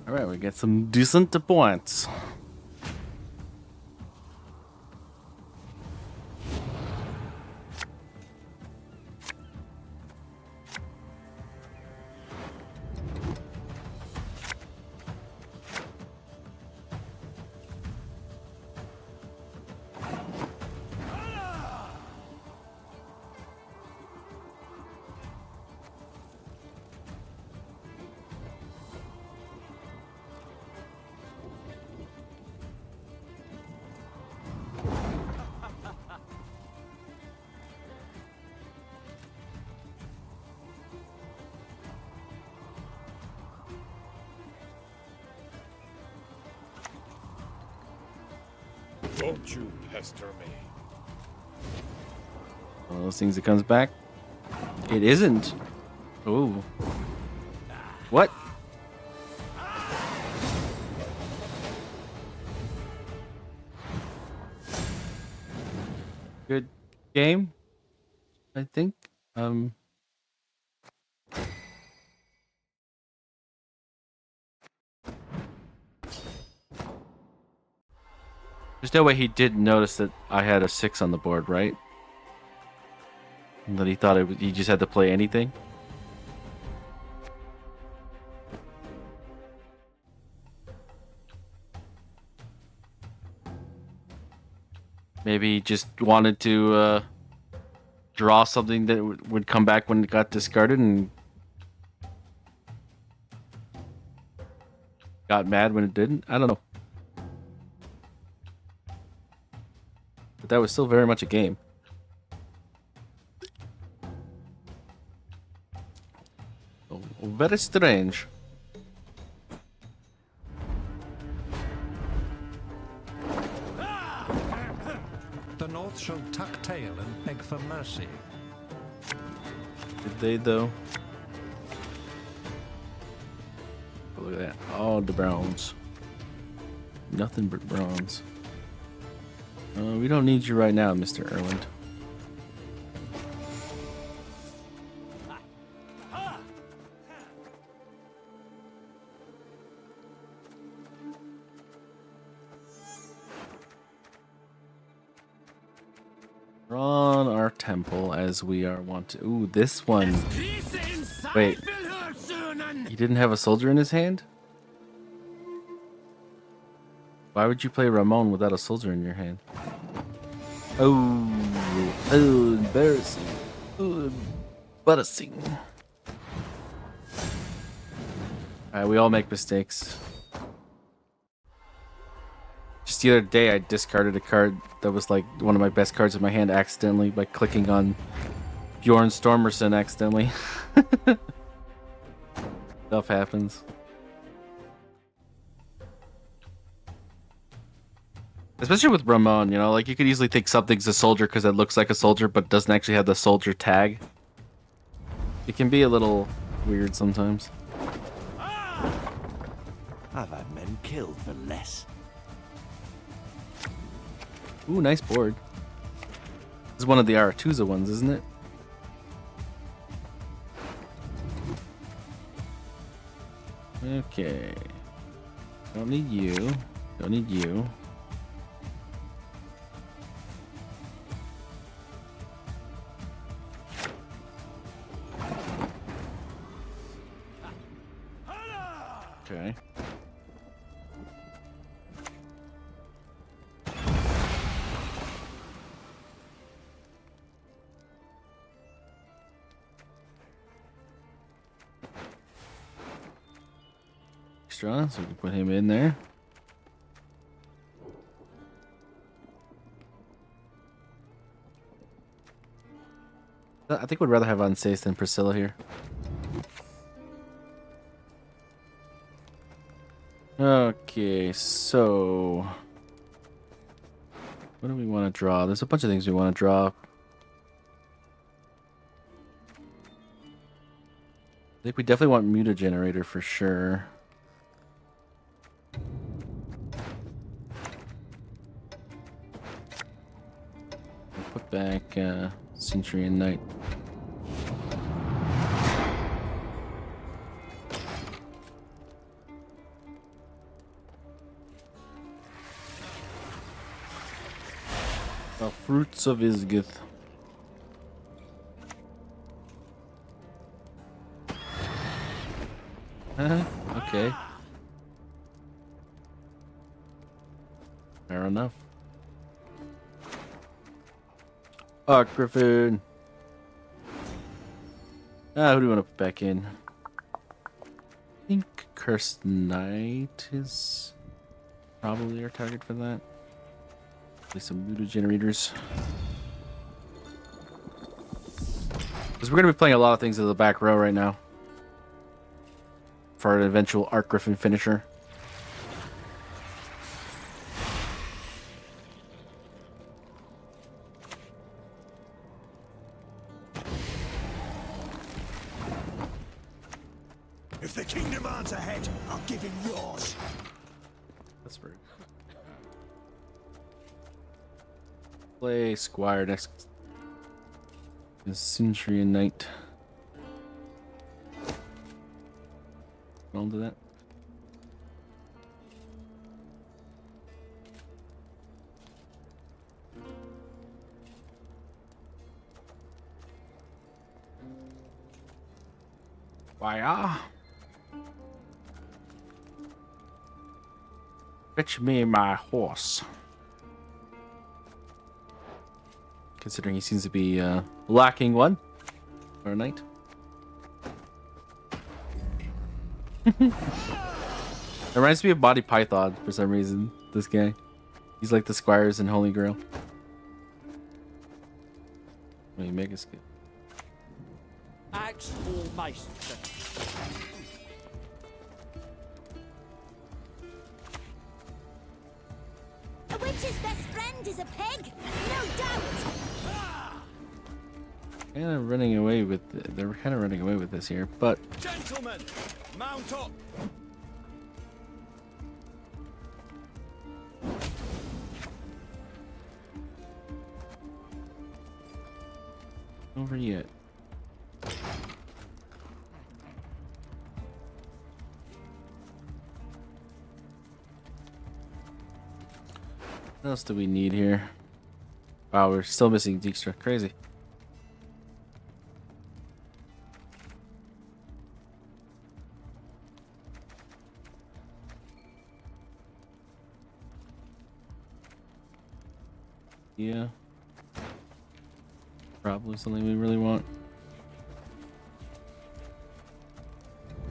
Alright, we get some decent points. Don't you pester me. One of those things that comes back. It isn't. Ooh. What? Good game, I think. There's no way he didn't notice that I had a 6 on the board, right? And that he thought he just had to play anything. Maybe he just wanted to draw something that would come back when it got discarded and got mad when it didn't. I don't know. But that was still very much a game. Oh, very strange. The North shall tuck tail and beg for mercy. Did they, though? Oh, look at that. All the browns. Nothing but bronze. We don't need you right now, Mr. Erland. We're on our temple as we are wont to. Ooh, this one. Wait. He didn't have a soldier in his hand? Why would you play Ramon without a soldier in your hand? Oh, embarrassing. Oh, embarrassing. Alright, we all make mistakes. Just the other day, I discarded a card that was like one of my best cards in my hand accidentally by clicking on Bjorn Stormerson accidentally. Stuff happens. Especially with Ramon, you know, like you could easily think something's a soldier because it looks like a soldier but doesn't actually have the soldier tag. It can be a little weird sometimes. I've had men killed for less. Ooh, nice board. This is one of the Aretusa ones, isn't it? Okay. Don't need you. Don't need you. Okay. Extra, so we can put him in there. I think we'd rather have Unsafe than Priscilla here. Okay, so what do we want to draw? There's a bunch of things we want to draw. I think we definitely want Mutagenerator for sure. We'll put back Century and Knight. The Fruits of Isgith. Okay. Fair enough. Griffin. Who do we want to put back in? I think Cursed Knight is probably our target for that. Play some Mutagenerators. Because we're going to be playing a lot of things in the back row right now. For an eventual Arc Griffin finisher. If the king demands a head, I'll give him yours. That's rude. Play Squire next. Century and Knight. I'll do that. Fire. Fetch me my horse. Considering he seems to be lacking one for a knight. It reminds me of Body Python for some reason. This guy. He's like the squires in Holy Grail. Let me make a skip. Axe or mace. A witch's best friend is a pig, no doubt. Kind of running away with. They're kind of running away with this here, but. Gentlemen, mount up. Over yet. What else do we need here? Wow, we're still missing Dijkstra. Crazy. Yeah. Probably something we really want.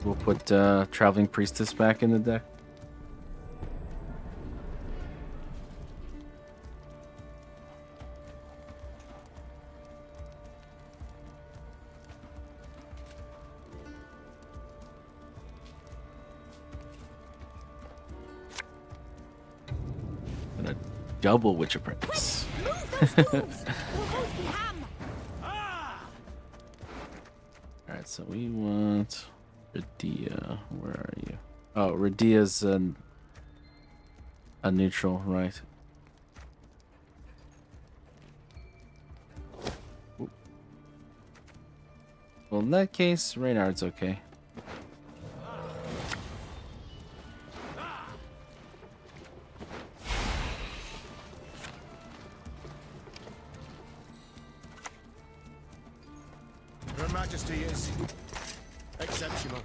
We'll put Traveling Priestess back in the deck. And a double Witch Apprentice. Alright, so we want Radia. Where are you? Oh, Radia's a neutral, right? Ooh. Well, in that case, Reynard's okay. Her Majesty is exceptional.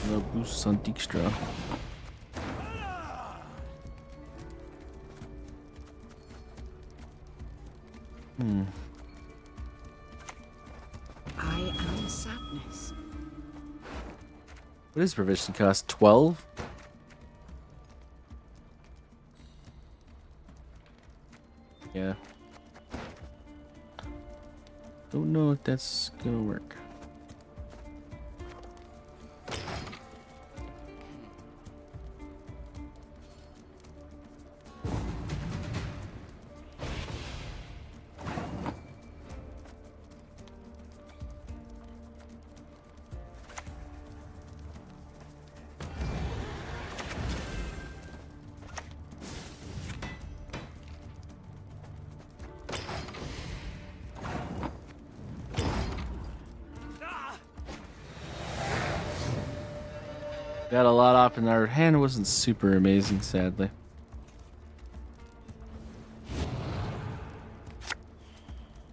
No boosts on Dijkstra. I am sadness. What is provision cost? 12? Yeah. Don't know if that's gonna work. Got a lot up, and our hand wasn't super amazing, sadly.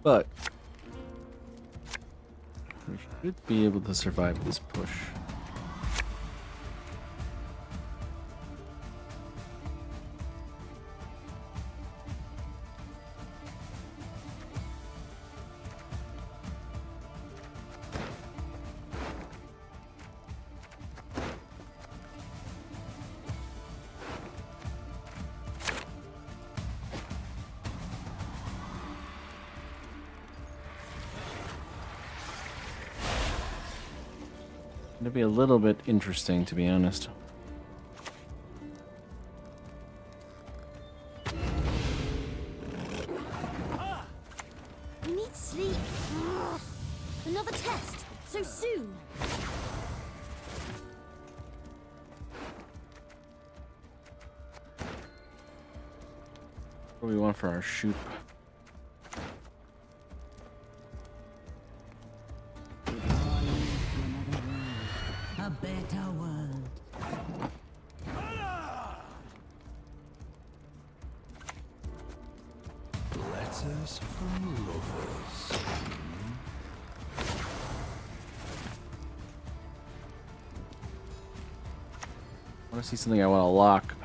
But we should be able to survive this push. It'll be a little bit interesting, to be honest. We need sleep. Ugh. Another test. So soon. What do we want for our shoot? A better world. Letters from lovers. I want to see something I want to lock.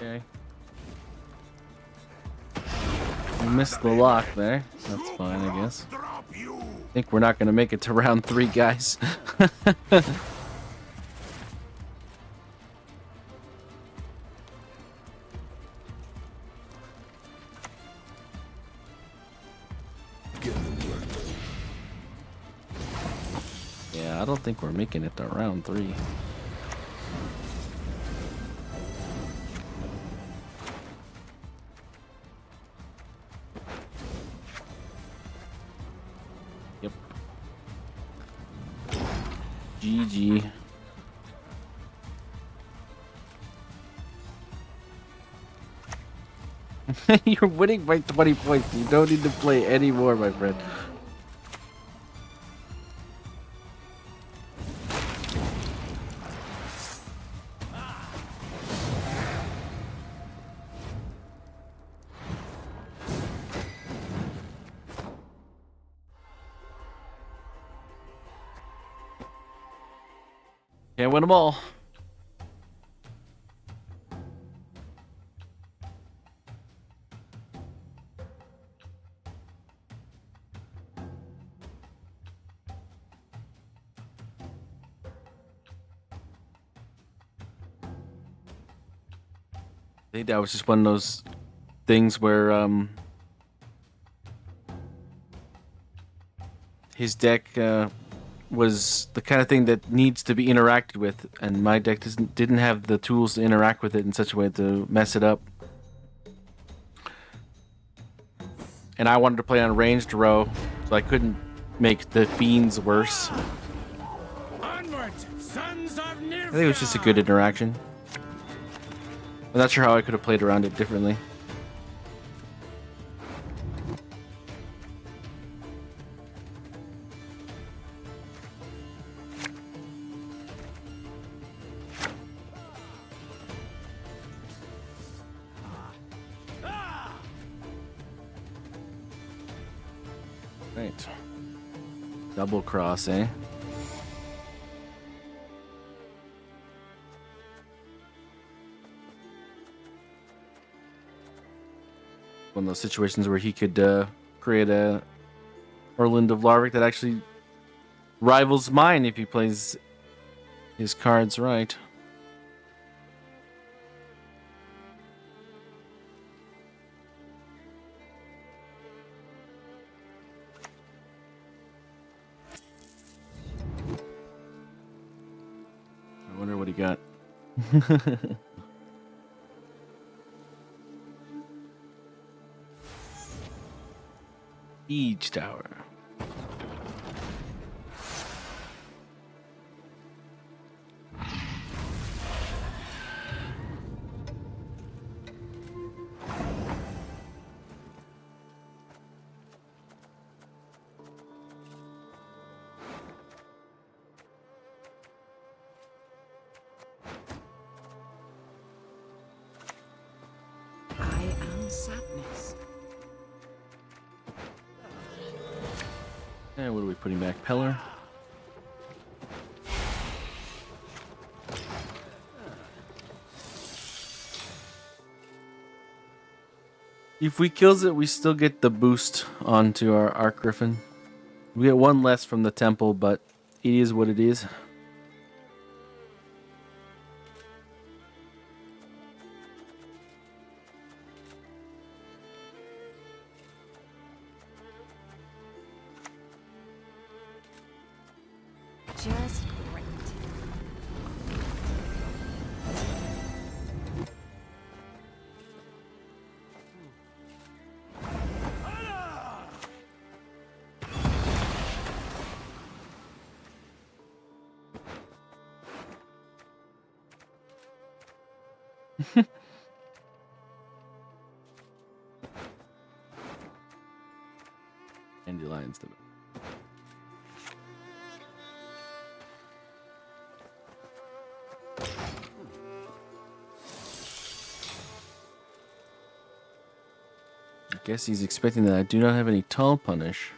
Okay. We missed the lock there. That's fine, I guess. I think we're not going to make it to round 3, guys. Yeah, I don't think we're making it to round 3. GG. You're winning by 20 points. You don't need to play anymore, my friend. Can't win them all. I think that was just one of those things where his deck was the kind of thing that needs to be interacted with, and my deck didn't have the tools to interact with it in such a way to mess it up. And I wanted to play on ranged row, so I couldn't make the fiends worse. Onward, sons of I think it was just a good interaction. I'm not sure how I could have played around it differently. Right. Double cross, eh? One of those situations where he could create a Orland of Larvic that actually rivals mine if he plays his cards right. I wonder what he got. Siege tower. I am sadness. And what are we putting back? Pellar? If we kills it, we still get the boost onto our Arc Griffin. We get one less from the temple, but it is what it is. Just great. Dandelions to I guess he's expecting that I do not have any tall punish.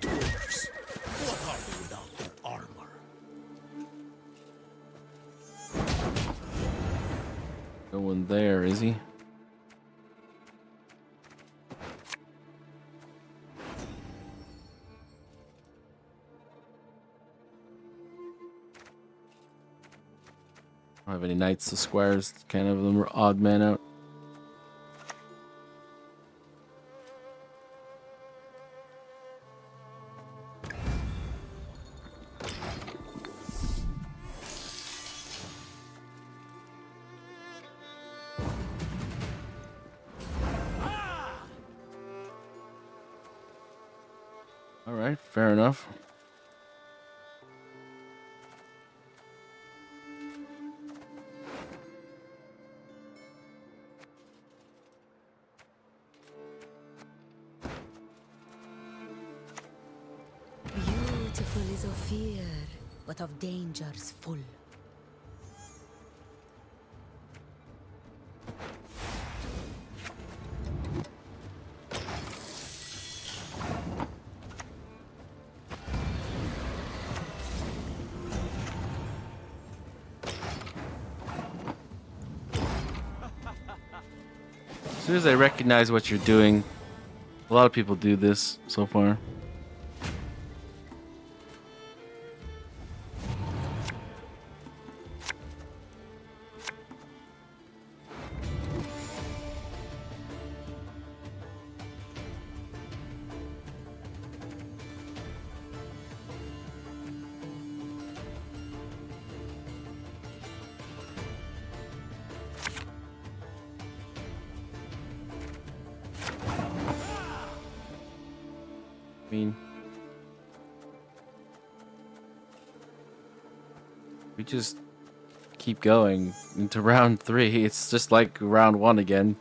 dwarfs. What are they without their armor? No one there, is he? I don't have any knights, so squires kind of them are odd man out. Alright, fair enough. Beautiful is of fear, but of dangers full. As soon as I recognize what you're doing, a lot of people do this so far. I mean, we just keep going into round 3. It's just like round 1 again.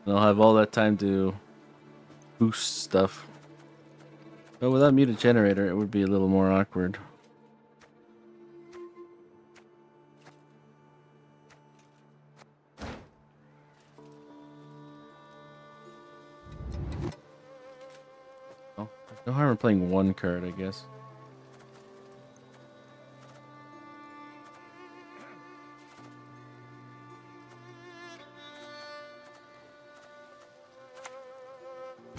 And I'll have all that time to boost stuff. But without muted generator, it would be a little more awkward. Oh, no harm in playing one card, I guess.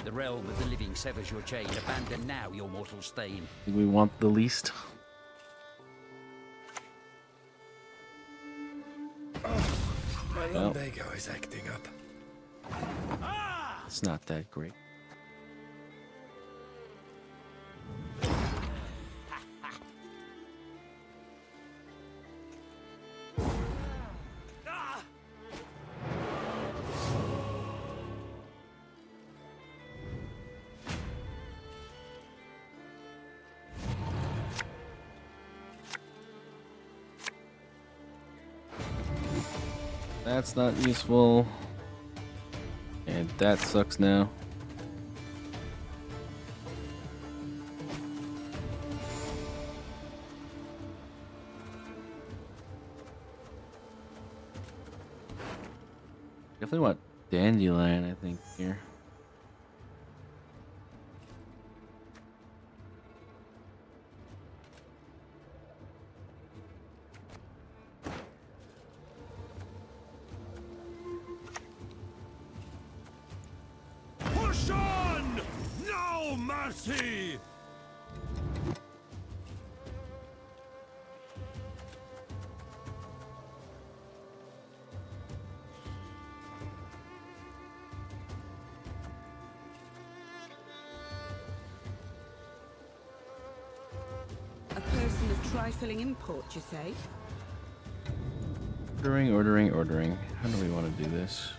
The realm of the living severs your chain. Abandon now your mortal stain. We want the least. My lumbago is acting up. It's not that great. That's not useful. And that sucks now. Definitely want dandelion, I think, here. Push on! No mercy! A person of trifling import, you say? Ordering. How do we want to do this?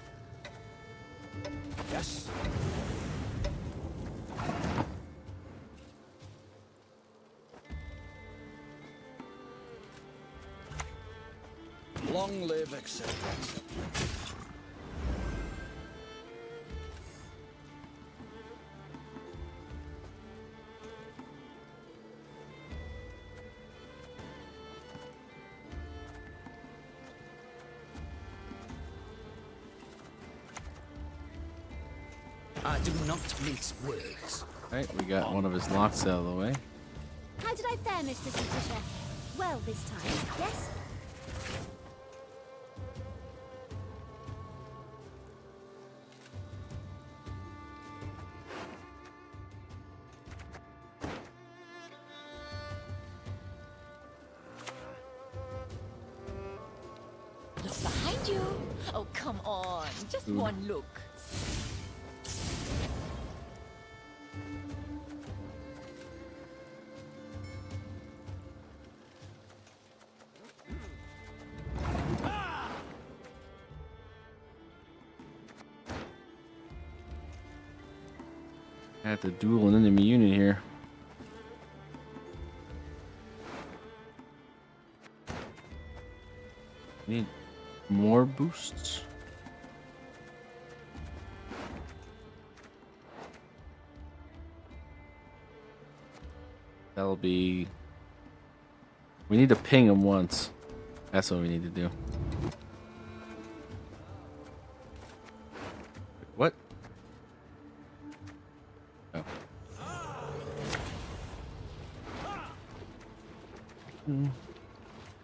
Yes. Long live acceptance. I do not mince words. Right, we got one of his locks out of the way. How did I fare, Mr. Letitia? Well this time, yes? Look behind you. Oh, come on. Just one look. I have to duel an enemy unit here. Need more boosts. That'll be. We need to ping him once. That's what we need to do. What? Oh.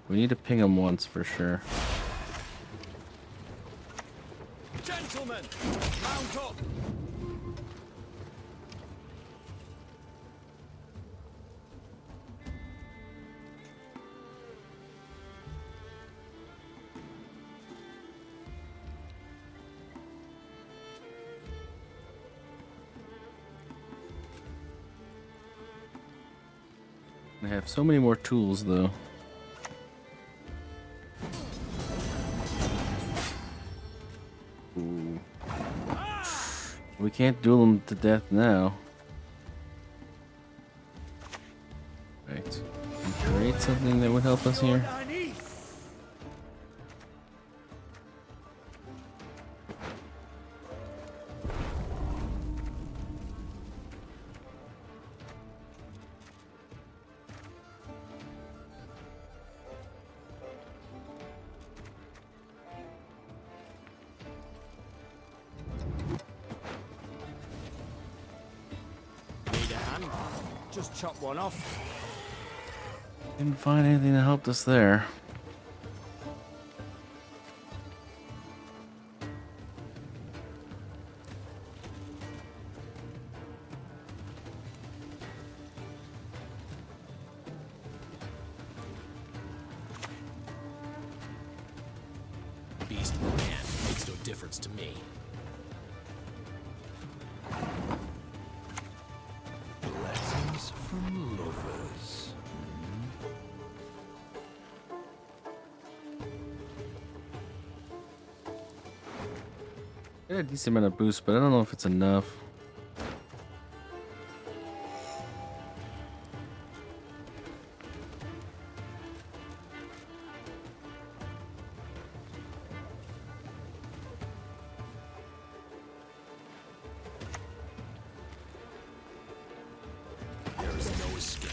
We need to ping him once for sure. Gentlemen, mount up. I have so many more tools though. Ooh. We can't duel them to death now. Right. Can we create something that would help us here? Need a hand? Just chop one off. Didn't find anything that helped us there. Beast or man makes no difference to me. Letters from lovers. Got a decent amount of boost, but I don't know if it's enough. There is no escape.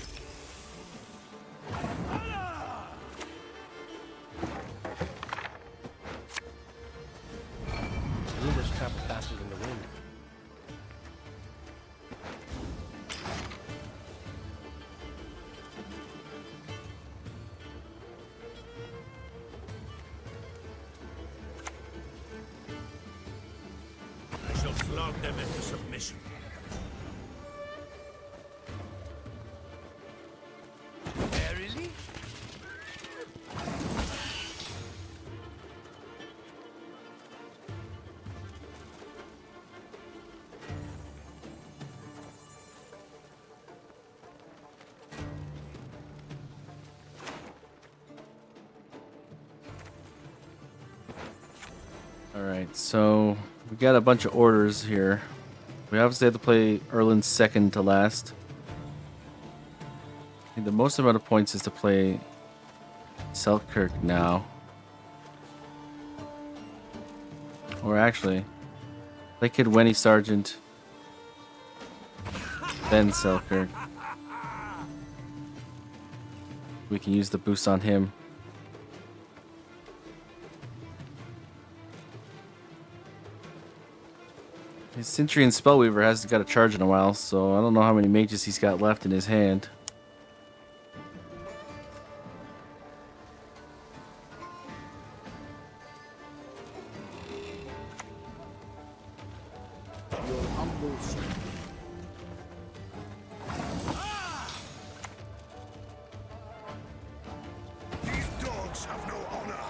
Rumors travel faster than the wind. I shall flog them into submission. Verily? Alright, so we got a bunch of orders here. We obviously have to play Erlin's second to last. I think the most amount of points is to play Selkirk now. Or actually, play Gwentfinity Sergeant, then Selkirk. We can use the boost on him. His Centurion Spellweaver hasn't got a charge in a while, so I don't know how many mages he's got left in his hand. Your humble servant. These dogs have no honor.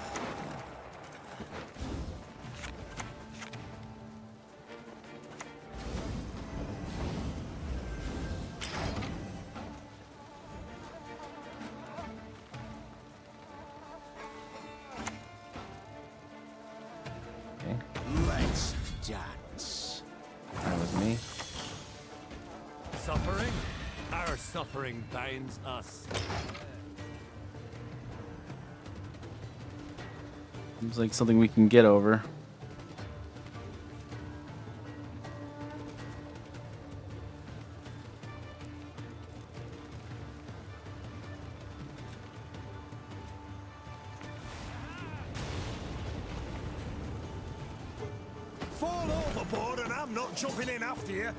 Okay, Let's dance. that was me. Suffering? Our suffering binds us. Seems like something we can get over. Fall overboard and I'm not jumping in after you.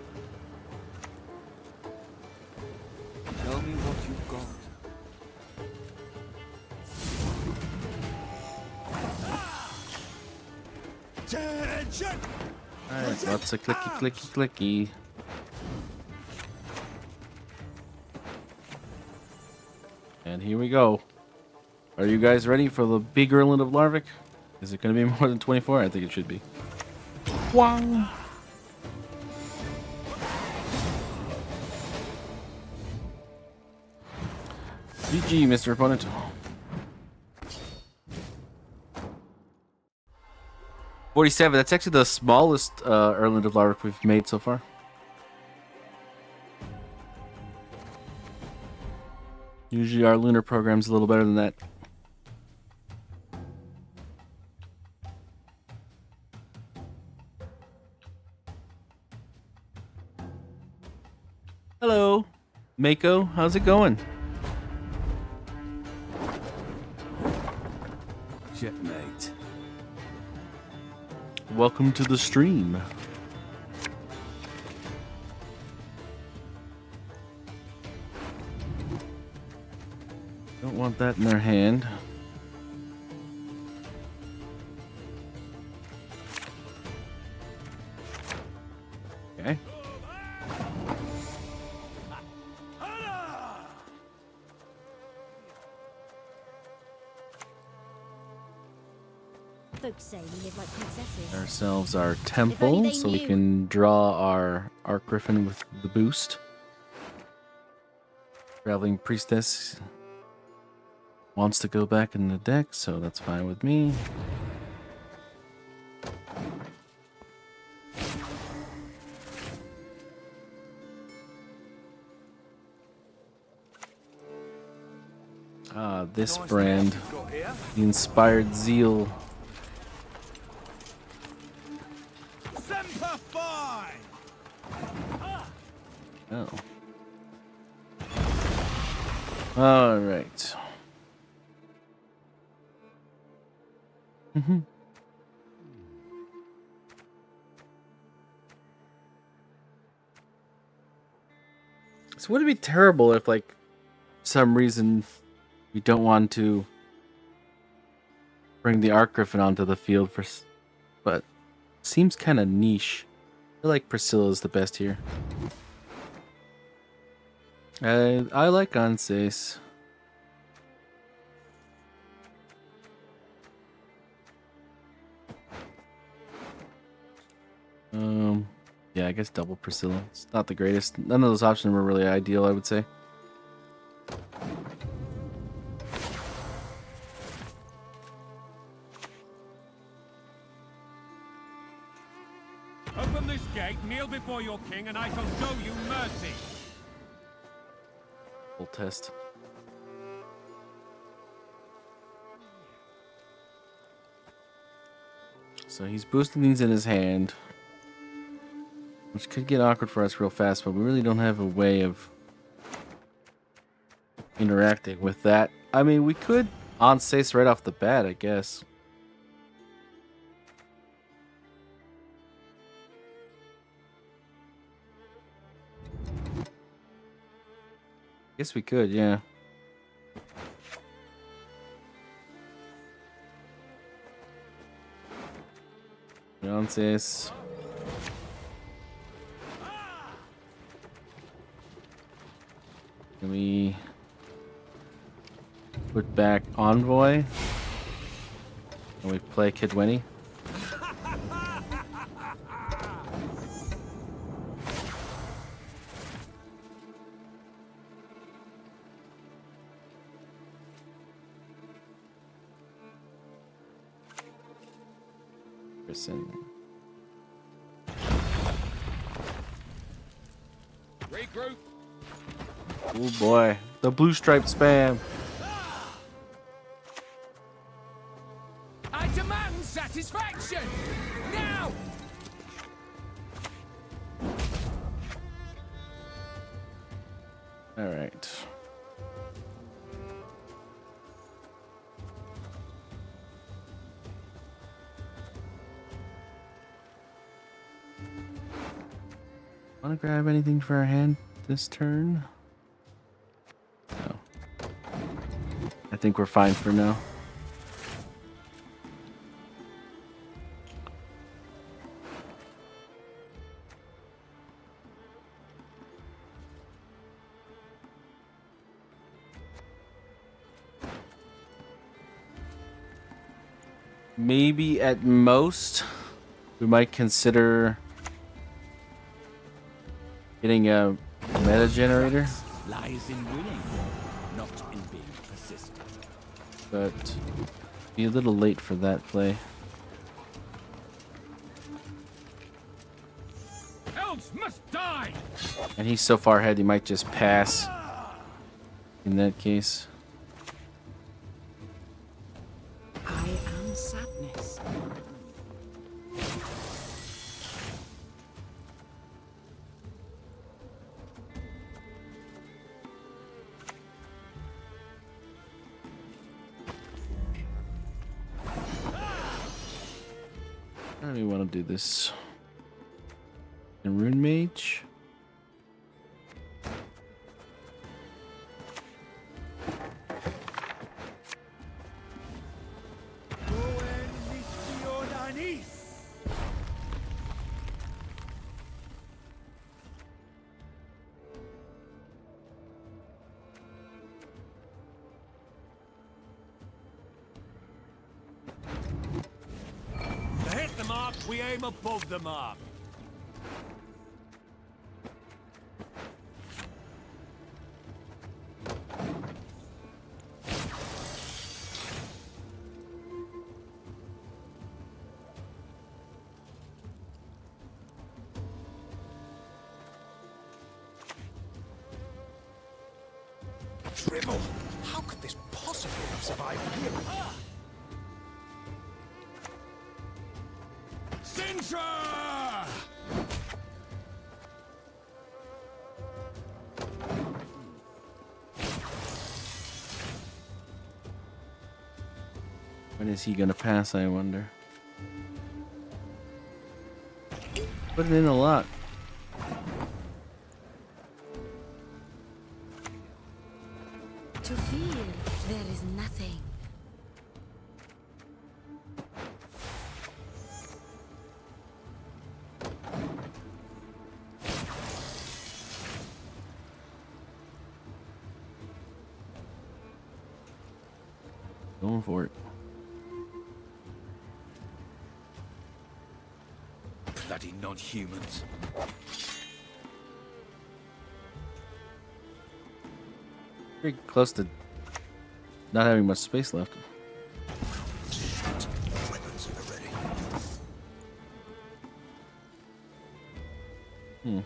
Tell me what you've got. Attention! Alright, lots of clicky. And here we go. Are you guys ready for the big Erland of Larvik? Is it going to be more than 24? I think it should be. Wow. GG, Mr. Opponent. $47. That's actually the smallest Erland of Larvik we've made so far. Usually our lunar program's a little better than that. Hello, Mako. How's it going? Checkmate. Welcome to the stream. Don't want that in their hand. Okay. Folks say we live like princesses. Ourselves our temple so we can draw our Arc Griffin with the boost. Traveling Priestess wants to go back in the deck, so that's fine with me. Ah, this brand. The Inspired Zeal. Semper Fi! Oh. All right. So would it be terrible if, like, for some reason we don't want to bring the Arc Griffin onto the field but seems kind of niche. I feel like Priscilla's the best here. I like Anses. Yeah, I guess double Priscilla. It's not the greatest. None of those options were really ideal, I would say. Open this gate, kneel before your king, and I shall show you mercy. Full test. So he's boosting these in his hand, which could get awkward for us real fast, but we really don't have a way of interacting with that. I mean, we could Anses right off the bat, I guess. Guess we could, yeah. Anses. Can we put back Envoy? Can we play Kidwenny? Regroup. Oh boy, the blue stripe spam. I demand satisfaction! Now! All right. Want to grab anything for our hand this turn? No. I think we're fine for now. Maybe at most, we might consider getting a meta generator, Lies in winning, not in being persistent. but be a little late for that play. Elves must die! And he's so far ahead, he might just pass in that case. I am sadness. How do we want to do this? And Rune Mage? To hit the mark, we aim above the mark. Drivel! How could this possibly have survived here? Sintra! When is he gonna pass, I wonder? Put it in a lot. To fear, there is nothing. Going for it. Bloody non-humans. Pretty close to not having much space left. Weapons at the ready. Hmm.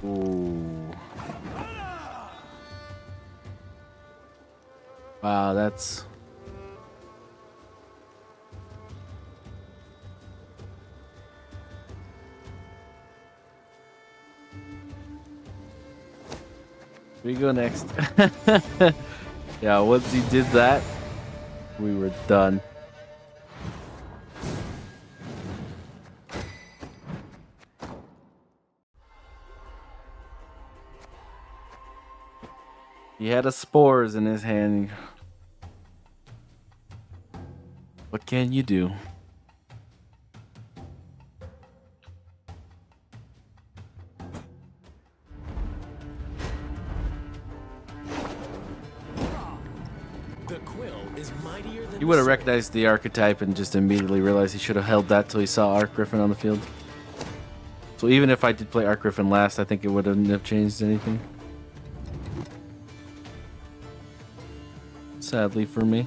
Ooh. Wow, that's... We go next. Yeah, once he did that, we were done. He had a spores in his hand. What can you do? The quill is mightier than He would have recognized the archetype and just immediately realized he should have held that till he saw Arc Griffin on the field. So even if I did play Arc Griffin last, I think it wouldn't have changed anything. Sadly for me.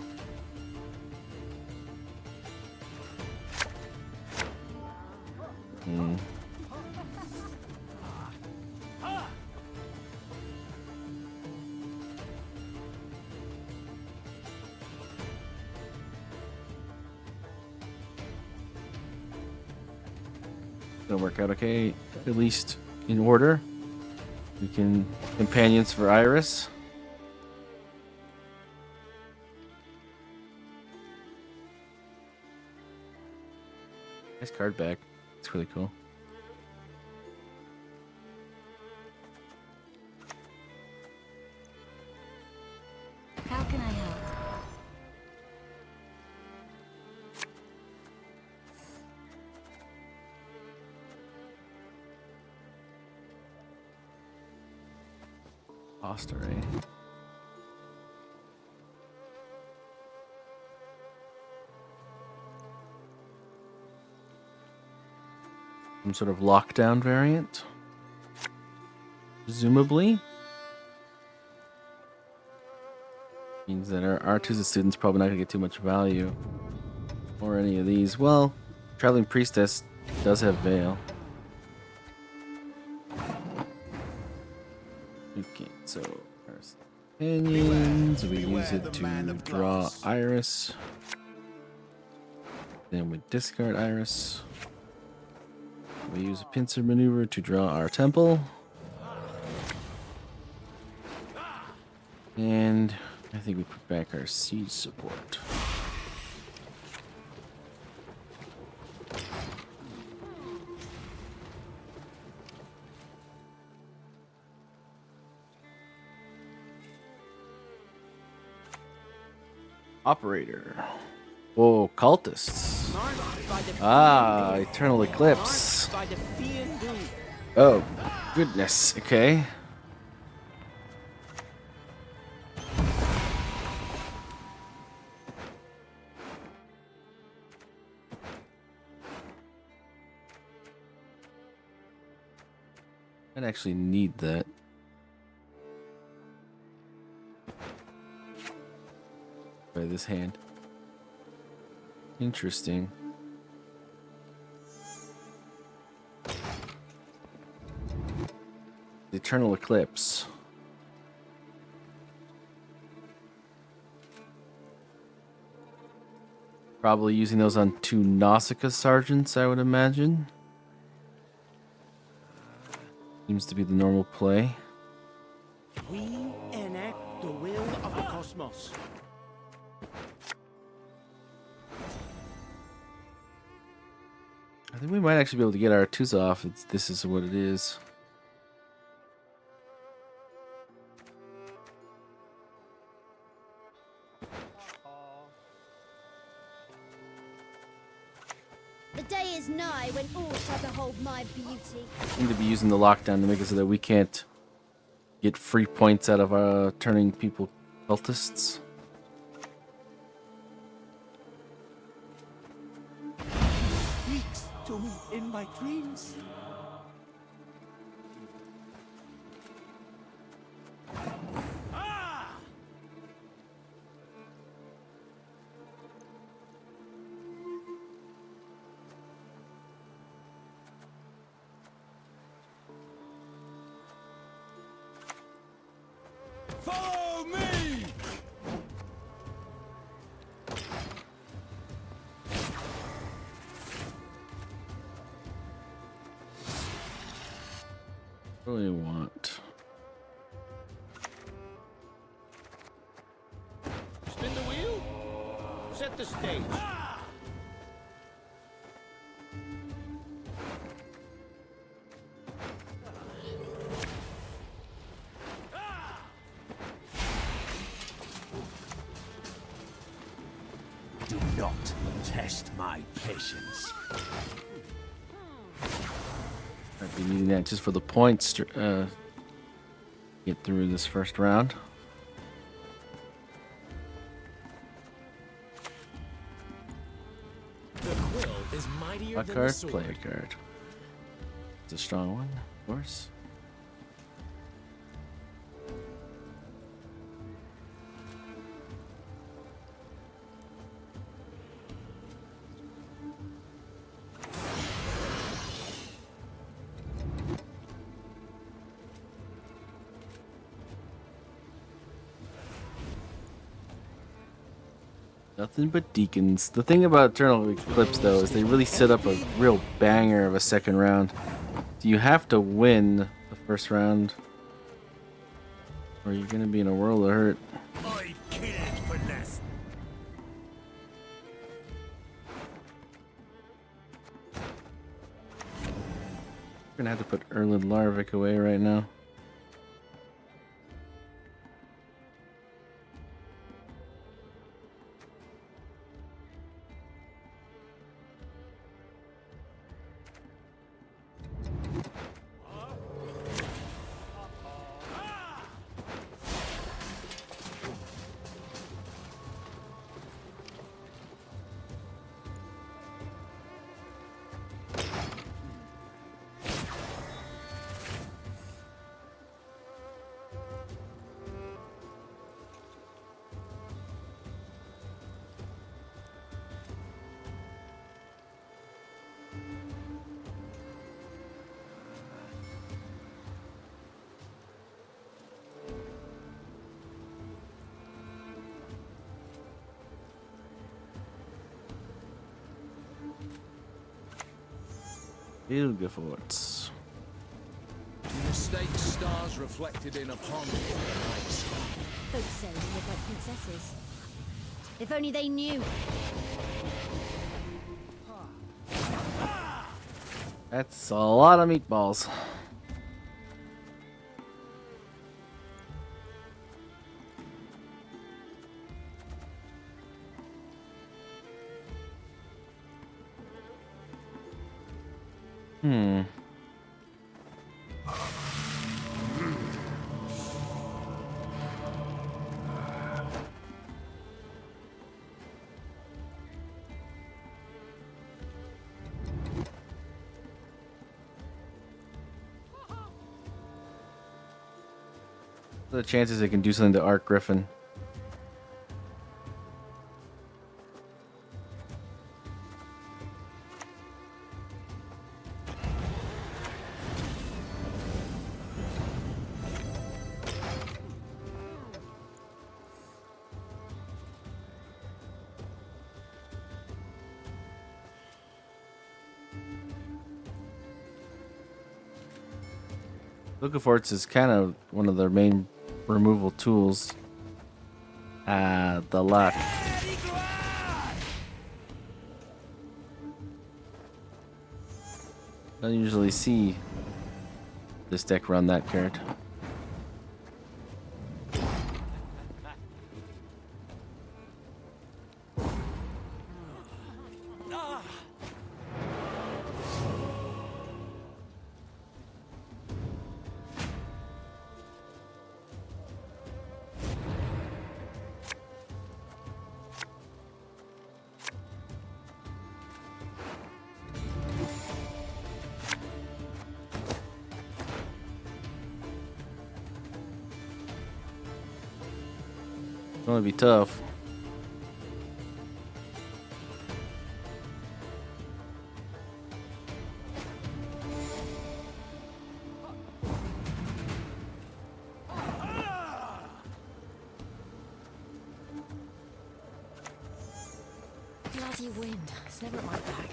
Gonna work out okay, at least in order. We can companions for Iris. Nice card back. It's really cool. How can I help? Foster, eh? Some sort of lockdown variant? Presumably? Means that our Artusa student's probably not going to get too much value. Or any of these. Well, Traveling Priestess does have Veil. Okay, so our companions, we use it to draw Iris. Then we discard Iris. We use a pincer maneuver to draw our temple. And I think we put back our siege support. Operator. Whoa, cultists. Ah, Eternal Eclipse. Oh, goodness. Okay. I'd actually need that. By this hand. Interesting. The Eternal Eclipse. Probably using those on 2 Nausicaa sergeants, I would imagine. Seems to be the normal play. We enact the will of the cosmos. I think we might actually be able to get our Artusa off if this is what it is. The day is nigh when all shall behold my beauty. Seem to be using the lockdown to make it so that we can't get free points out of turning people cultists. Speaks to me in my dreams. Follow me! What do we want? Spin the wheel. Set the stage. Do not test my patience. I'd be needing that just for the points to get through this first round. The quill is mightier A than card, the sword. play a card. It's a strong one, of course. Nothing but deacons. The thing about Eternal Eclipse, though, is they really set up a real banger of a second round. So you have to win the first round, or you're gonna be in a world of hurt. I killed for less. We're gonna have to put Erlid Larvik away right now. Ilgeforts. Mistake stars reflected in a pond. Folks say we look like princesses. If only they knew. That's a lot of meatballs. The chances it can do something to Arc Griffin. Ilgeforts is kind of one of their main removal tools. The luck. Don't usually see this deck run that card. It's gonna be tough. Bloody wind. It's never at my back.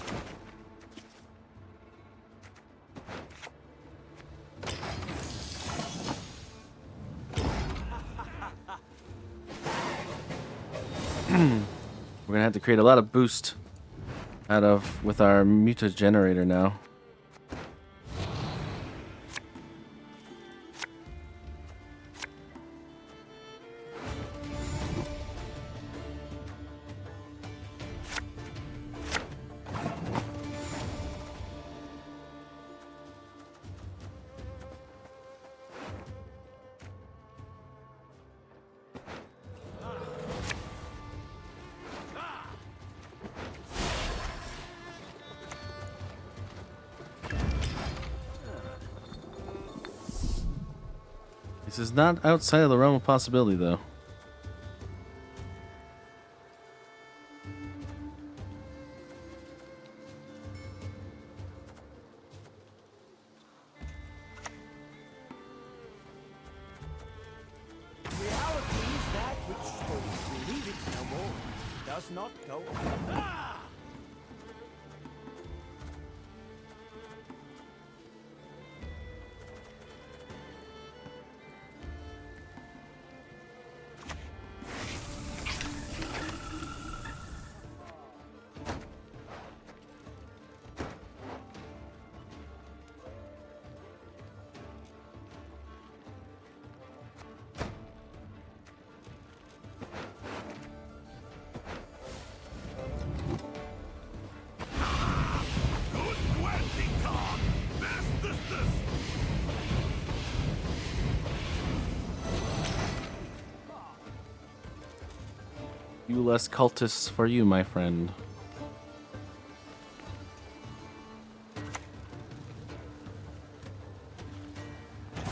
We're gonna have to create a lot of boost with our Muta generator now. This is not outside of the realm of possibility, though. Reality is that which those who believe it no more does not go on. Ah! You less cultists for you, my friend. My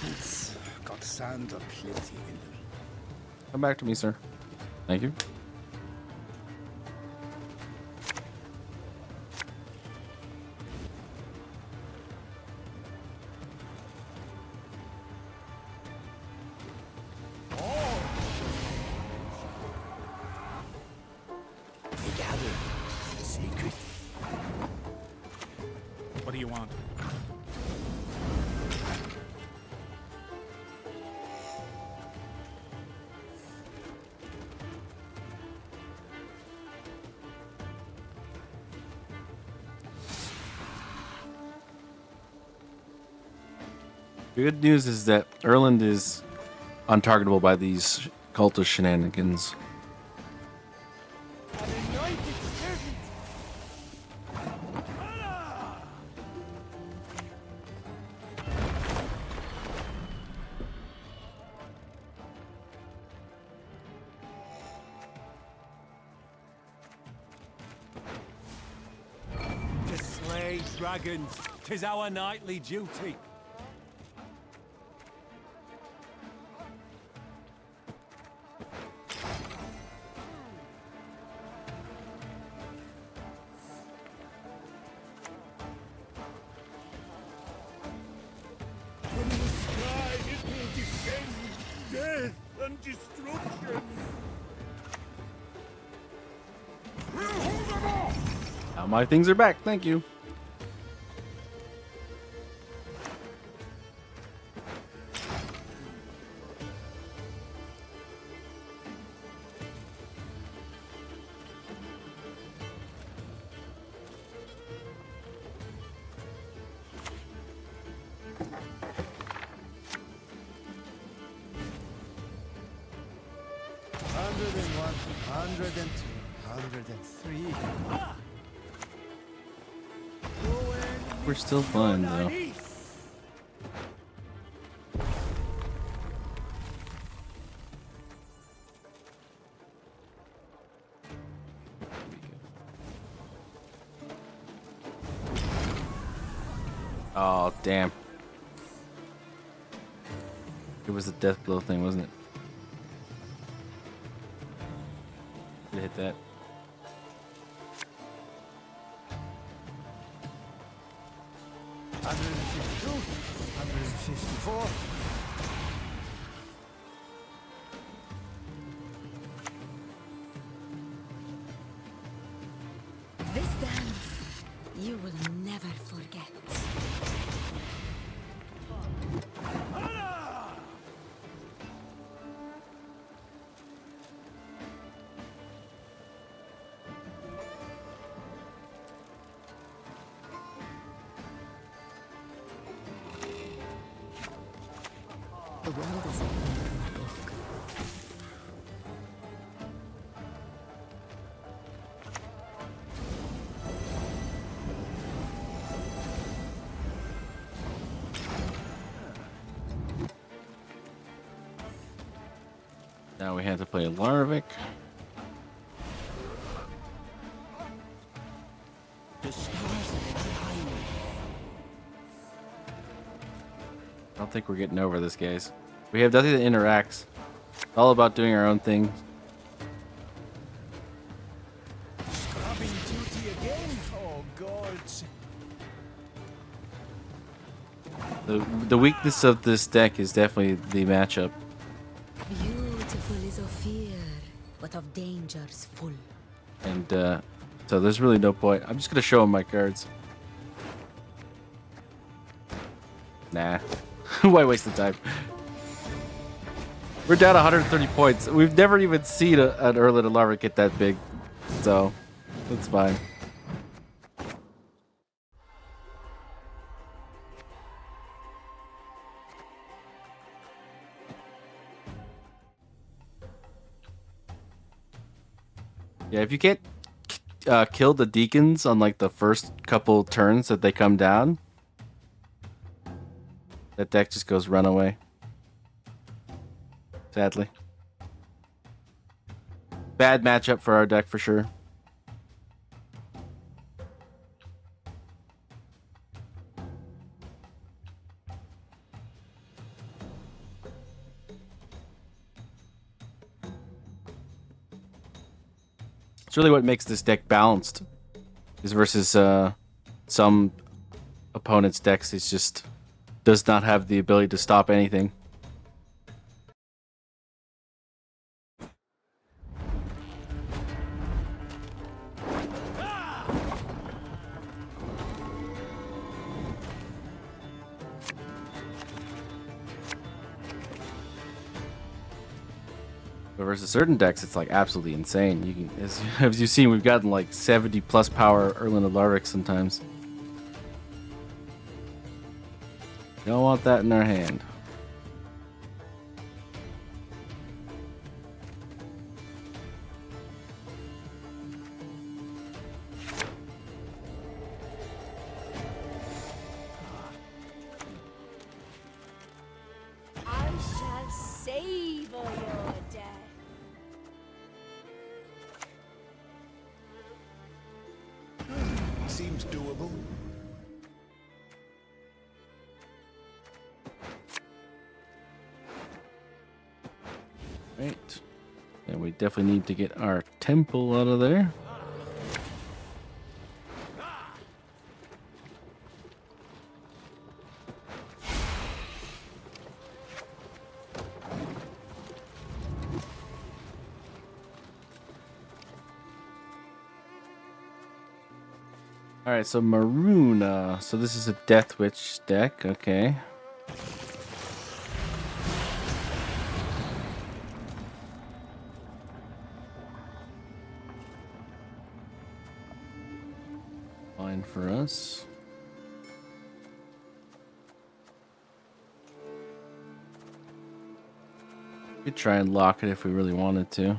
boots got sand aplenty in them. Come back to me, sir. Thank you. Secret. What do you want? The good news is that Erland is untargetable by these cultist shenanigans. An anointed servant. Ah! To slay dragons, 'tis our nightly duty. From the sky it will descend, death and destruction. We'll hold them off. Now my things are back, thank you. We're still fine, though. Oh, damn. It was the death blow thing, wasn't it? Did it hit that? This dance you will never forget. The world is an open book. Now we have to play Larvik. The stars behind me. I don't think we're getting over this, guys. We have nothing that interacts. All about doing our own thing. Scrubbing duty again? Oh, God. The weakness of this deck is definitely the matchup. Beautiful is of fear, but of dangers full. And so there's really no point. I'm just going to show him my cards. Nah. Why waste the time? We're down 130 points. We've never even seen an Erlen and Larva get that big. So, that's fine. Yeah, if you can't kill the deacons on like the first couple turns that they come down, that deck just goes runaway. Sadly. Bad matchup for our deck for sure. It's really what makes this deck balanced. Is versus some opponents' decks, it just does not have the ability to stop anything. But versus certain decks, it's like absolutely insane. You can, as you've seen, we've gotten like 70 plus power Erlen and Larvik sometimes. Don't want that in our hand. I shall savor your death. Seems doable. Right. And we definitely need to get our temple out of there. Alright, so Maroon. So this is a Death Witch deck. Okay. Fine for us. We could try and lock it if we really wanted to.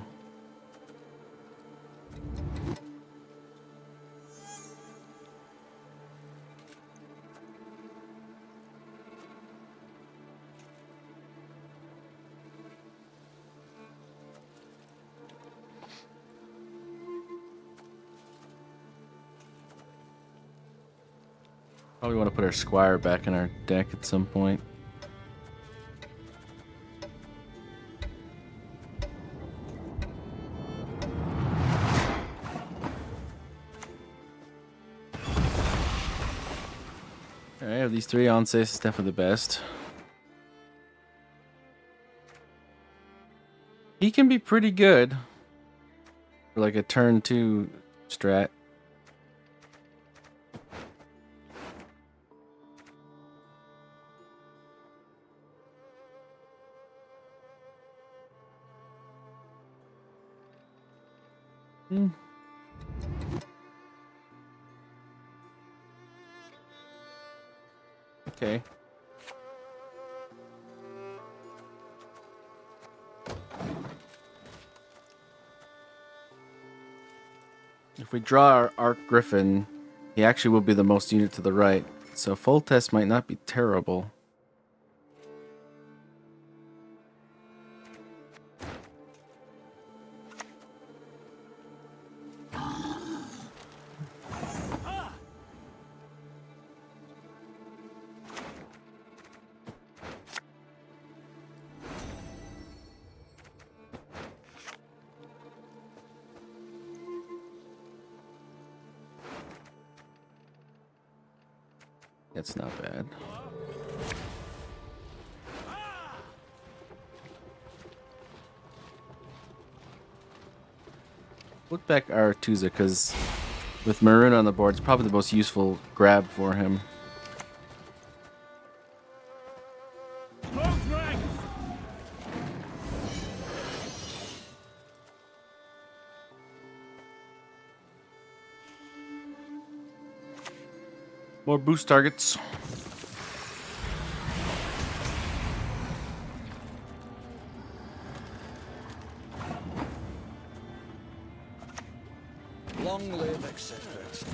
Probably want to put our Squire back in our deck at some point. Alright, of these three, Once is definitely the best. He can be pretty good for like a turn 2 strat. Okay. If we draw our Arc Griffin, he actually will be the most unit to the right. So full test might not be terrible. That's not bad. Put back Aretuza, because with Maroon on the board, it's probably the most useful grab for him. Close ranks! More boost targets. Long live acceptance.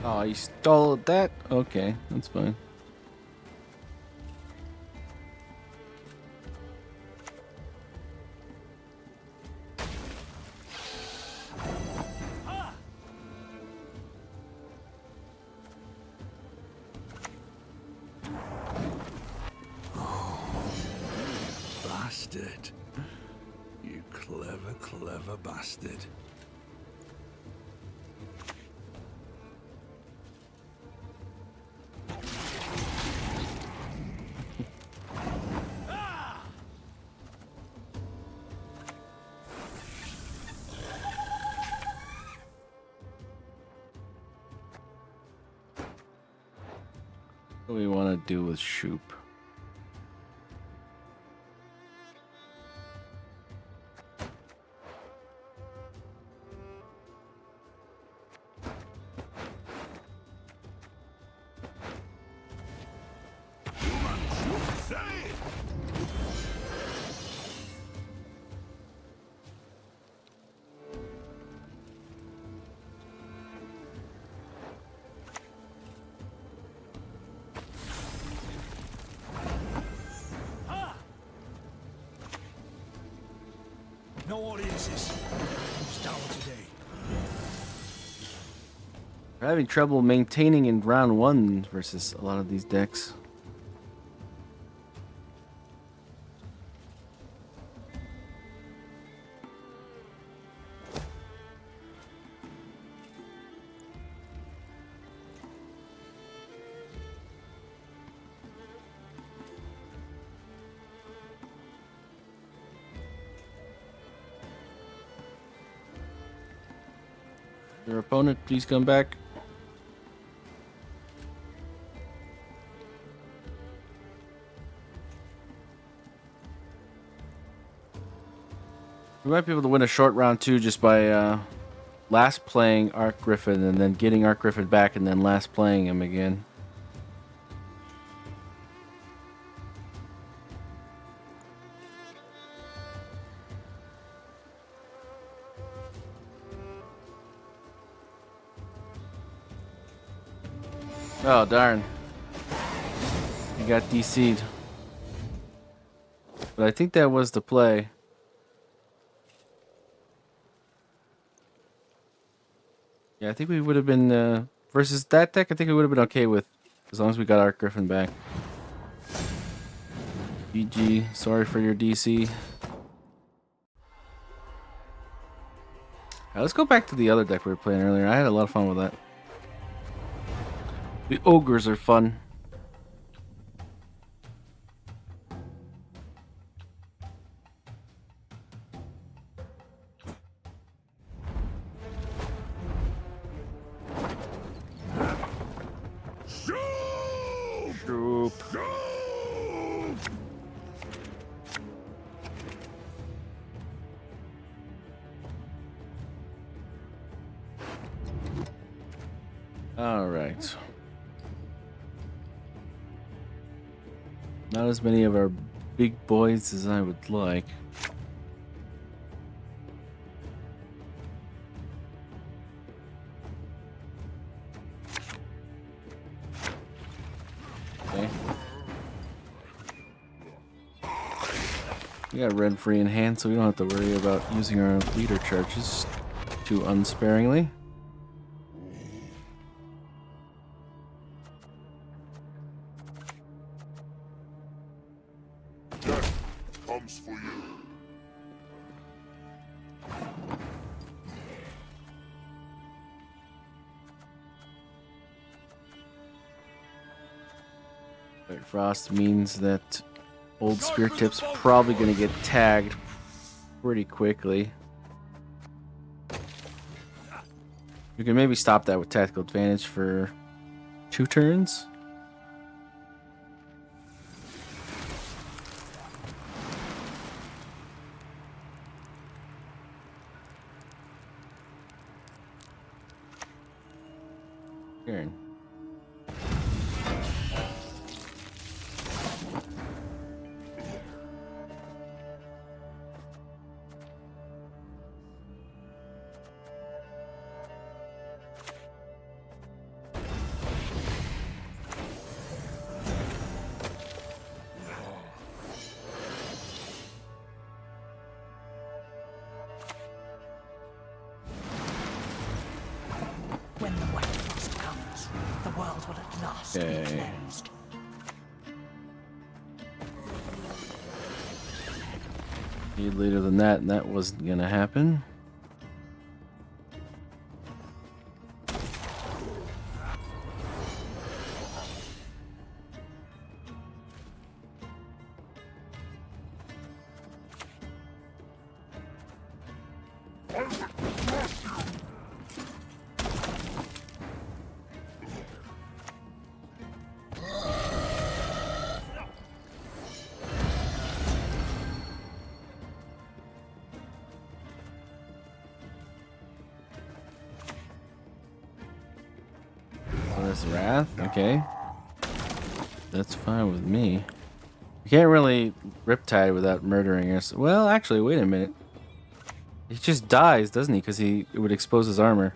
Oh, he stole that? Okay, that's fine. Bastard. You clever, clever bastard. What do we want to do with Shoop? No audiences. Who's down today? We're having trouble maintaining in round one versus a lot of these decks. Your opponent, please come back. We might be able to win a short round too just by last playing Arc Griffin and then getting Arc Griffin back and then last playing him again. Oh, darn. He got DC'd. But I think that was the play. Yeah, I think we would have been, versus that deck, I think we would have been okay with, as long as we got Arc Griffin back. GG, sorry for your DC. Alright, let's go back to the other deck we were playing earlier. I had a lot of fun with that. The ogres are fun. Shoop. All right. Not as many of our big boys as I would like. Okay. We got red free in hand, so we don't have to worry about using our leader charges too unsparingly. Death comes for you. White Frost means that old Spear Tip's probably going to get tagged pretty quickly. You can maybe stop that with Tactical Advantage for 2 turns. Turn. When the White Frost comes, the world will at last be cleansed. Need later than that, and that wasn't gonna happen. Wrath, okay. That's fine with me. You can't really Riptide without murdering us. Well, actually, wait a minute. He just dies, doesn't he? Because it would expose his armor.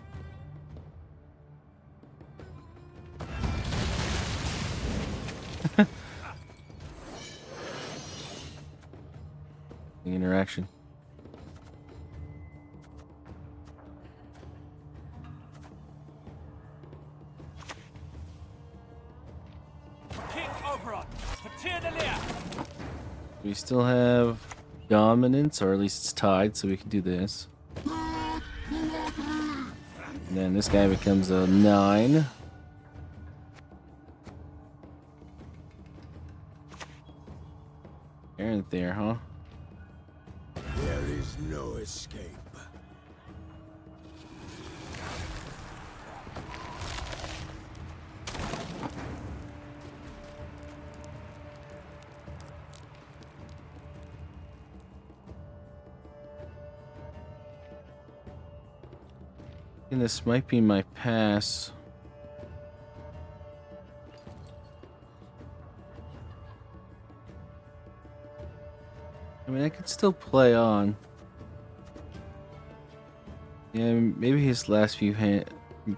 Interaction. We still have dominance, or at least it's tied, so we can do this. And then this guy becomes a 9. Aren't there, huh? There is no escape. And this might be my pass. I mean, I could still play on. Yeah, maybe his last few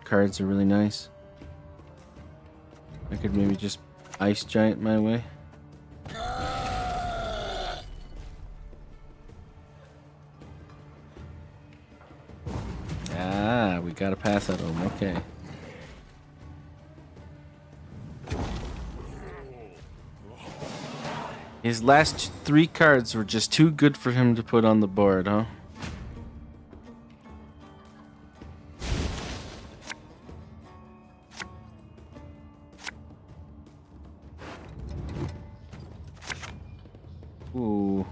cards are really nice. I could maybe just Ice Giant my way. Ah, we gotta pass at him. Okay. His last 3 cards were just too good for him to put on the board, huh? Ooh.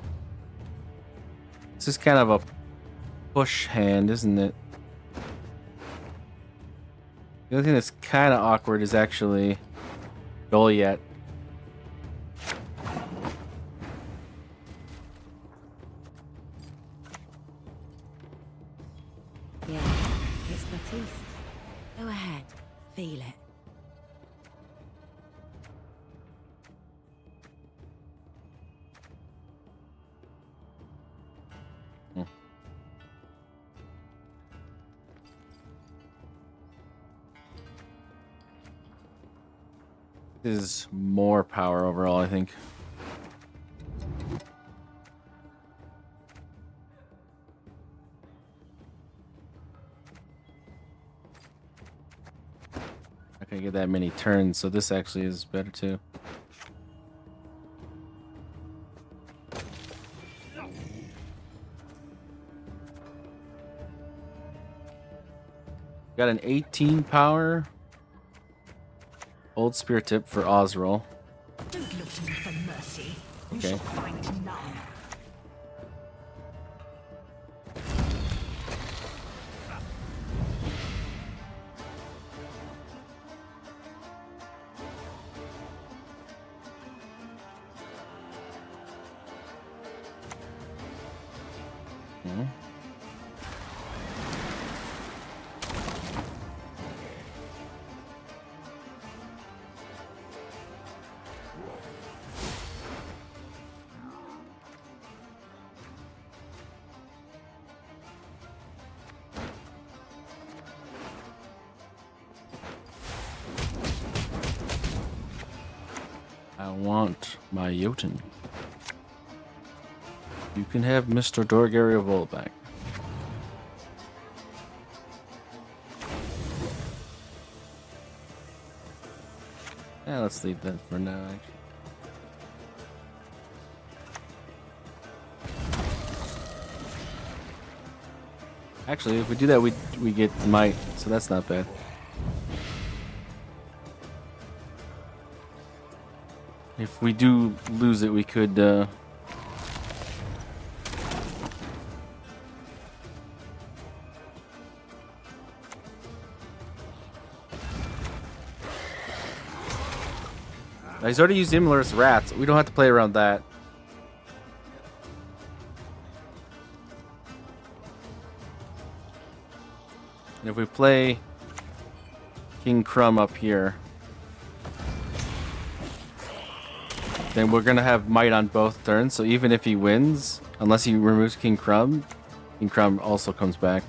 This is kind of a push hand, isn't it? The only thing that's kind of awkward is actually Goliath. Yeah, it's Batiste. Go ahead, feel it. Is more power overall, I think. Not gonna get that many turns, so this actually is better too. Got an 18 power old spear tip for Osril. Don't look to me for mercy. You Okay. shall find none. I want my Jotun. You can have Mr. Dorgary of Vol back. Yeah, let's leave that for now, actually. Actually, if we do that, we get might, so that's not bad. If we do lose it, we could he's already used Imler's rats. We don't have to play around that. And if we play King Crumb up here, then we're gonna have might on both turns. So even if he wins, unless he removes King Crumb also comes back.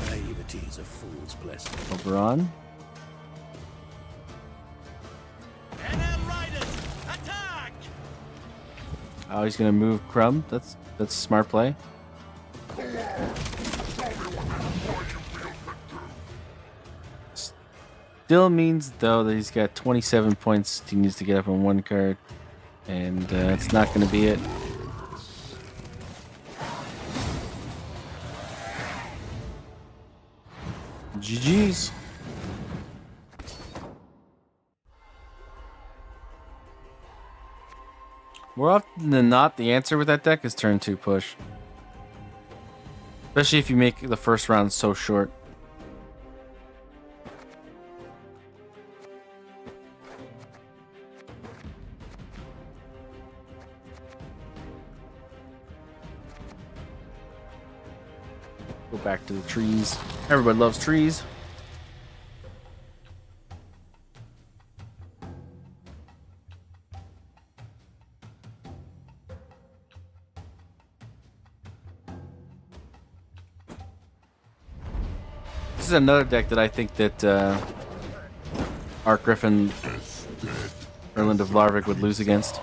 Naivety is a fool's blessing. Oberon. Oh, he's gonna move Crumb. That's a smart play. Still means though that he's got 27 points he needs to get up on one card, and it's not gonna be it. GG's. More often than not, the answer with that deck is turn 2 push. Especially if you make the first round so short. Go back to the trees. Everybody loves trees. This is another deck that I think that Art Griffin, Erland of Larvik would lose against.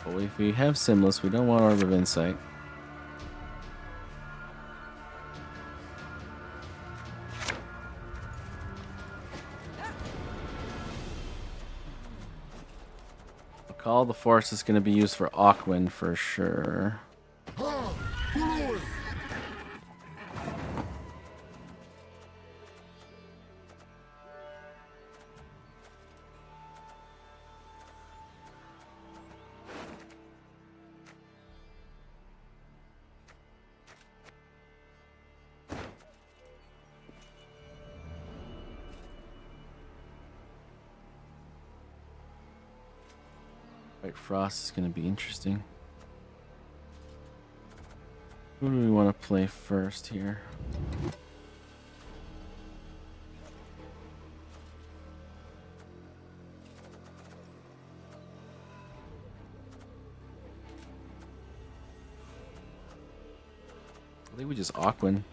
But if we have Simless, we don't want Orb of Insight. Call the Force is going to be used for Aquin for sure. White Frost is going to be interesting. Who do we want to play first here? I think we just Aquin.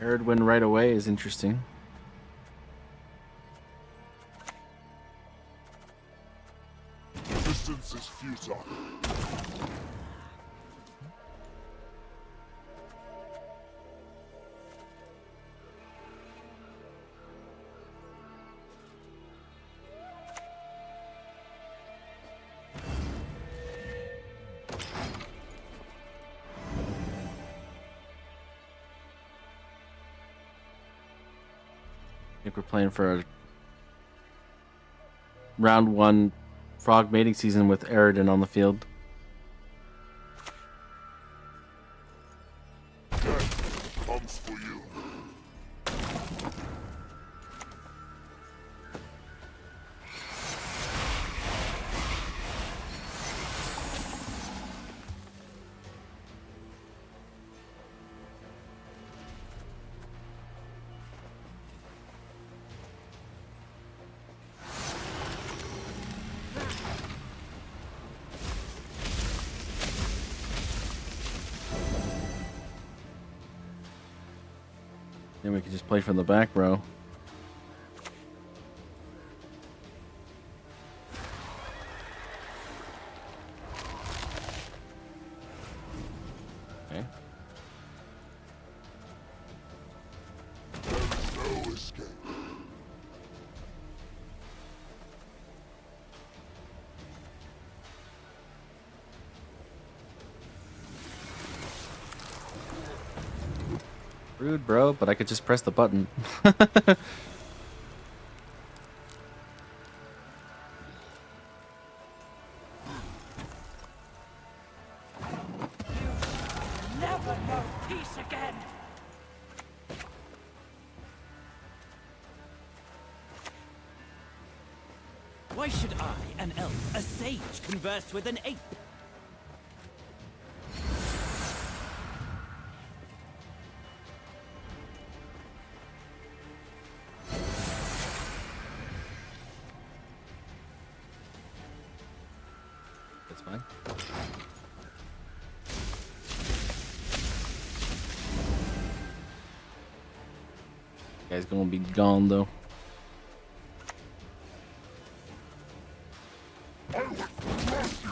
Arid win right away is interesting. Resistance is futile. I think we're playing for a round 1 frog mating season with Aridin on the field. Death comes for you. Then we can just play from the back row. Okay. There is no escape. Rude, bro, but I could just press the button. Never know peace again. Why should I, an elf, a sage, converse with an ape? That's fine. Guy's gonna be gone though. I would crush you.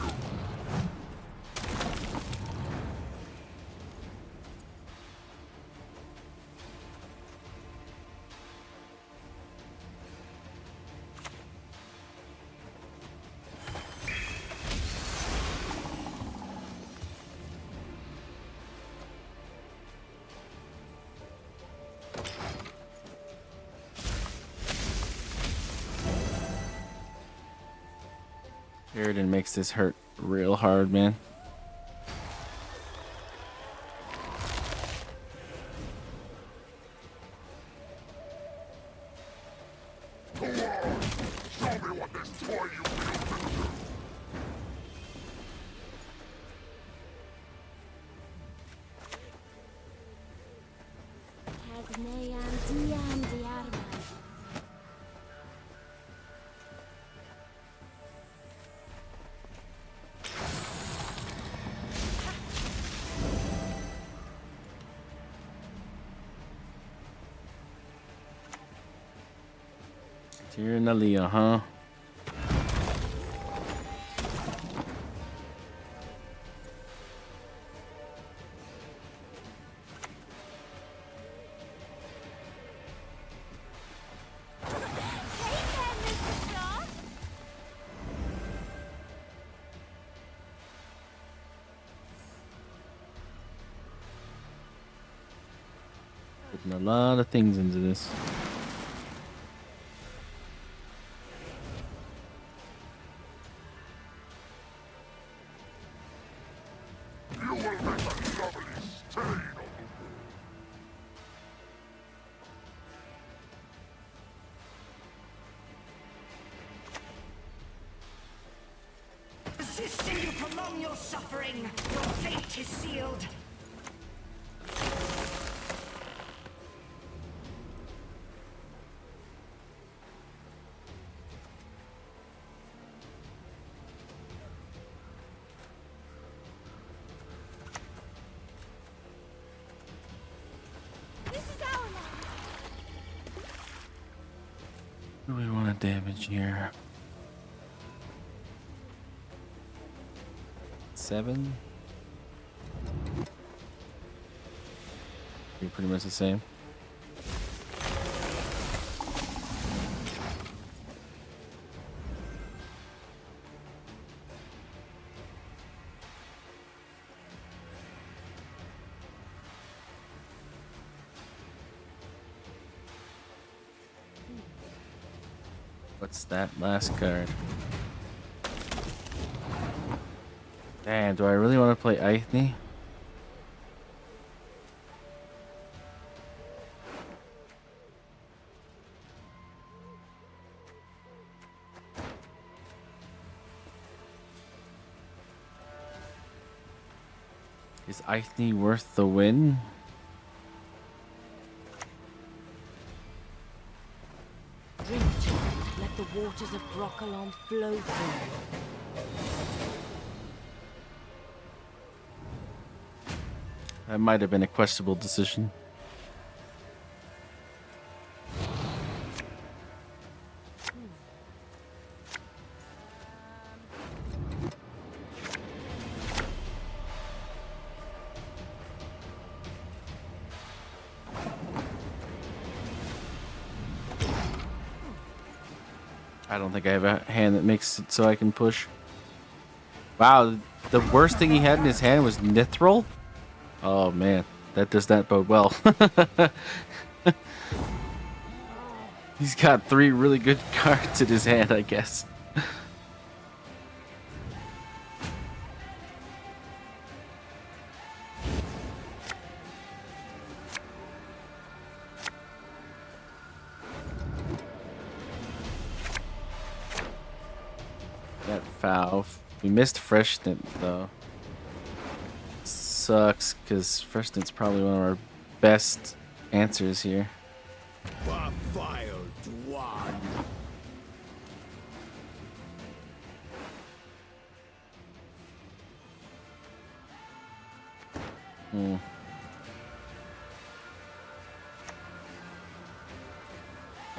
Aridin makes this hurt real hard, man. Go on. Show me what this toy you built can do. Tyrannalia, huh? Putting a lot of things into this. Resisting you prolong your suffering. Your fate is sealed. This is our land. What do we want to damage here? 7. Be pretty much the same. What's that last card? Damn, do I really want to play Aithne? Is Aithne worth the win? Drink, let the waters of Broccolon flow through. That might have been a questionable decision. I don't think I have a hand that makes it so I can push. Wow, the worst thing he had in his hand was Nithril? Oh man, that does not bode well. He's got 3 really good cards in his hand, I guess. That foul. We missed Fresh Stint though. Sucks, because Fresh Stint's probably one of our best answers here. Hmm.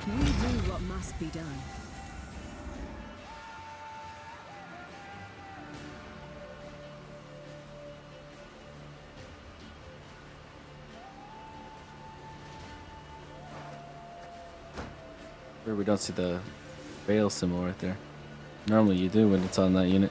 We do what must be done. Where we don't see the veil symbol right there. Normally you do when it's on that unit.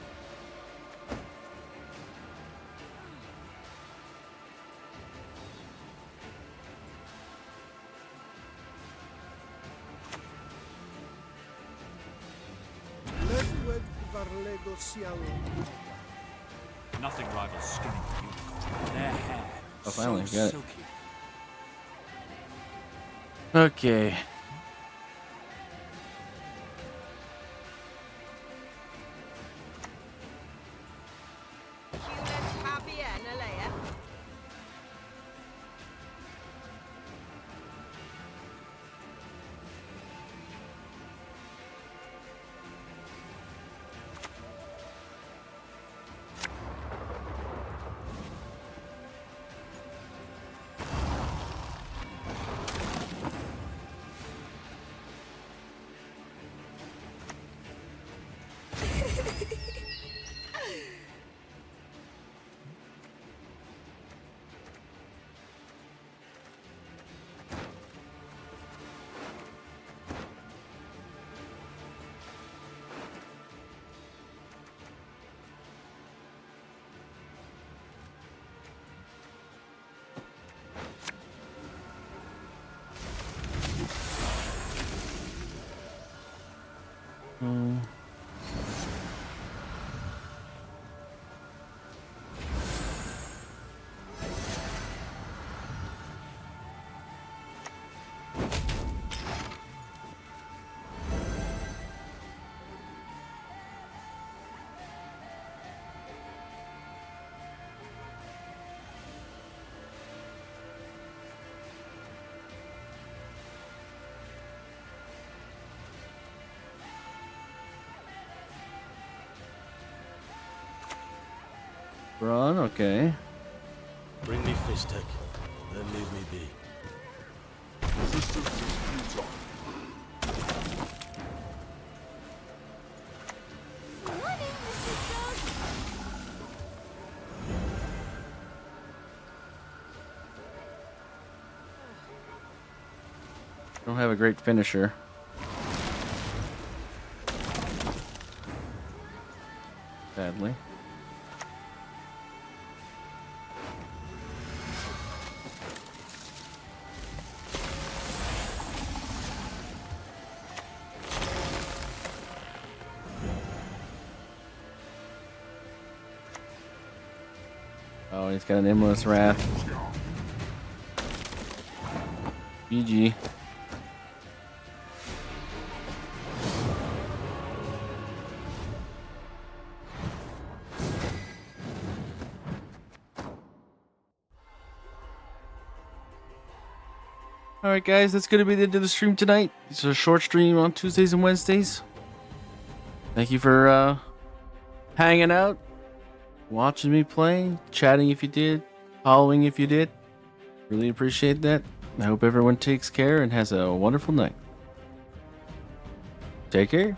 Nothing rivals skinning the unicorn. Their hair, Oh, finally, so got it. silky. Okay. Braun, okay. Bring me fish tech, then leave me be. Don't have a great finisher. Sadly. Oh, he's got an endless wrath. GG. Alright guys, that's going to be the end of the stream tonight. It's a short stream on Tuesdays and Wednesdays. Thank you for hanging out, watching me play, chatting if you did, following if you did. Really appreciate that. I hope everyone takes care and has a wonderful night. Take care.